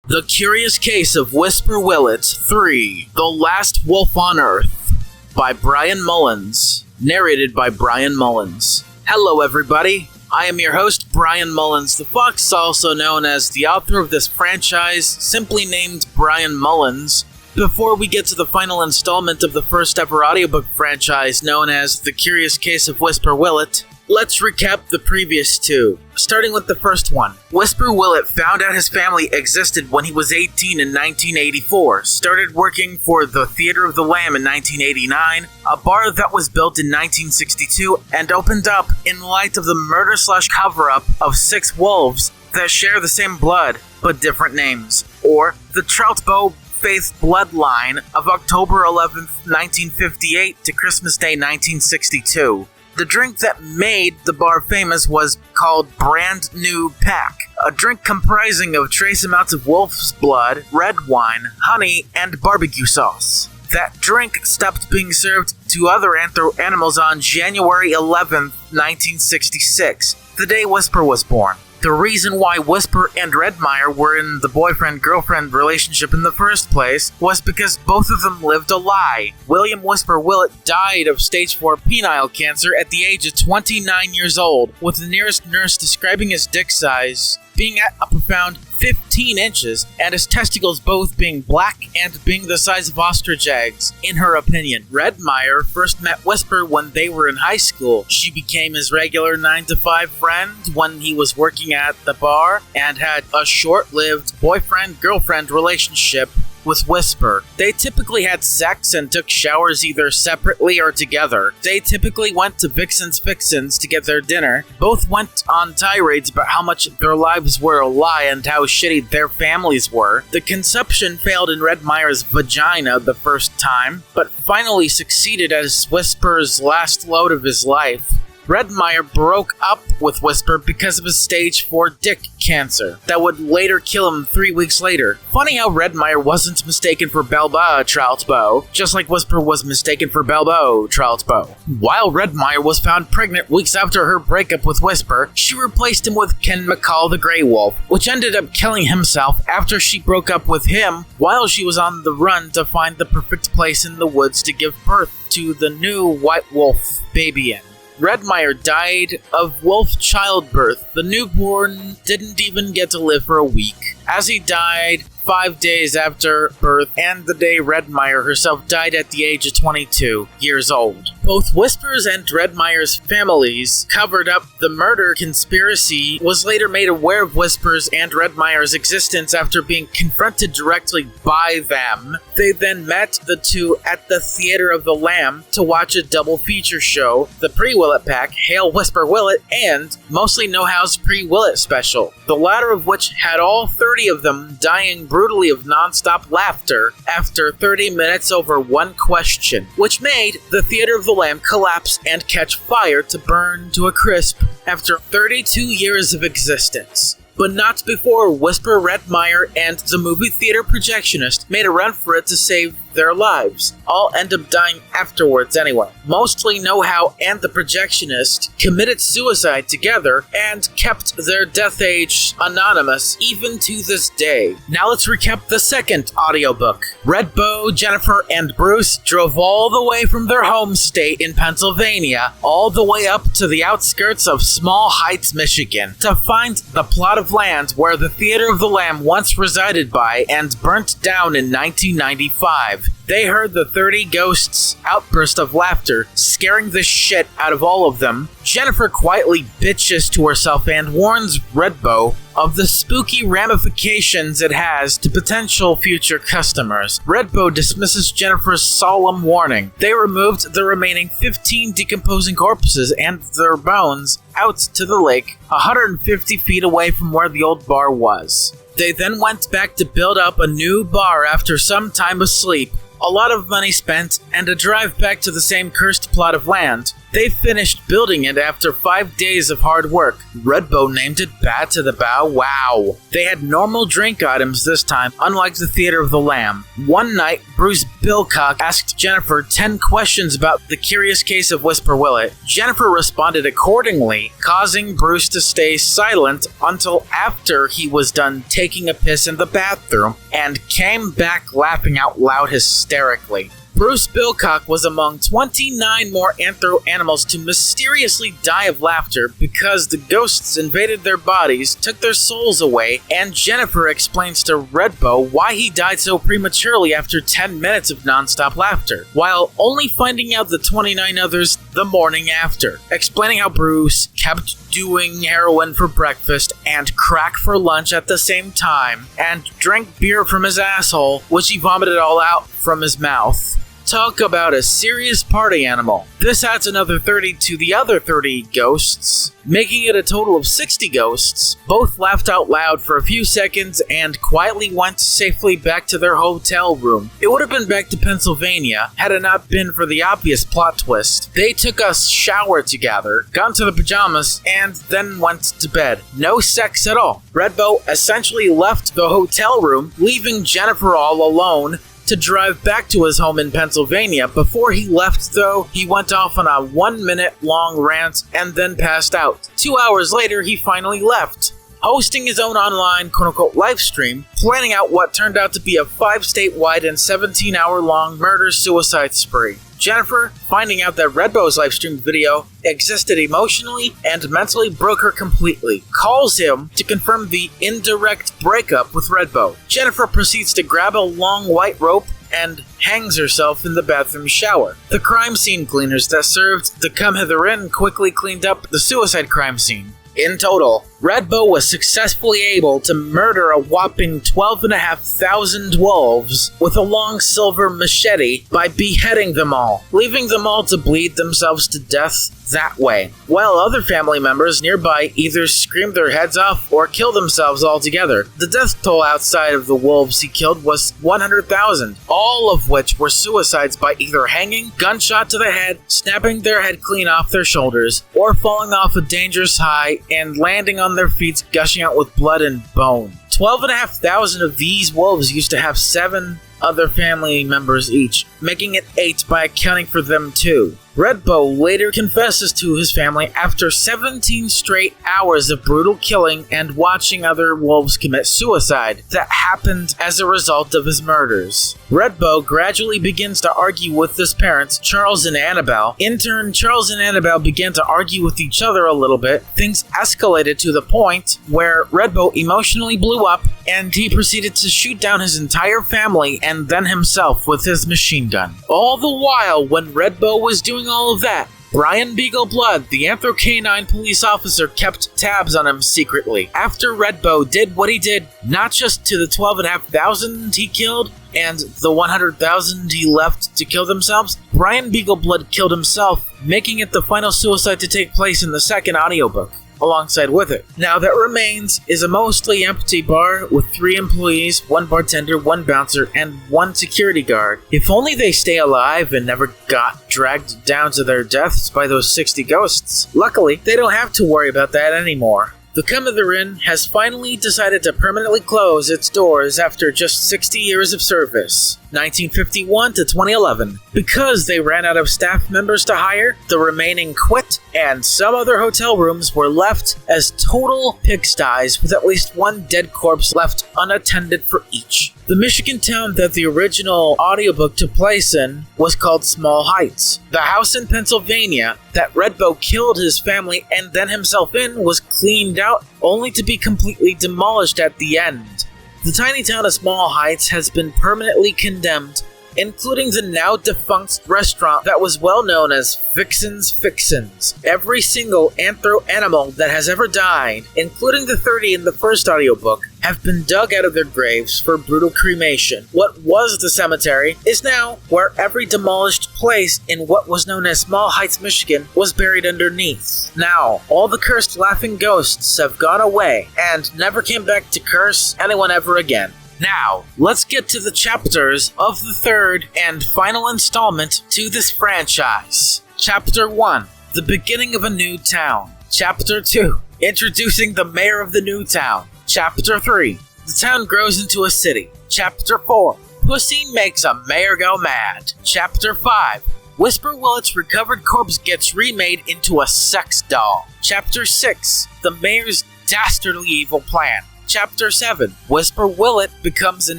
The Curious Case of Whisper Whillet 3, The Last Wolf on Earth, by Brian Mullins, narrated by Brian Mullins. Hello everybody, I am your host Brian Mullins the Fox, also known as the author of this franchise, simply named Brian Mullins. Before we get to the final installment of the first ever audiobook franchise known as The Curious Case of Whisper Whillet, let's recap the previous 2. Starting with the first one. Whisper Whillet found out his family existed when he was 18 in 1984, started working for the Theater of the Lamb in 1989, a bar that was built in 1962 and opened up in light of the murder/cover-up of 6 wolves that share the same blood but different names, or the Troutbow Faith bloodline of October 11th, 1958 to Christmas Day 1962. The drink that made the bar famous was called Brand New Pack, a drink comprising of trace amounts of wolf's blood, red wine, honey, and barbecue sauce. That drink stopped being served to other anthro animals on January 11th, 1966, the day Whisper was born. The reason why Whisper and Redmire were in the boyfriend-girlfriend relationship in the first place was because both of them lived a lie. William Whisper Whillet died of stage 4 penile cancer at the age of 29 years old, with the nearest nurse describing his dick size being at a profound 15 inches, and his testicles both being black and being the size of ostrich eggs, in her opinion. Redmire first met Whisper when they were in high school. She became his regular 9-to-5 friend when he was working at the bar, and had a short-lived boyfriend-girlfriend relationship with Whisper. They typically had sex and took showers either separately or together. They typically went to Vixen's Fixins to get their dinner. Both went on tirades about how much their lives were a lie and how shitty their families were. The conception failed in Redmire's vagina the first time, but finally succeeded as Whisper's last load of his life. Redmire broke up with Whisper because of his stage 4 dick cancer that would later kill him 3 weeks later. Funny how Redmire wasn't mistaken for Balboa Troutbow, just like Whisper was mistaken for Balboa Troutbow. While Redmire was found pregnant weeks after her breakup with Whisper, she replaced him with Ken McCall the Grey Wolf, which ended up killing himself after she broke up with him while she was on the run to find the perfect place in the woods to give birth to the new White Wolf baby in. Redmire died of wolf childbirth. The newborn didn't even get to live for a week, as he died 5 days after birth, and the day Redmire herself died at the age of 22 years old. Both Whisper's and Redmire's families covered up the murder conspiracy, was later made aware of Whisper's and Redmire's existence after being confronted directly by them. They then met the two at the Theater of the Lamb to watch a double feature show, the Pre-Whillet Pack, Hail Whisper Whillet, and Mostly No How's Pre-Whillet Special, the latter of which had all 30 of them dying brutally of non-stop laughter after 30 minutes over one question, which made the Theater of the Lamb collapse and catch fire to burn to a crisp after 32 years of existence. But not before Whisper, Redmire, and the movie theater projectionist made a run for it to save their lives. All end up dying afterwards anyway. Mostly Know How and the projectionist committed suicide together and kept their death age anonymous even to this day. Now let's recap the second audiobook. Redbow, Jennifer, and Bruce drove all the way from their home state in Pennsylvania all the way up to the outskirts of Small Heights, Michigan to find the plot of land where the Theater of the Lamb once resided by and burnt down in 1995. They heard the 30 ghosts' outburst of laughter, scaring the shit out of all of them. Jennifer quietly bitches to herself and warns Redbow of the spooky ramifications it has to potential future customers. Redbow dismisses Jennifer's solemn warning. They removed the remaining 15 decomposing corpses and their bones out to the lake, 150 feet away from where the old bar was. They then went back to build up a new bar after some time of sleep, a lot of money spent, and a drive back to the same cursed plot of land. They finished building it after 5 days of hard work. Redbow named it Bad to the Bow Wow. They had normal drink items this time, unlike the Theater of the Lamb. One night, Bruce Bilcock asked Jennifer 10 questions about the curious case of Whisper Whillet. Jennifer responded accordingly, causing Bruce to stay silent until after he was done taking a piss in the bathroom, and came back laughing out loud hysterically. Bruce Bilcock was among 29 more anthro animals to mysteriously die of laughter because the ghosts invaded their bodies, took their souls away, and Jennifer explains to Redbow why he died so prematurely after 10 minutes of non-stop laughter, while only finding out the 29 others the morning after, explaining how Bruce kept doing heroin for breakfast and crack for lunch at the same time, and drank beer from his asshole, which he vomited all out from his mouth. Talk about a serious party animal. This adds another 30 to the other 30 ghosts, making it a total of 60 ghosts. Both laughed out loud for a few seconds and quietly went safely back to their hotel room. It would have been back to Pennsylvania had it not been for the obvious plot twist. They took a shower together, got into the pajamas, and then went to bed. No sex at all. Redbow essentially left the hotel room, leaving Jennifer all alone to drive back to his home in Pennsylvania. Before he left, though, he went off on a 1-minute long rant and then passed out. 2 hours later, he finally left. hosting his own online quote-unquote live stream, planning out what turned out to be a 5-state-wide and 17-hour-long murder-suicide spree. Jennifer, finding out that Redbow's livestream video existed emotionally and mentally broke her completely, calls him to confirm the indirect breakup with Redbow. Jennifer proceeds to grab a long white rope and hangs herself in the bathroom shower. The crime scene cleaners that served the Come Hither Inn quickly cleaned up the suicide crime scene. In total, Redbow was successfully able to murder a whopping 12,500 wolves with a long silver machete by beheading them all, leaving them all to bleed themselves to death that way, while other family members nearby either screamed their heads off or killed themselves altogether. The death toll outside of the wolves he killed was 100,000, all of which were suicides by either hanging, gunshot to the head, snapping their head clean off their shoulders, or falling off a dangerous high and landing on their feet gushing out with blood and bone. 12,500 of these wolves used to have 7 other family members each, making it 8 by accounting for them too. Redbow later confesses to his family after 17 straight hours of brutal killing and watching other wolves commit suicide that happened as a result of his murders. Redbow gradually begins to argue with his parents, Charles and Annabelle. In turn, Charles and Annabelle began to argue with each other a little bit. Things escalated to the point where Redbow emotionally blew up and he proceeded to shoot down his entire family and then himself with his machine gun. All the while, when Redbow was doing all of that, Brian Beagleblood, the Anthro-Canine police officer, kept tabs on him secretly. After Redbow did what he did, not just to the 12,500 he killed and the 100,000 he left to kill themselves, Brian Beagleblood killed himself, making it the final suicide to take place in the second audiobook. Alongside with it. Now, that remains is a mostly empty bar with 3 employees, 1 bartender, 1 bouncer, and 1 security guard. If only they stay alive and never got dragged down to their deaths by those 60 ghosts. Luckily, they don't have to worry about that anymore. The Come Hither Inn has finally decided to permanently close its doors after just 60 years of service, 1951 to 2011. Because they ran out of staff members to hire, the remaining quit, and some other hotel rooms were left as total pigsties with at least 1 dead corpse left unattended for each. The Michigan town that the original audiobook took place in was called Small Heights. The house in Pennsylvania that Redbow killed his family and then himself in was cleaned out, only to be completely demolished at the end. The tiny town of Small Heights has been permanently condemned, including the now defunct restaurant that was well known as Vixen's Fixins. Every single anthro animal that has ever died, including the 30 in the first audiobook, have been dug out of their graves for brutal cremation. What was the cemetery is now where every demolished place in what was known as Small Heights, Michigan was buried underneath. Now, all the cursed laughing ghosts have gone away and never came back to curse anyone ever again. Now, let's get to the chapters of the 3rd and final installment to this franchise. Chapter 1, The Beginning of a New Town. Chapter 2, Introducing the Mayor of the New Town. Chapter 3, The Town Grows into a City. Chapter 4, Pussy Makes a Mayor Go Mad. Chapter 5, Whisper Willet's recovered corpse gets remade into a sex doll. Chapter 6, The Mayor's Dastardly Evil Plan. Chapter 7, Whisper Whillet becomes an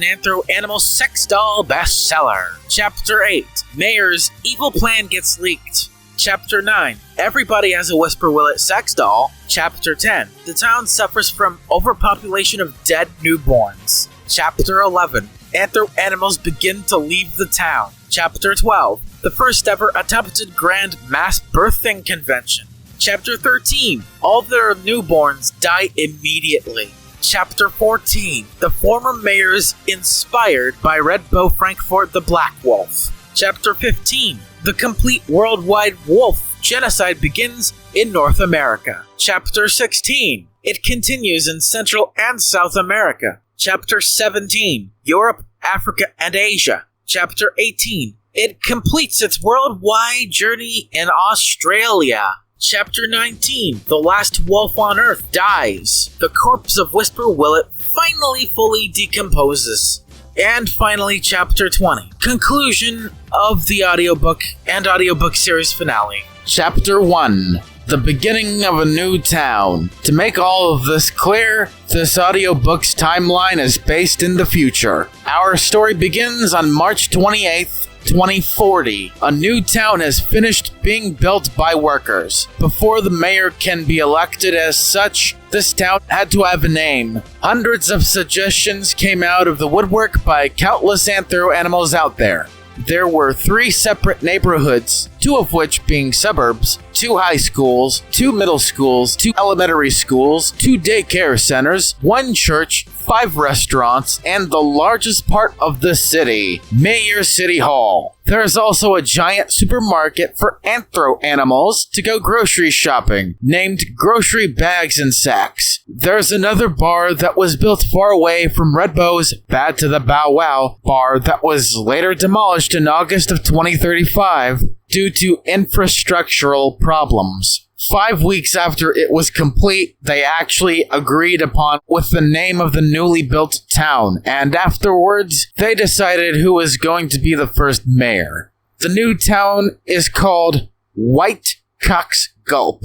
anthro animal sex doll bestseller. Chapter 8, Mayor's evil plan gets leaked. Chapter 9, Everybody has a Whisper Whillet sex doll. Chapter 10, The town suffers from overpopulation of dead newborns. Chapter 11, Anthro animals begin to leave the town. Chapter 12, The first ever attempted grand mass birthing convention. Chapter 13, All their newborns die immediately. Chapter 14, The former mayors inspired by Redbow Frankfort the Black Wolf. Chapter 15, The complete worldwide wolf genocide begins in North America. Chapter 16, It continues in Central and South America. Chapter 17, Europe, Africa, and Asia. Chapter 18, It completes its worldwide journey in Australia. Chapter 19, The last wolf on Earth dies. The corpse of Whisper Whillet finally fully decomposes. And finally, Chapter 20, Conclusion of the audiobook and audiobook series finale. Chapter 1, The beginning of a new town. To make all of this clear, this audiobook's timeline is based in the future. Our story begins on March 28th, 2040. A new town has finished being built by workers. Before the mayor can be elected as such, this town had to have a name. Hundreds of suggestions came out of the woodwork by countless anthro animals out there. There were 3 separate neighborhoods, 2 of which being suburbs, 2 high schools, 2 middle schools, 2 elementary schools, 2 daycare centers, 1 church, 5 restaurants, and the largest part of the city, Mayor City Hall. There is also a giant supermarket for anthro animals to go grocery shopping, named Grocery Bags and Sacks. There's another bar that was built far away from Redbow's Bad to the Bow Wow bar that was later demolished in August of 2035 due to infrastructural problems. 5 weeks after it was complete, they actually agreed upon with the name of the newly built town, and afterwards, they decided who was going to be the first mayor. The new town is called White Cox Gulp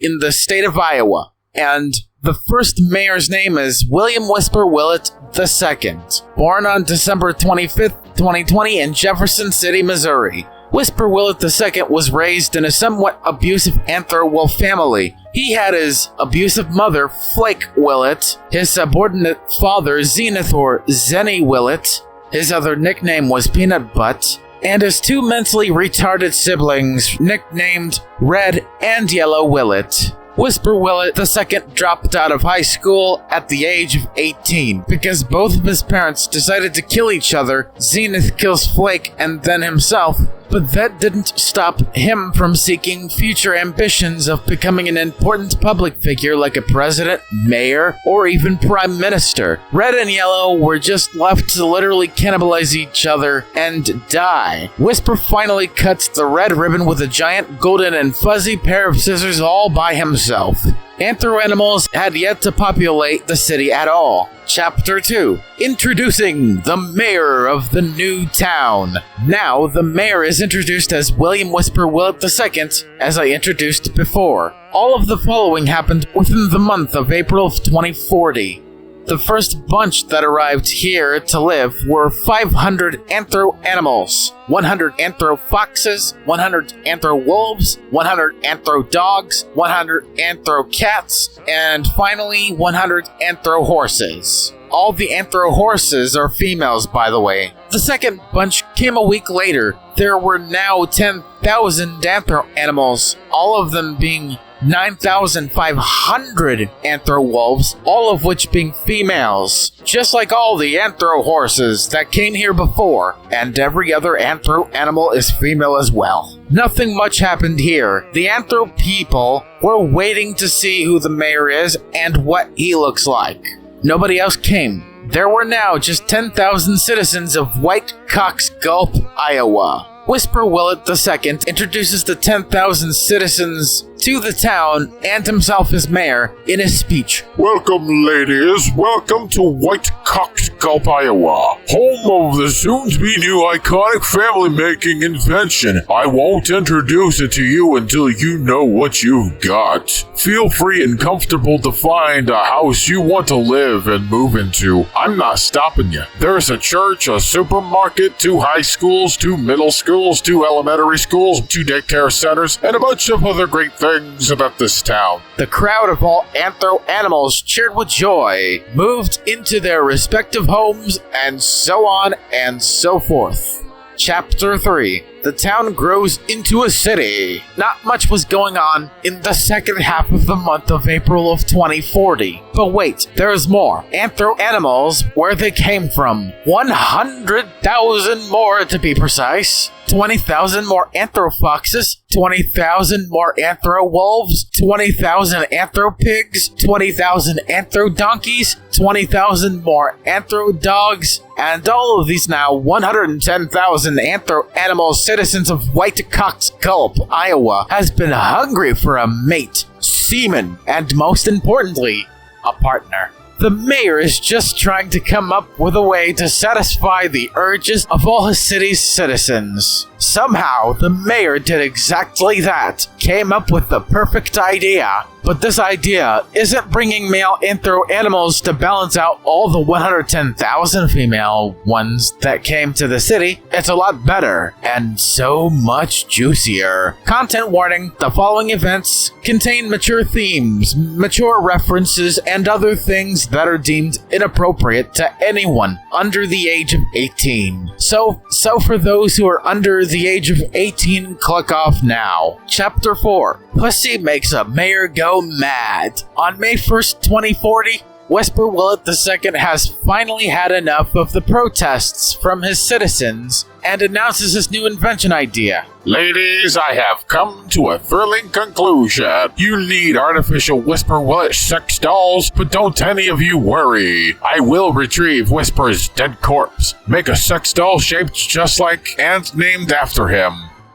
in the state of Iowa, and the first mayor's name is William Whisper Whillet II, born on December 25th, 2020 in Jefferson City, Missouri. Whisper Whillet II was raised in a somewhat abusive anthro wolf family. He had his abusive mother, Flake Whillet, his subordinate father, Zenith or Zenny Whillet, his other nickname was Peanut Butt, and his 2 mentally retarded siblings, nicknamed Red and Yellow Whillet. Whisper Whillet II dropped out of high school at the age of 18 because both of his parents decided to kill each other. Zenith kills Flake and then himself, but that didn't stop him from seeking future ambitions of becoming an important public figure like a president, mayor, or even prime minister. Red and Yellow were just left to literally cannibalize each other and die. Whisper finally cuts the red ribbon with a giant golden and fuzzy pair of scissors all by himself. Anthro animals had yet to populate the city at all. Chapter 2. Introducing the mayor of the new town. Now, the mayor is introduced as William Whisper Whillet II, as I introduced before. All of the following happened within the month of April of 2040. The first bunch that arrived here to live were 500 anthro animals, 100 anthro foxes, 100 anthro wolves, 100 anthro dogs, 100 anthro cats, and finally 100 anthro horses. All the anthro horses are females, by the way. The second bunch came a week later. There were now 10,000 anthro animals, all of them being 9,500 anthro wolves, all of which being females, just like all the anthro horses that came here before, and every other anthro animal is female as well. Nothing much happened here. The anthro people were waiting to see who the mayor is and what he looks like. Nobody else came. There were now just 10,000 citizens of White Cox Gulp, Iowa. Whisper Whillet II introduces the 10,000 citizens to the town and himself as mayor in his speech. Welcome, ladies. Welcome to White Cox Gulp, Iowa, home of the soon-to-be new iconic family-making invention. I won't introduce it to you until you know what you've got. Feel free and comfortable to find a house you want to live and move into. I'm not stopping you. There's a church, a supermarket, 2 high schools, 2 middle schools, 2 elementary schools, 2 daycare centers, and a bunch of other great things about this town. The crowd of all anthro animals cheered with joy, moved into their respective homes, and so on and so forth. Chapter 3. The town grows into a city. Not much was going on in the second half of the month of April of 2040. But wait, there's more. Anthro animals, where they came from. 100,000 more to be precise. 20,000 more anthro foxes, 20,000 more anthro wolves, 20,000 anthro pigs, 20,000 anthro donkeys, 20,000 more anthro dogs, and all of these now 110,000 anthro animal citizens of White Cox Gulp, Iowa, has been hungry for a mate, semen, and most importantly, a partner. The mayor is just trying to come up with a way to satisfy the urges of all his city's citizens. Somehow, the mayor did exactly that, came up with the perfect idea. But this idea isn't bringing male anthro animals to balance out all the 110,000 female ones that came to the city. It's a lot better, and so much juicier. Content warning, the following events contain mature themes, mature references, and other things that are deemed inappropriate to anyone under the age of 18. So for those who are under the age of 18, click off now. Chapter 4. Pussy makes a mayor go mad. On May 1st, 2040, Whisper Whillet II has finally had enough of the protests from his citizens and announces his new invention idea. Ladies, I have come to a thrilling conclusion. You need artificial Whisper Whillet sex dolls, but don't any of you worry. I will retrieve Whisper's dead corpse, make a sex doll shaped just like and named after him.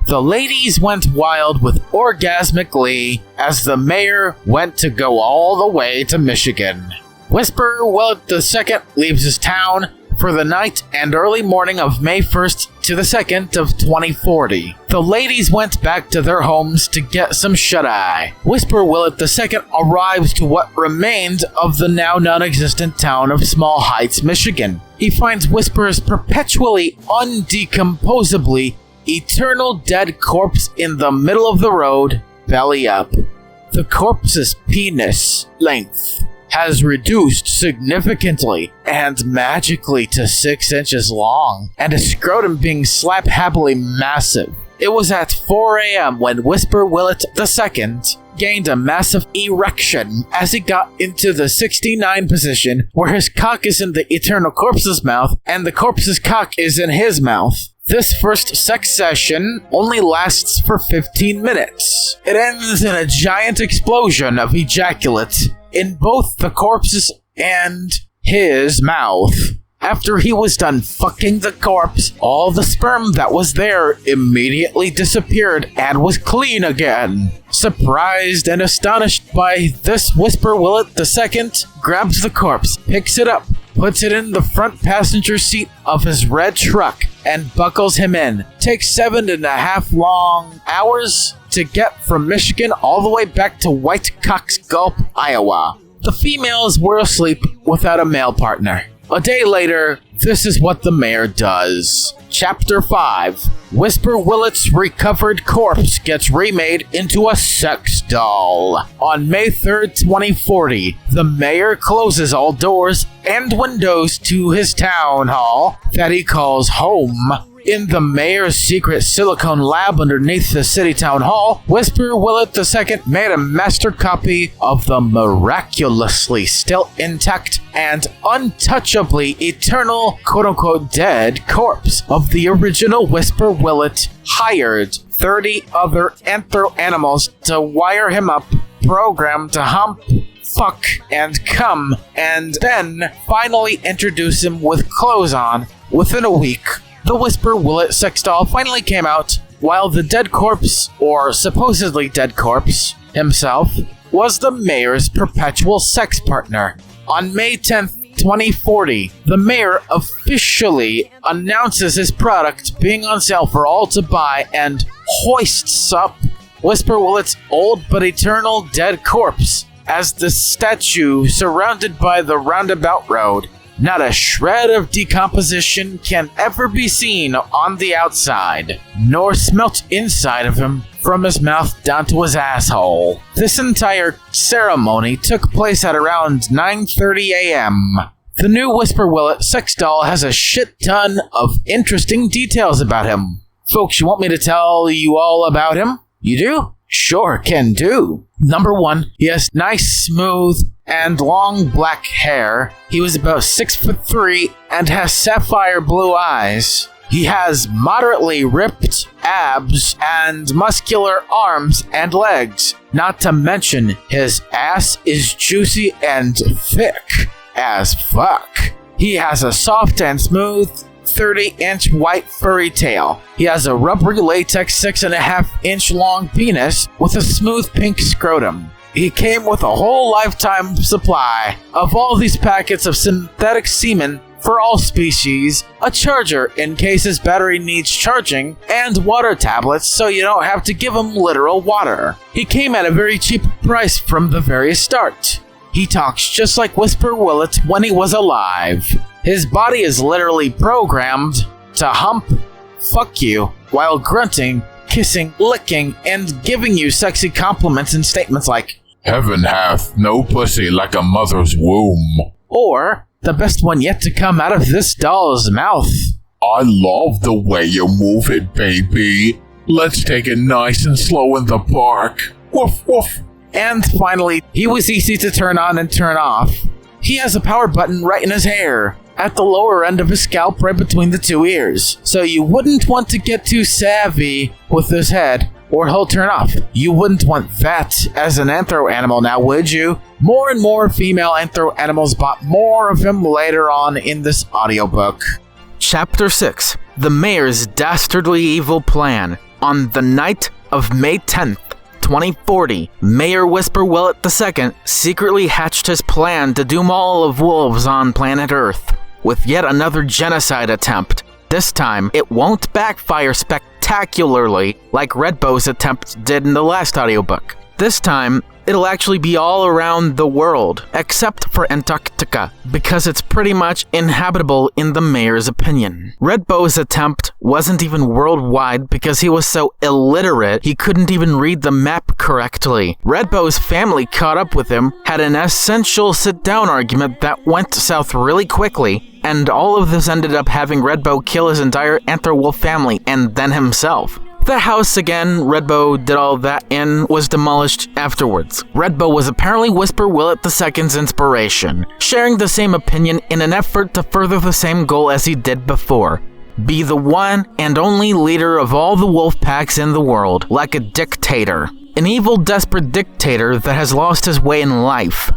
The ladies went wild with orgasmic glee as the mayor went to go all the way to Michigan. Whisper Whillet II leaves his town for the night and early morning of May 1st to the 2nd of 2040. The ladies went back to their homes to get some shut-eye. Whisper Whillet II arrives to what remained of the now non-existent town of Small Heights, Michigan. He finds Whisper's perpetually undecomposably eternal dead corpse in the middle of the road, belly up. The corpse's penis length has reduced significantly and magically to 6 inches long, and his scrotum being slap-happily massive. It was at 4 a.m. when Whisper Whillet II gained a massive erection as he got into the 69 position where his cock is in the eternal corpse's mouth and the corpse's cock is in his mouth. This first sex session only lasts for 15 minutes. It ends in a giant explosion of ejaculate in both the corpse's and his mouth. After he was done fucking the corpse, all the sperm that was there immediately disappeared and was clean again. Surprised and astonished by this, Whisper Whillet II grabs the corpse, picks it up, puts it in the front passenger seat of his red truck, and buckles him in. Takes 7.5 long hours to get from Michigan all the way back to White Cock's Gulp, Iowa. The females were asleep without a male partner. A day later, this is what the mayor does. Chapter 5. Whisper Whillet's recovered corpse gets remade into a sex doll. On May 3rd, 2040, the mayor closes all doors and windows to his town hall that he calls home. In the mayor's secret silicone lab underneath the city town hall, Whisper Whillet II made a master copy of the miraculously still intact and untouchably eternal quote-unquote dead corpse of the original Whisper Whillet, hired 30 other anthro animals to wire him up, programmed to hump, fuck, and come, and then finally introduce him with clothes on. Within a week, the Whisper Whillet sex doll finally came out, while the dead corpse, or supposedly dead corpse, himself, was the mayor's perpetual sex partner. On May 10th, 2040, the mayor officially announces his product being on sale for all to buy and hoists up Whisper Whillet's old but eternal dead corpse as the statue surrounded by the roundabout road. Not a shred of decomposition can ever be seen on the outside, nor smelt inside of him from his mouth down to his asshole. This entire ceremony took place at around 9:30 a.m. The new Whisper Whillet sex doll has a shit ton of interesting details about him. Folks, you want me to tell you all about him? You do? Sure, can do. Number 1, he has nice, smooth, and long black hair. He was about 6'3" and has sapphire blue eyes. He has moderately ripped abs and muscular arms and legs. Not to mention, his ass is juicy and thick as fuck. He has a soft and smooth 30-inch white furry tail. He has a rubbery latex 6.5-inch long penis with a smooth pink scrotum. he came with a whole lifetime supply of all these packets of synthetic semen for all species, a charger in case his battery needs charging, and water tablets so you don't have to give him literal water. He came at a very cheap price from the very start. He talks just like Whisper Whillet when he was alive. His body is literally programmed to hump, fuck you, while grunting, kissing, licking, and giving you sexy compliments and statements like, Heaven hath no pussy like a mother's womb. or, the best one yet to come out of this doll's mouth. I love the way you move it, baby. Let's take it nice and slow in the park. Woof woof. And finally, he was easy to turn on and turn off. He has a power button right in his hair, at the lower end of his scalp right between the two ears. So you wouldn't want to get too savvy with his head, or he'll turn off. You wouldn't want that as an anthro animal now, would you? More and more female anthro animals bought more of him later on in this audiobook. Chapter 6. The Mayor's Dastardly Evil Plan. On the night of May 10th, 2040, Mayor Whisper Whillet II secretly hatched his plan to doom all of wolves on planet Earth with yet another genocide attempt. This time, it won't backfire spectacularly like Redbow's attempt did in the last audiobook. This time, it'll actually be all around the world, except for Antarctica, because it's pretty much inhabitable in the mayor's opinion. Redbow's attempt wasn't even worldwide because he was so illiterate he couldn't even read the map correctly. Redbow's family caught up with him, had an essential sit-down argument that went south really quickly, and all of this ended up having Redbow kill his entire Anthrowolf family and then himself. The house again Redbow did all that in was demolished afterwards. Redbow was apparently Whisper Whillet II's inspiration, sharing the same opinion in an effort to further the same goal as he did before. Be the one and only leader of all the wolf packs in the world, like a dictator. An evil, desperate dictator that has lost his way in life.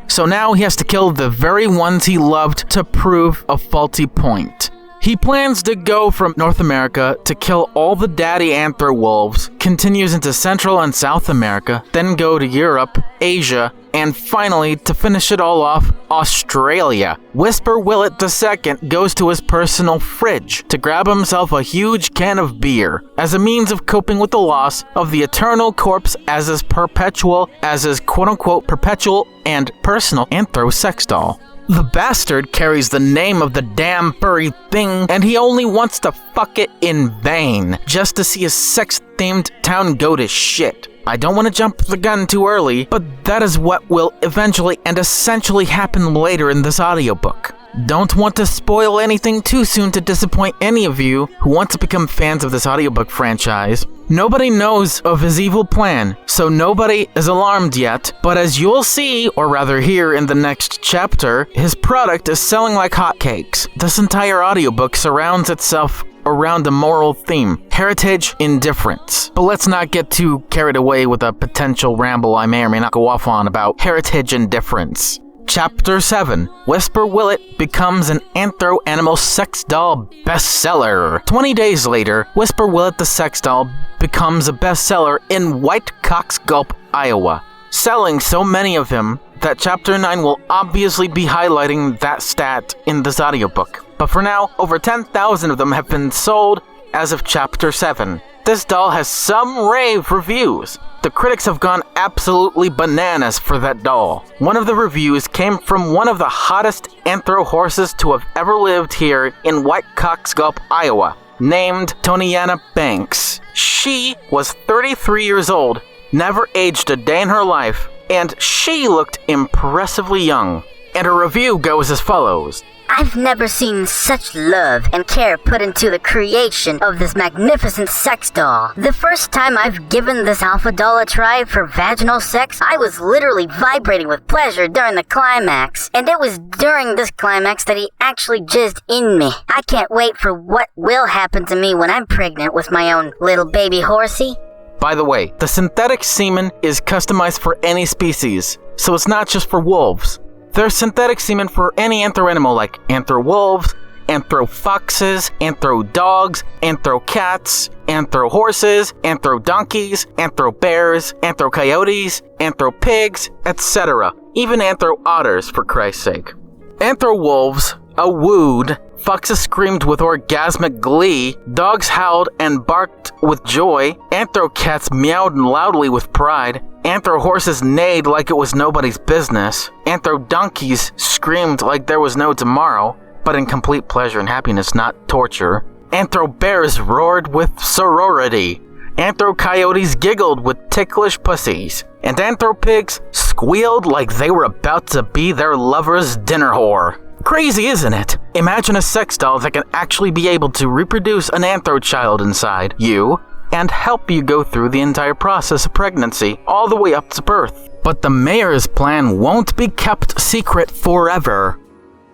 So now he has to kill the very ones he loved to prove a faulty point. He plans to go from North America to kill all the daddy anther wolves, continues into Central and South America, then go to Europe, Asia, and finally, to finish it all off, Australia. Whisper Whillet II goes to his personal fridge to grab himself a huge can of beer as a means of coping with the loss of the eternal corpse as his quote-unquote perpetual and personal anthro sex doll. The bastard carries the name of the damn furry thing, and he only wants to fuck it in vain, just to see his sex-themed town go to shit. I don't want to jump the gun too early, but that is what will eventually and essentially happen later in this audiobook. Don't want to spoil anything too soon to disappoint any of you who want to become fans of this audiobook franchise. Nobody knows of his evil plan, so nobody is alarmed yet, but as you'll see, or rather hear in the next chapter, his product is selling like hotcakes. This entire audiobook surrounds itself around a moral theme, heritage indifference. But let's not get too carried away with a potential ramble I may or may not go off on about heritage indifference. Chapter 7. Whisper Whillet becomes an anthro animal sex doll bestseller. 20 days later, Whisper Whillet the sex doll becomes a bestseller in White Cox Gulp, Iowa, selling so many of him that Chapter 9 will obviously be highlighting that stat in this audiobook. But for now, over 10,000 of them have been sold as of Chapter 7. This doll has some rave reviews. The critics have gone absolutely bananas for that doll. One of the reviews came from one of the hottest anthro horses to have ever lived here in White Cox Gulp, Iowa, named Toniana Banks. She was 33 years old, never aged a day in her life, and she looked impressively young. And her review goes as follows. I've never seen such love and care put into the creation of this magnificent sex doll. The first time I've given this alpha doll a try for vaginal sex, I was literally vibrating with pleasure during the climax. And it was during this climax that he actually jizzed in me. I can't wait for what will happen to me when I'm pregnant with my own little baby horsey. By the way, the synthetic semen is customized for any species, so it's not just for wolves. There's synthetic semen for any anthro animal like anther wolves, anthro foxes, anthro dogs, anthro cats, anthro horses, anthro donkeys, anthro bears, anthro coyotes, anthro pigs, etc. Even anthro otters, for Christ's sake. Anthro wolves awooed, foxes screamed with orgasmic glee, dogs howled and barked with joy, anthro cats meowed loudly with pride, anthro horses neighed like it was nobody's business, anthro donkeys screamed like there was no tomorrow, but in complete pleasure and happiness, not torture. Anthro bears roared with sorority. Anthro coyotes giggled with ticklish pussies. And anthro pigs squealed like they were about to be their lover's dinner whore. Crazy, isn't it? Imagine a sex doll that can actually be able to reproduce an anthro child inside you and help you go through the entire process of pregnancy all the way up to birth. But the mayor's plan won't be kept secret forever.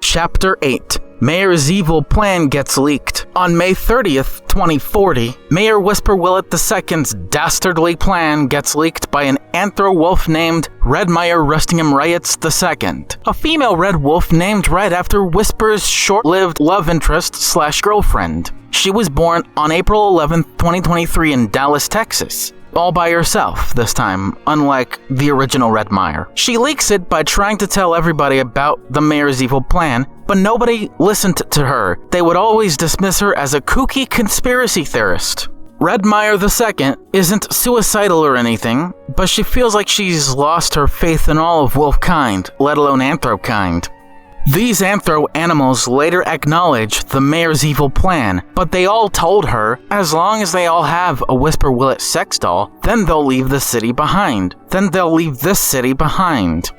Chapter 8. Mayor's evil plan gets leaked. On May 30th, 2040, Mayor Whisper Whillet II's dastardly plan gets leaked by an anthro wolf named Redmire Rustingham Riots II, a female red wolf named right after Whisper's short-lived love interest/girlfriend. She was born on April 11th, 2023 in Dallas, Texas. All by herself this time, unlike the original Redmire. She leaks it by trying to tell everybody about the mayor's evil plan, but nobody listened to her. They would always dismiss her as a kooky conspiracy theorist. Redmire II isn't suicidal or anything, but she feels like she's lost her faith in all of wolf kind, let alone anthro kind. These anthro animals later acknowledged the mayor's evil plan, but they all told her, as long as they all have a Whisper Whillet sex doll, then they'll leave the city behind. Then they'll leave this city behind.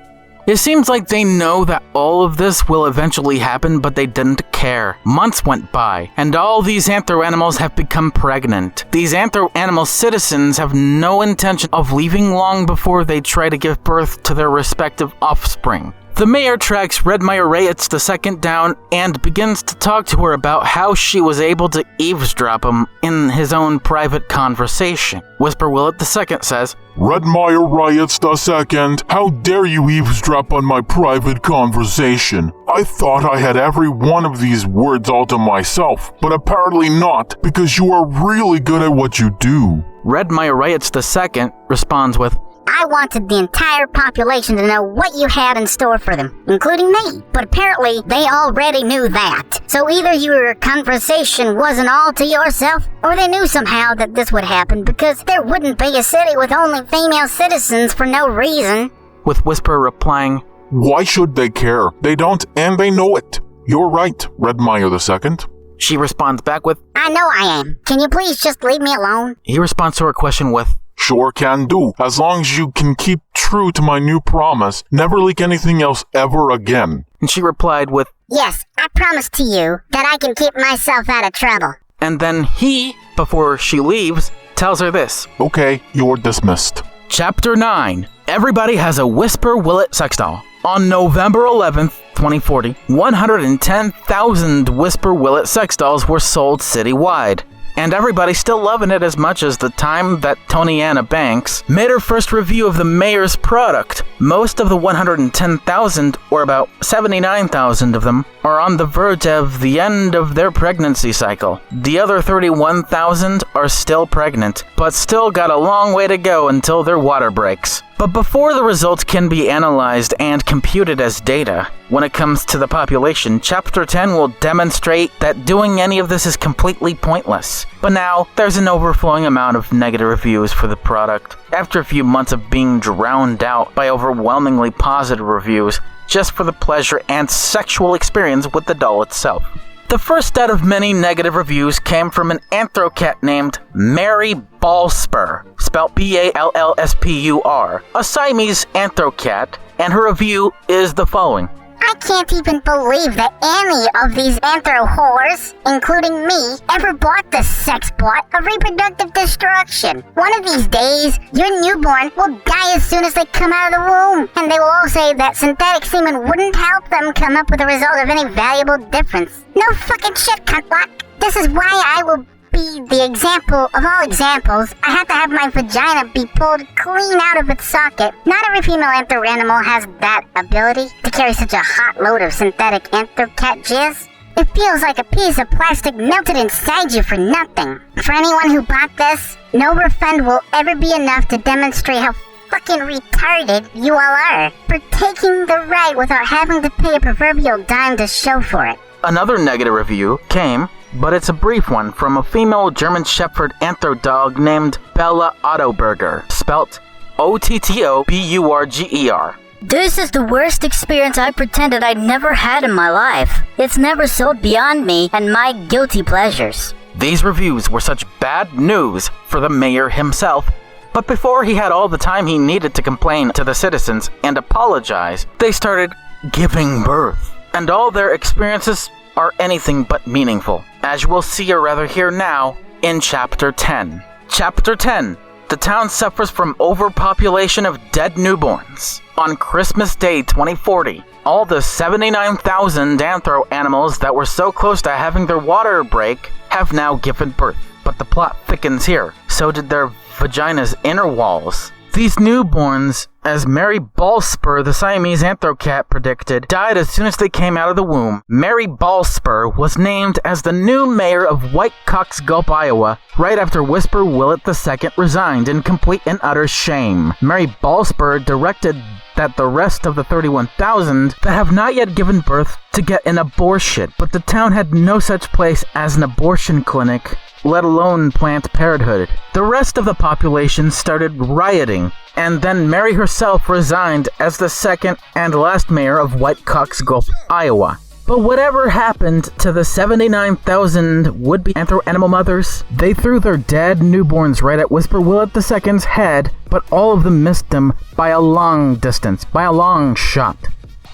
It seems like they know that all of this will eventually happen, but they didn't care. Months went by, and all these anthro animals have become pregnant. These anthro animal citizens have no intention of leaving long before they try to give birth to their respective offspring. The mayor tracks Redmire Riots II down and begins to talk to her about how she was able to eavesdrop him in his own private conversation. Whisper Whillet II says, Redmire Riots II, how dare you eavesdrop on my private conversation? I thought I had every one of these words all to myself, but apparently not, because you are really good at what you do. Redmire Riots II responds with, I wanted the entire population to know what you had in store for them, including me. But apparently, they already knew that. So either your conversation wasn't all to yourself, or they knew somehow that this would happen, because there wouldn't be a city with only female citizens for no reason. With Whisper replying, Why should they care? They don't, and they know it. You're right, Redmire II. She responds back with, I know I am. Can you please just leave me alone? He responds to her question with, Sure can do, as long as you can keep true to my new promise, never leak anything else ever again. And she replied with, Yes, I promise to you that I can keep myself out of trouble. And then he, before she leaves, tells her this. Okay, you're dismissed. Chapter 9. Everybody has a Whisper Whillet sex doll. On November 11th, 2040, 110,000 Whisper Whillet sex dolls were sold citywide. And everybody's still loving it as much as the time that Tony Anna Banks made her first review of the mayor's product. Most of the 110,000, or about 79,000 of them, are on the verge of the end of their pregnancy cycle. The other 31,000 are still pregnant, but still got a long way to go until their water breaks. But before the results can be analyzed and computed as data, when it comes to the population, Chapter 10 will demonstrate that doing any of this is completely pointless. But now, there's an overflowing amount of negative reviews for the product. After a few months of being drowned out by overwhelmingly positive reviews, just for the pleasure and sexual experience with the doll itself. The first out of many negative reviews came from an anthro cat named Mary Ballspur, spelled Ballspur, a Siamese anthro cat, and her review is the following. I can't even believe that any of these anthro whores, including me, ever bought this sex bot of reproductive destruction. One of these days, your newborn will die as soon as they come out of the womb, and they will all say that synthetic semen wouldn't help them come up with a result of any valuable difference. No fucking shit, cuntlock. This is why I will be the example of all examples. I have to have my vagina be pulled clean out of its socket. Not every female anthro animal has that ability to carry such a hot load of synthetic anthro cat jizz. It feels like a piece of plastic melted inside you for nothing. For anyone who bought this, no refund will ever be enough to demonstrate how fucking retarded you all are for taking the ride without having to pay a proverbial dime to show for it. Another negative review came, but it's a brief one, from a female German Shepherd Anthro dog named Bella Ottoburger, spelt Ottoburger. This is the worst experience I pretended I'd never had in my life. It's never sold beyond me and my guilty pleasures. These reviews were such bad news for the mayor himself, but before he had all the time he needed to complain to the citizens and apologize, they started giving birth. And all their experiences are anything but meaningful, as you will see or rather hear now in Chapter 10. Chapter 10. The town suffers from overpopulation of dead newborns. On Christmas Day 2040, all the 79,000 anthro animals that were so close to having their water break have now given birth. But the plot thickens here. So did their vagina's inner walls. These newborns, as Mary Ballspur, the Siamese anthrocat, predicted, died as soon as they came out of the womb. Mary Ballspur was named as the new mayor of White Cox Gulp, Iowa, right after Whisper Whillet II resigned in complete and utter shame. Mary Ballspur directed that the rest of the 31,000 that have not yet given birth to get an abortion, but the town had no such place as an abortion clinic, let alone Planned Parenthood. The rest of the population started rioting, and then Mary herself resigned as the second and last mayor of White Cox Gulp, Iowa. But whatever happened to the 79,000 would-be anthro-animal mothers? They threw their dead newborns right at Whisper Whillet II's head, but all of them missed him by a long distance, by a long shot.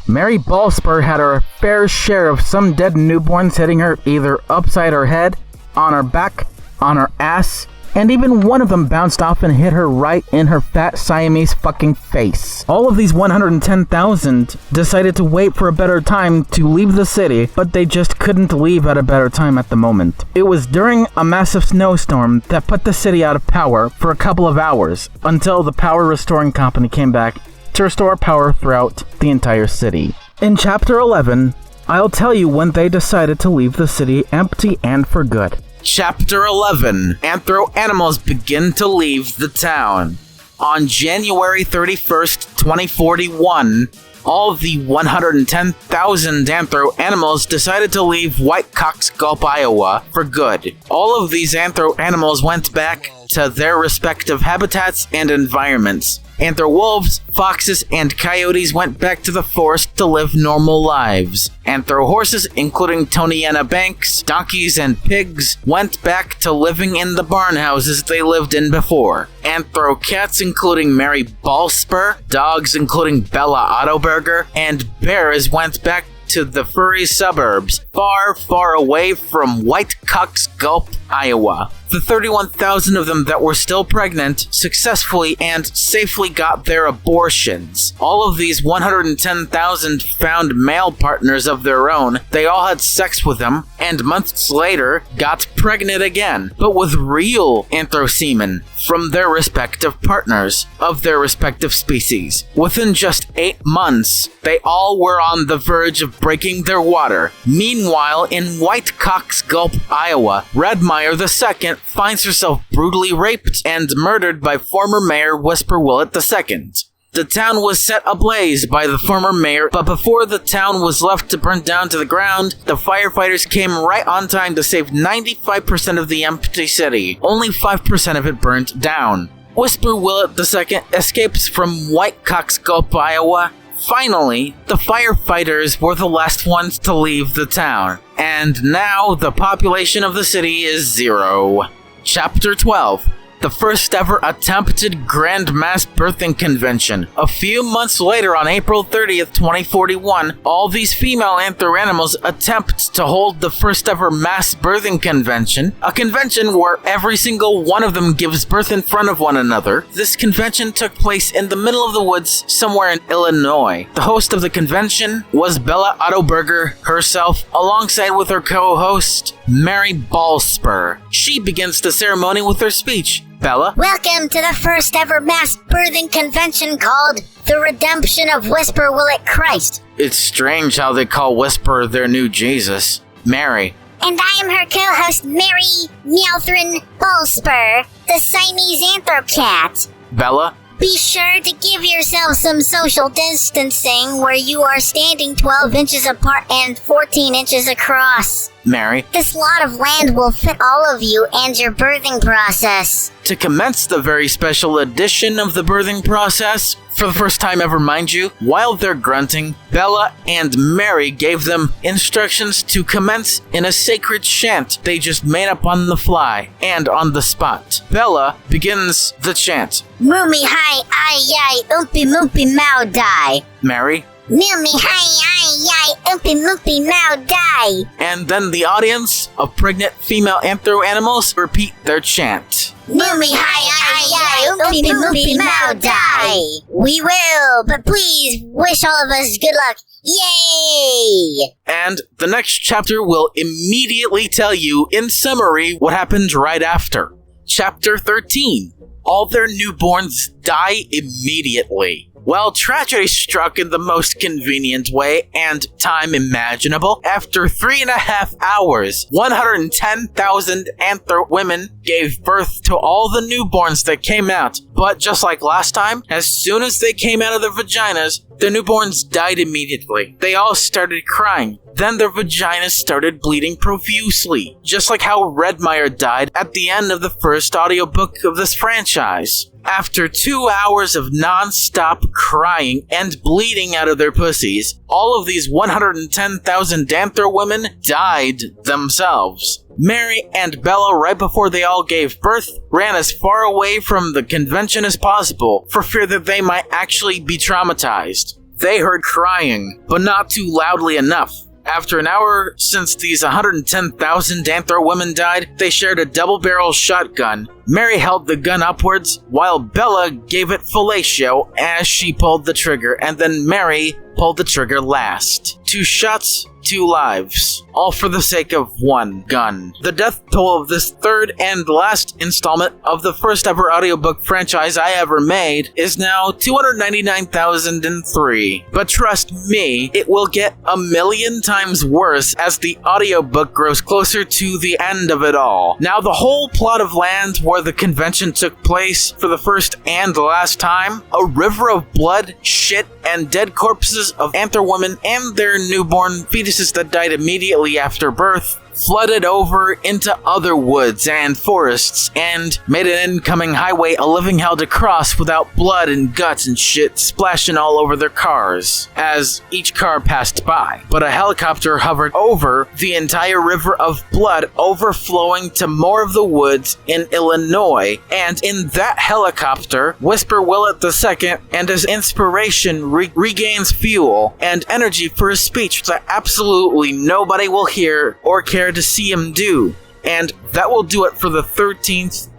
Mary Ballspur had her fair share of some dead newborns hitting her either upside her head, on her back, on her ass, and even one of them bounced off and hit her right in her fat Siamese fucking face. All of these 110,000 decided to wait for a better time to leave the city, but they just couldn't leave at a better time at the moment. It was during a massive snowstorm that put the city out of power for a couple of hours, until the power restoring company came back to restore power throughout the entire city. In Chapter 11, I'll tell you when they decided to leave the city empty and for good. Chapter 11. Anthro animals begin to leave the town. On January 31st, 2041, all of the 110,000 anthro animals decided to leave White Cox Gulp, Iowa for good. All of these anthro animals went back to their respective habitats and environments. Anthro wolves, foxes, and coyotes went back to the forest to live normal lives. Anthro horses, including Toniana Banks, donkeys, and pigs, went back to living in the barn houses they lived in before. Anthro cats, including Mary Ballspur, dogs, including Bella Ottoburger, and bears went back to the furry suburbs, far, far away from White Cox Gulp, Iowa. The 31,000 of them that were still pregnant successfully and safely got their abortions. All of these 110,000 found male partners of their own. They all had sex with them, and months later got pregnant again, but with real anthro semen from their respective partners of their respective species. Within just 8 months, they all were on the verge of breaking their water. Meanwhile, in White Cox Gulp, Iowa, Redmeyer II finds herself brutally raped and murdered by former mayor Whisper Whillet II. The town was set ablaze by the former mayor, but before the town was left to burn down to the ground, the firefighters came right on time to save 95% of the empty city. Only 5% of it burnt down. Whisper Whillet II escapes from White Cox Gulp, Iowa. Finally, the firefighters were the last ones to leave the town, and now the population of the city is 0. Chapter 12. The first ever attempted Grand Mass Birthing Convention. A few months later, on April 30th, 2041, all these female anthro animals attempt to hold the first ever Mass Birthing Convention, a convention where every single one of them gives birth in front of one another. This convention took place in the middle of the woods somewhere in Illinois. The host of the convention was Bella Ottoburger herself, alongside with her co-host, Mary Ballspur. She begins the ceremony with her speech. Bella? Welcome to the first ever mass birthing convention called The Redemption of Whisper Whillet Christ. It's strange how they call Whisper their new Jesus. Mary. And I am her co-host, Mary Meowthrin Bullspur, the Siamese Anthrocat. Bella. Be sure to give yourself some social distancing where you are standing 12 inches apart and 14 inches across. Mary. This lot of land will fit all of you and your birthing process. To commence the very special edition of the birthing process, for the first time ever, mind you, while they're grunting, Bella and Mary gave them instructions to commence in a sacred chant they just made up on the fly and on the spot. Bella begins the chant. Moomy hi ai yai oompy moompy mau die. Mary. Moomy hi ai yai oompy moompy mau die. And then the audience of pregnant female anthro animals repeat their chant. Moomy hi ai yai oompy moompy mau die. We will, but please wish all of us good luck. Yay! And the next chapter will immediately tell you, in summary, what happened right after. Chapter 13. All their newborns die immediately. Well, tragedy struck in the most convenient way and time imaginable. After 3.5 hours, 110,000 anther women gave birth to all the newborns that came out. But just like last time, as soon as they came out of their vaginas, the newborns died immediately. They all started crying. Then their vaginas started bleeding profusely, just like how Redmire died at the end of the first audiobook of this franchise. After 2 hours of non-stop crying and bleeding out of their pussies, all of these 110,000 Danther women died themselves. Mary and Bella, right before they all gave birth, ran as far away from the convention as possible for fear that they might actually be traumatized. They heard crying, but not too loudly enough. After an hour since these 110,000 Danther women died, they shared a double-barrel shotgun. Mary held the gun upwards, while Bella gave it fellatio as she pulled the trigger, and then Mary pulled the trigger last. 2 shots, 2 lives, all for the sake of 1 gun. The death toll of this third and last installment of the first ever audiobook franchise I ever made is now 299,003. But trust me, it will get a million times worse as the audiobook grows closer to the end of it all. Now, the whole plot of land where the convention took place for the first and last time, a river of blood, shit, and dead corpses of anther women and their newborn fetuses that died immediately after birth, flooded over into other woods and forests and made an incoming highway a living hell to cross without blood and guts and shit splashing all over their cars as each car passed by. But a helicopter hovered over the entire river of blood, overflowing to more of the woods in Illinois, and in that helicopter, Whisper Whillet II and his inspiration regains fuel and energy for his speech that absolutely nobody will hear or care to see him do. And that will do it for the 13th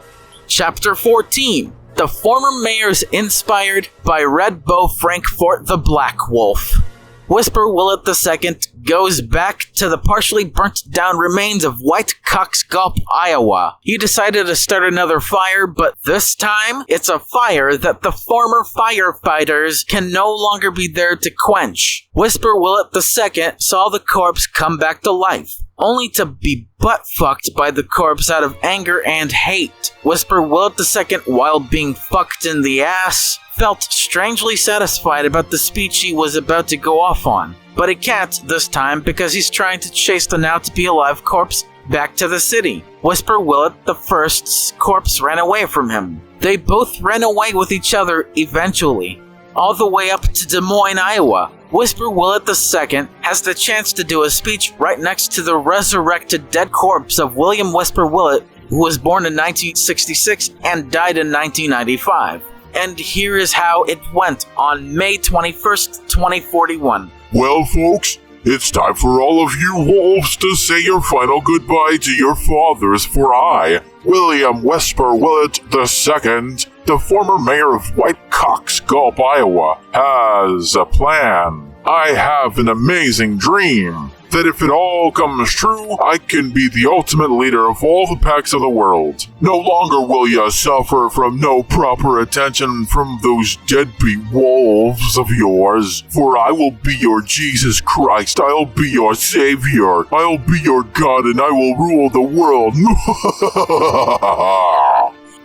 chapter 14. The former mayor's inspired by Red Bow Frankfort the Black Wolf. Whisper Whillet II goes back to the partially burnt down remains of White Cock's Gulp, Iowa. He decided to start another fire, but this time, it's a fire that the former firefighters can no longer be there to quench. Whisper Whillet II saw the corpse come back to life, only to be butt-fucked by the corpse out of anger and hate. Whisper Whillet II, while being fucked in the ass, felt strangely satisfied about the speech he was about to go off on. But he can't this time because he's trying to chase the now-to-be-alive corpse back to the city. Whisper Whillet I's corpse ran away from him. They both ran away with each other eventually, all the way up to Des Moines, Iowa. Whisper Whillet II has the chance to do a speech right next to the resurrected dead corpse of William Whisper Whillet, who was born in 1966 and died in 1995. And here is how it went on May 21st, 2041. Well, folks, it's time for all of you wolves to say your final goodbye to your fathers, for I, William Whisper Whillet II, the former mayor of White Cock's Gulp, Iowa, has a plan. I have an amazing dream. that if it all comes true, I can be the ultimate leader of all the packs of the world. No longer will you suffer from no proper attention from those deadbeat wolves of yours, for I will be your Jesus Christ. I'll be your Savior. I'll be your God, and I will rule the world.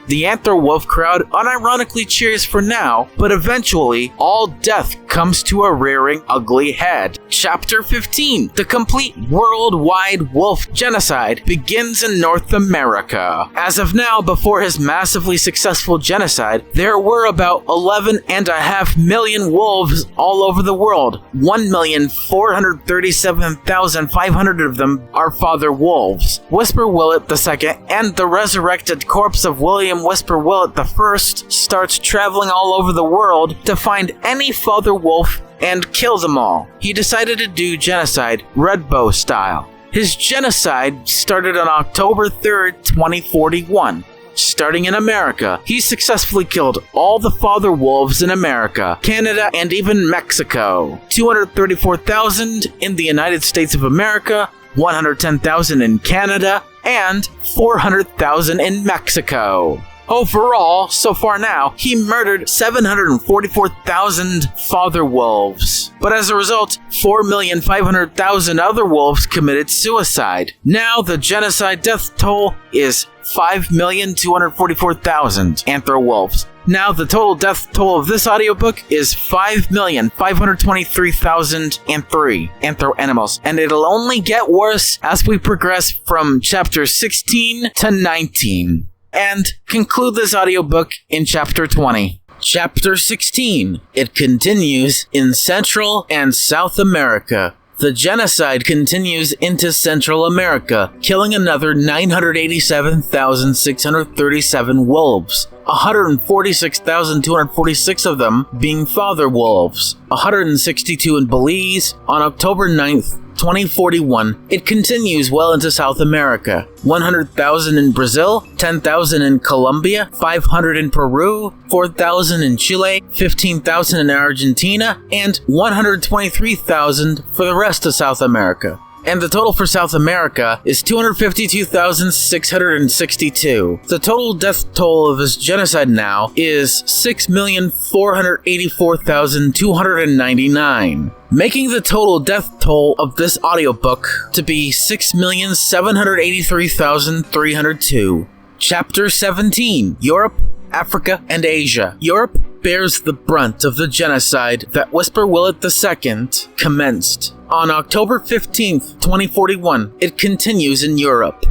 The Anther Wolf crowd unironically cheers for now, but eventually, all death comes to a rearing ugly head. Chapter 15, the complete worldwide wolf genocide begins in North America. As of now, before his massively successful genocide, there were about 11.5 million wolves all over the world. 1,437,500 of them are father wolves. Whisper Whillet II and the resurrected corpse of William Whisper Whillet I starts traveling all over the world to find any father wolf and kill them all. He decided to do genocide Red Bow style. His genocide started on October 3rd, 2041. Starting in America, he successfully killed all the father wolves in America, Canada, and even Mexico. 234,000 in the United States of America, 110,000 in Canada, and 400,000 in Mexico. Overall, so far now, he murdered 744,000 father wolves. But as a result, 4,500,000 other wolves committed suicide. Now the genocide death toll is 5,244,000 anthro wolves. Now the total death toll of this audiobook is 5,523,003 anthro animals, and it'll only get worse as we progress from chapter 16 to 19. And conclude this audiobook in chapter 20. Chapter 16. It continues in Central and South America. The genocide continues into Central America, killing another 987,637 wolves. 146,246 of them being father wolves. 162 in Belize. On October 9th, 2041, it continues well into South America. 100,000 in Brazil, 10,000 in Colombia, 500 in Peru, 4,000 in Chile, 15,000 in Argentina, and 123,000 for the rest of South America. And the total for South America is 252,662. The total death toll of this genocide now is 6,484,299, making the total death toll of this audiobook to be 6,783,302. Chapter 17, Europe, Africa, and Asia. Europe bears the brunt of the genocide that Whisper Whillet II commenced. On October 15th, 2041, it continues in Europe.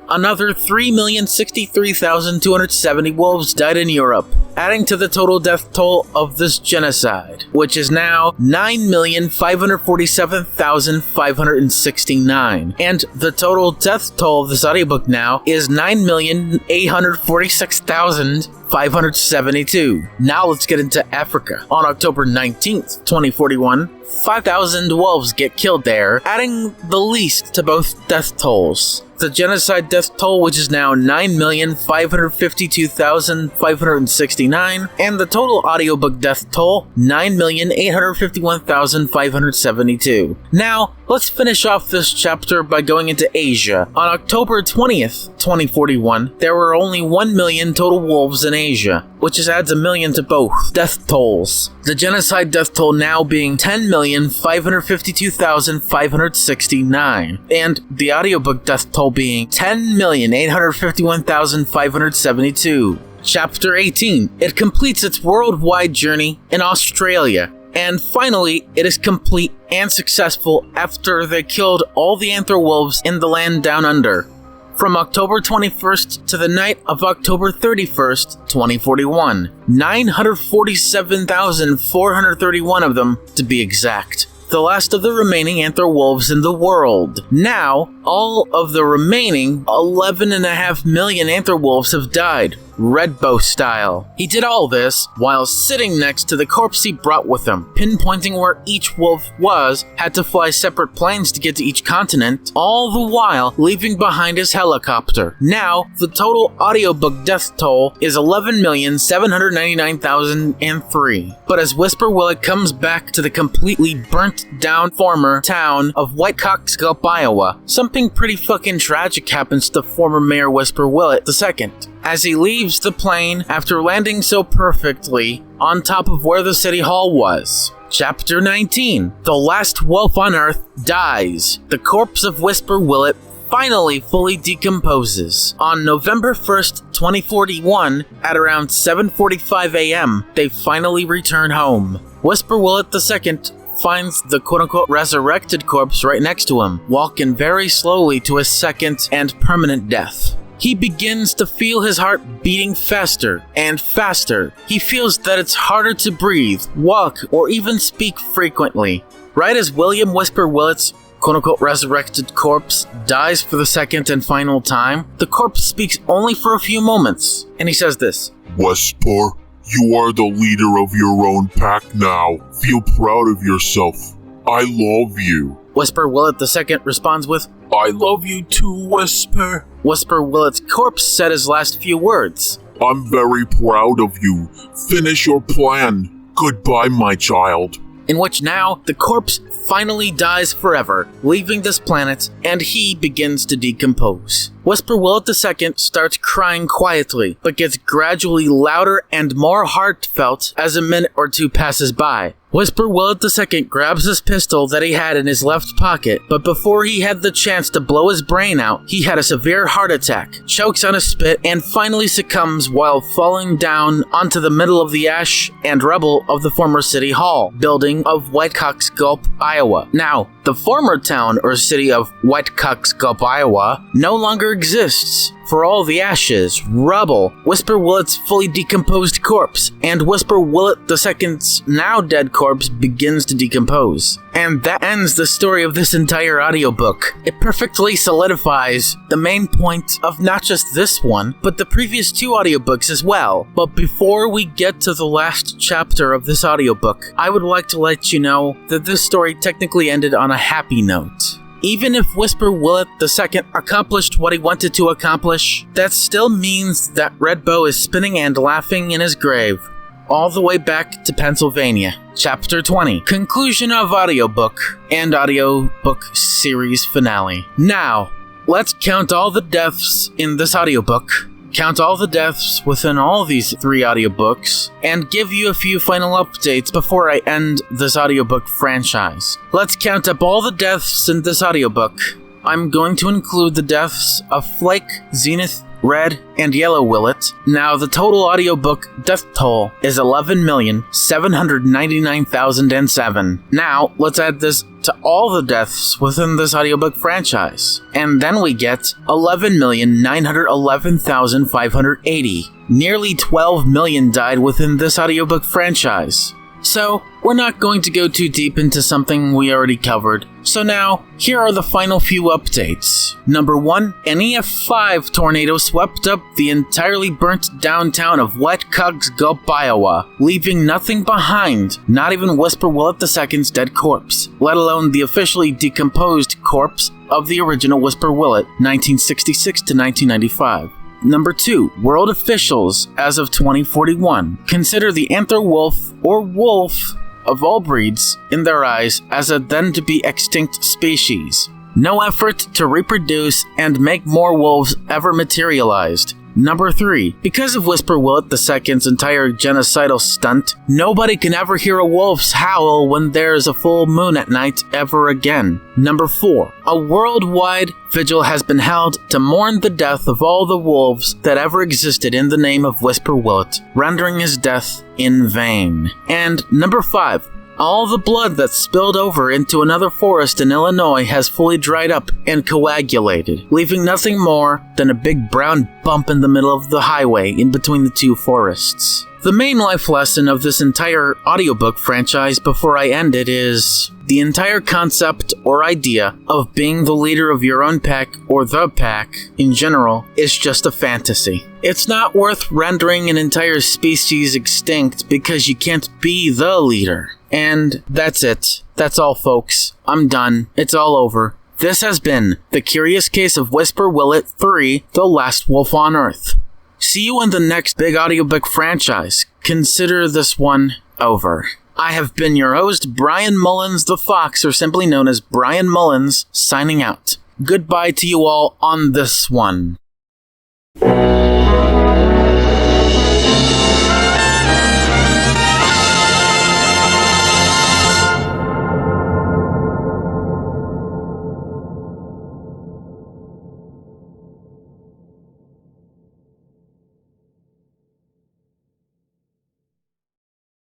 Another 3,063,270 wolves died in Europe, adding to the total death toll of this genocide, which is now 9,547,569. And the total death toll of this audiobook now is 9,846,572. Now let's get into Africa. On October 19th, 2041, 5,000 wolves get killed there, adding the least to both death tolls. The genocide death toll, which is now 9,552,569, and the total audiobook death toll, 9,851,572. Now, let's finish off this chapter by going into Asia. On October 20th, 2041, there were only 1 million total wolves in Asia, which adds 1 million to both death tolls. The genocide death toll now being 10,552,569, and the audiobook death toll being 10,851,572. Chapter 18. It completes its worldwide journey in Australia. And finally, it is complete and successful after they killed all the anther wolves in the land down under. From October 21st to the night of October 31st, 2041. 947,431 of them, to be exact. The last of the remaining anther wolves in the world. Now, all of the remaining 11.5 million antherwolves have died, Redbow style. He did all this while sitting next to the corpse he brought with him, pinpointing where each wolf was, had to fly separate planes to get to each continent, all the while leaving behind his helicopter. Now, the total audiobook death toll is 11,799,003. But as Whisper Whillet comes back to the completely burnt down former town of Whitecock's Gulp, Iowa, something pretty fucking tragic happens to former Mayor Whisper Whillet II. As he leaves the plane after landing so perfectly on top of where the city hall was. Chapter 19. The last wolf on Earth dies. The corpse of Whisper Whillet finally fully decomposes. On November 1st, 2041, at around 7:45 a.m., they finally return home. Whisper Whillet II finds the quote-unquote resurrected corpse right next to him, walking very slowly to his second and permanent death. He begins to feel his heart beating faster and faster. He feels that it's harder to breathe, walk, or even speak frequently. Right as William Whisper Willet's quote-unquote resurrected corpse dies for the second and final time, the corpse speaks only for a few moments, and he says this: Whisper, you are the leader of your own pack now. Feel proud of yourself. I love you. Whisper Whillet II responds with, I love you too, Whisper. Whisper Willet's corpse said his last few words. I'm very proud of you. Finish your plan. Goodbye, my child. In which now, the corpse finally dies forever, leaving this planet, and he begins to decompose. Whisper Whillet II starts crying quietly, but gets gradually louder and more heartfelt as a minute or two passes by. Whisper Whillet II grabs his pistol that he had in his left pocket, but before he had the chance to blow his brain out, he had a severe heart attack, chokes on a spit, and finally succumbs while falling down onto the middle of the ash and rubble of the former City Hall building of Whitecock's Gulp, Iowa. Now, the former town or city of Whitecock's Gulp, Iowa no longer exists. For all the ashes, rubble, Whisper Whillet's fully decomposed corpse, and Whisper Whillet II's now dead corpse begins to decompose. And that ends the story of this entire audiobook. It perfectly solidifies the main point of not just this one, but the previous two audiobooks as well. But before we get to the last chapter of this audiobook, I would like to let you know that this story technically ended on a happy note. Even if Whisper Whillet II accomplished what he wanted to accomplish, that still means that Redbow is spinning and laughing in his grave, all the way back to Pennsylvania. Chapter 20. Conclusion of audiobook and audiobook series finale. Now, let's count all the deaths in this audiobook, count all the deaths within all these three audiobooks, and give you a few final updates before I end this audiobook franchise. Let's count up all the deaths in this audiobook. I'm going to include the deaths of Flake, Zenith, Red, and Yellow Whillet. Now, the total audiobook death toll is 11,799,007. Now, let's add this to all the deaths within this audiobook franchise. And then we get 11,911,580. Nearly 12 million died within this audiobook franchise. So, we're not going to go too deep into something we already covered. So now, here are the final few updates. Number 1, an EF5 tornado swept up the entirely burnt downtown of Whitecock's Gulp, Iowa, leaving nothing behind, not even Whisper Whillet II's dead corpse, let alone the officially decomposed corpse of the original Whisper Whillet, 1966 to 1995. Number 2, world officials, as of 2041, consider the anther wolf or wolf of all breeds, in their eyes, as a then-to-be-extinct species. No effort to reproduce and make more wolves ever materialized. Number 3, because of Whisper Whillet II's entire genocidal stunt, nobody can ever hear a wolf's howl when there is a full moon at night ever again. Number 4, a worldwide vigil has been held to mourn the death of all the wolves that ever existed in the name of Whisper Whillet, rendering his death in vain. And number 5, all the blood that spilled over into another forest in Illinois has fully dried up and coagulated, leaving nothing more than a big brown bump in the middle of the highway in between the two forests. The main life lesson of this entire audiobook franchise before I end it is the entire concept or idea of being the leader of your own pack or the pack in general is just a fantasy. It's not worth rendering an entire species extinct because you can't be the leader. And that's it. That's all, folks. I'm done. It's all over. This has been The Curious Case of Whisper Whillet 3, The Last Wolf on Earth. See you in the next big audiobook franchise. Consider this one over. I have been your host, Brian Mullins the Fox, or simply known as Brian Mullins, signing out. Goodbye to you all on this one.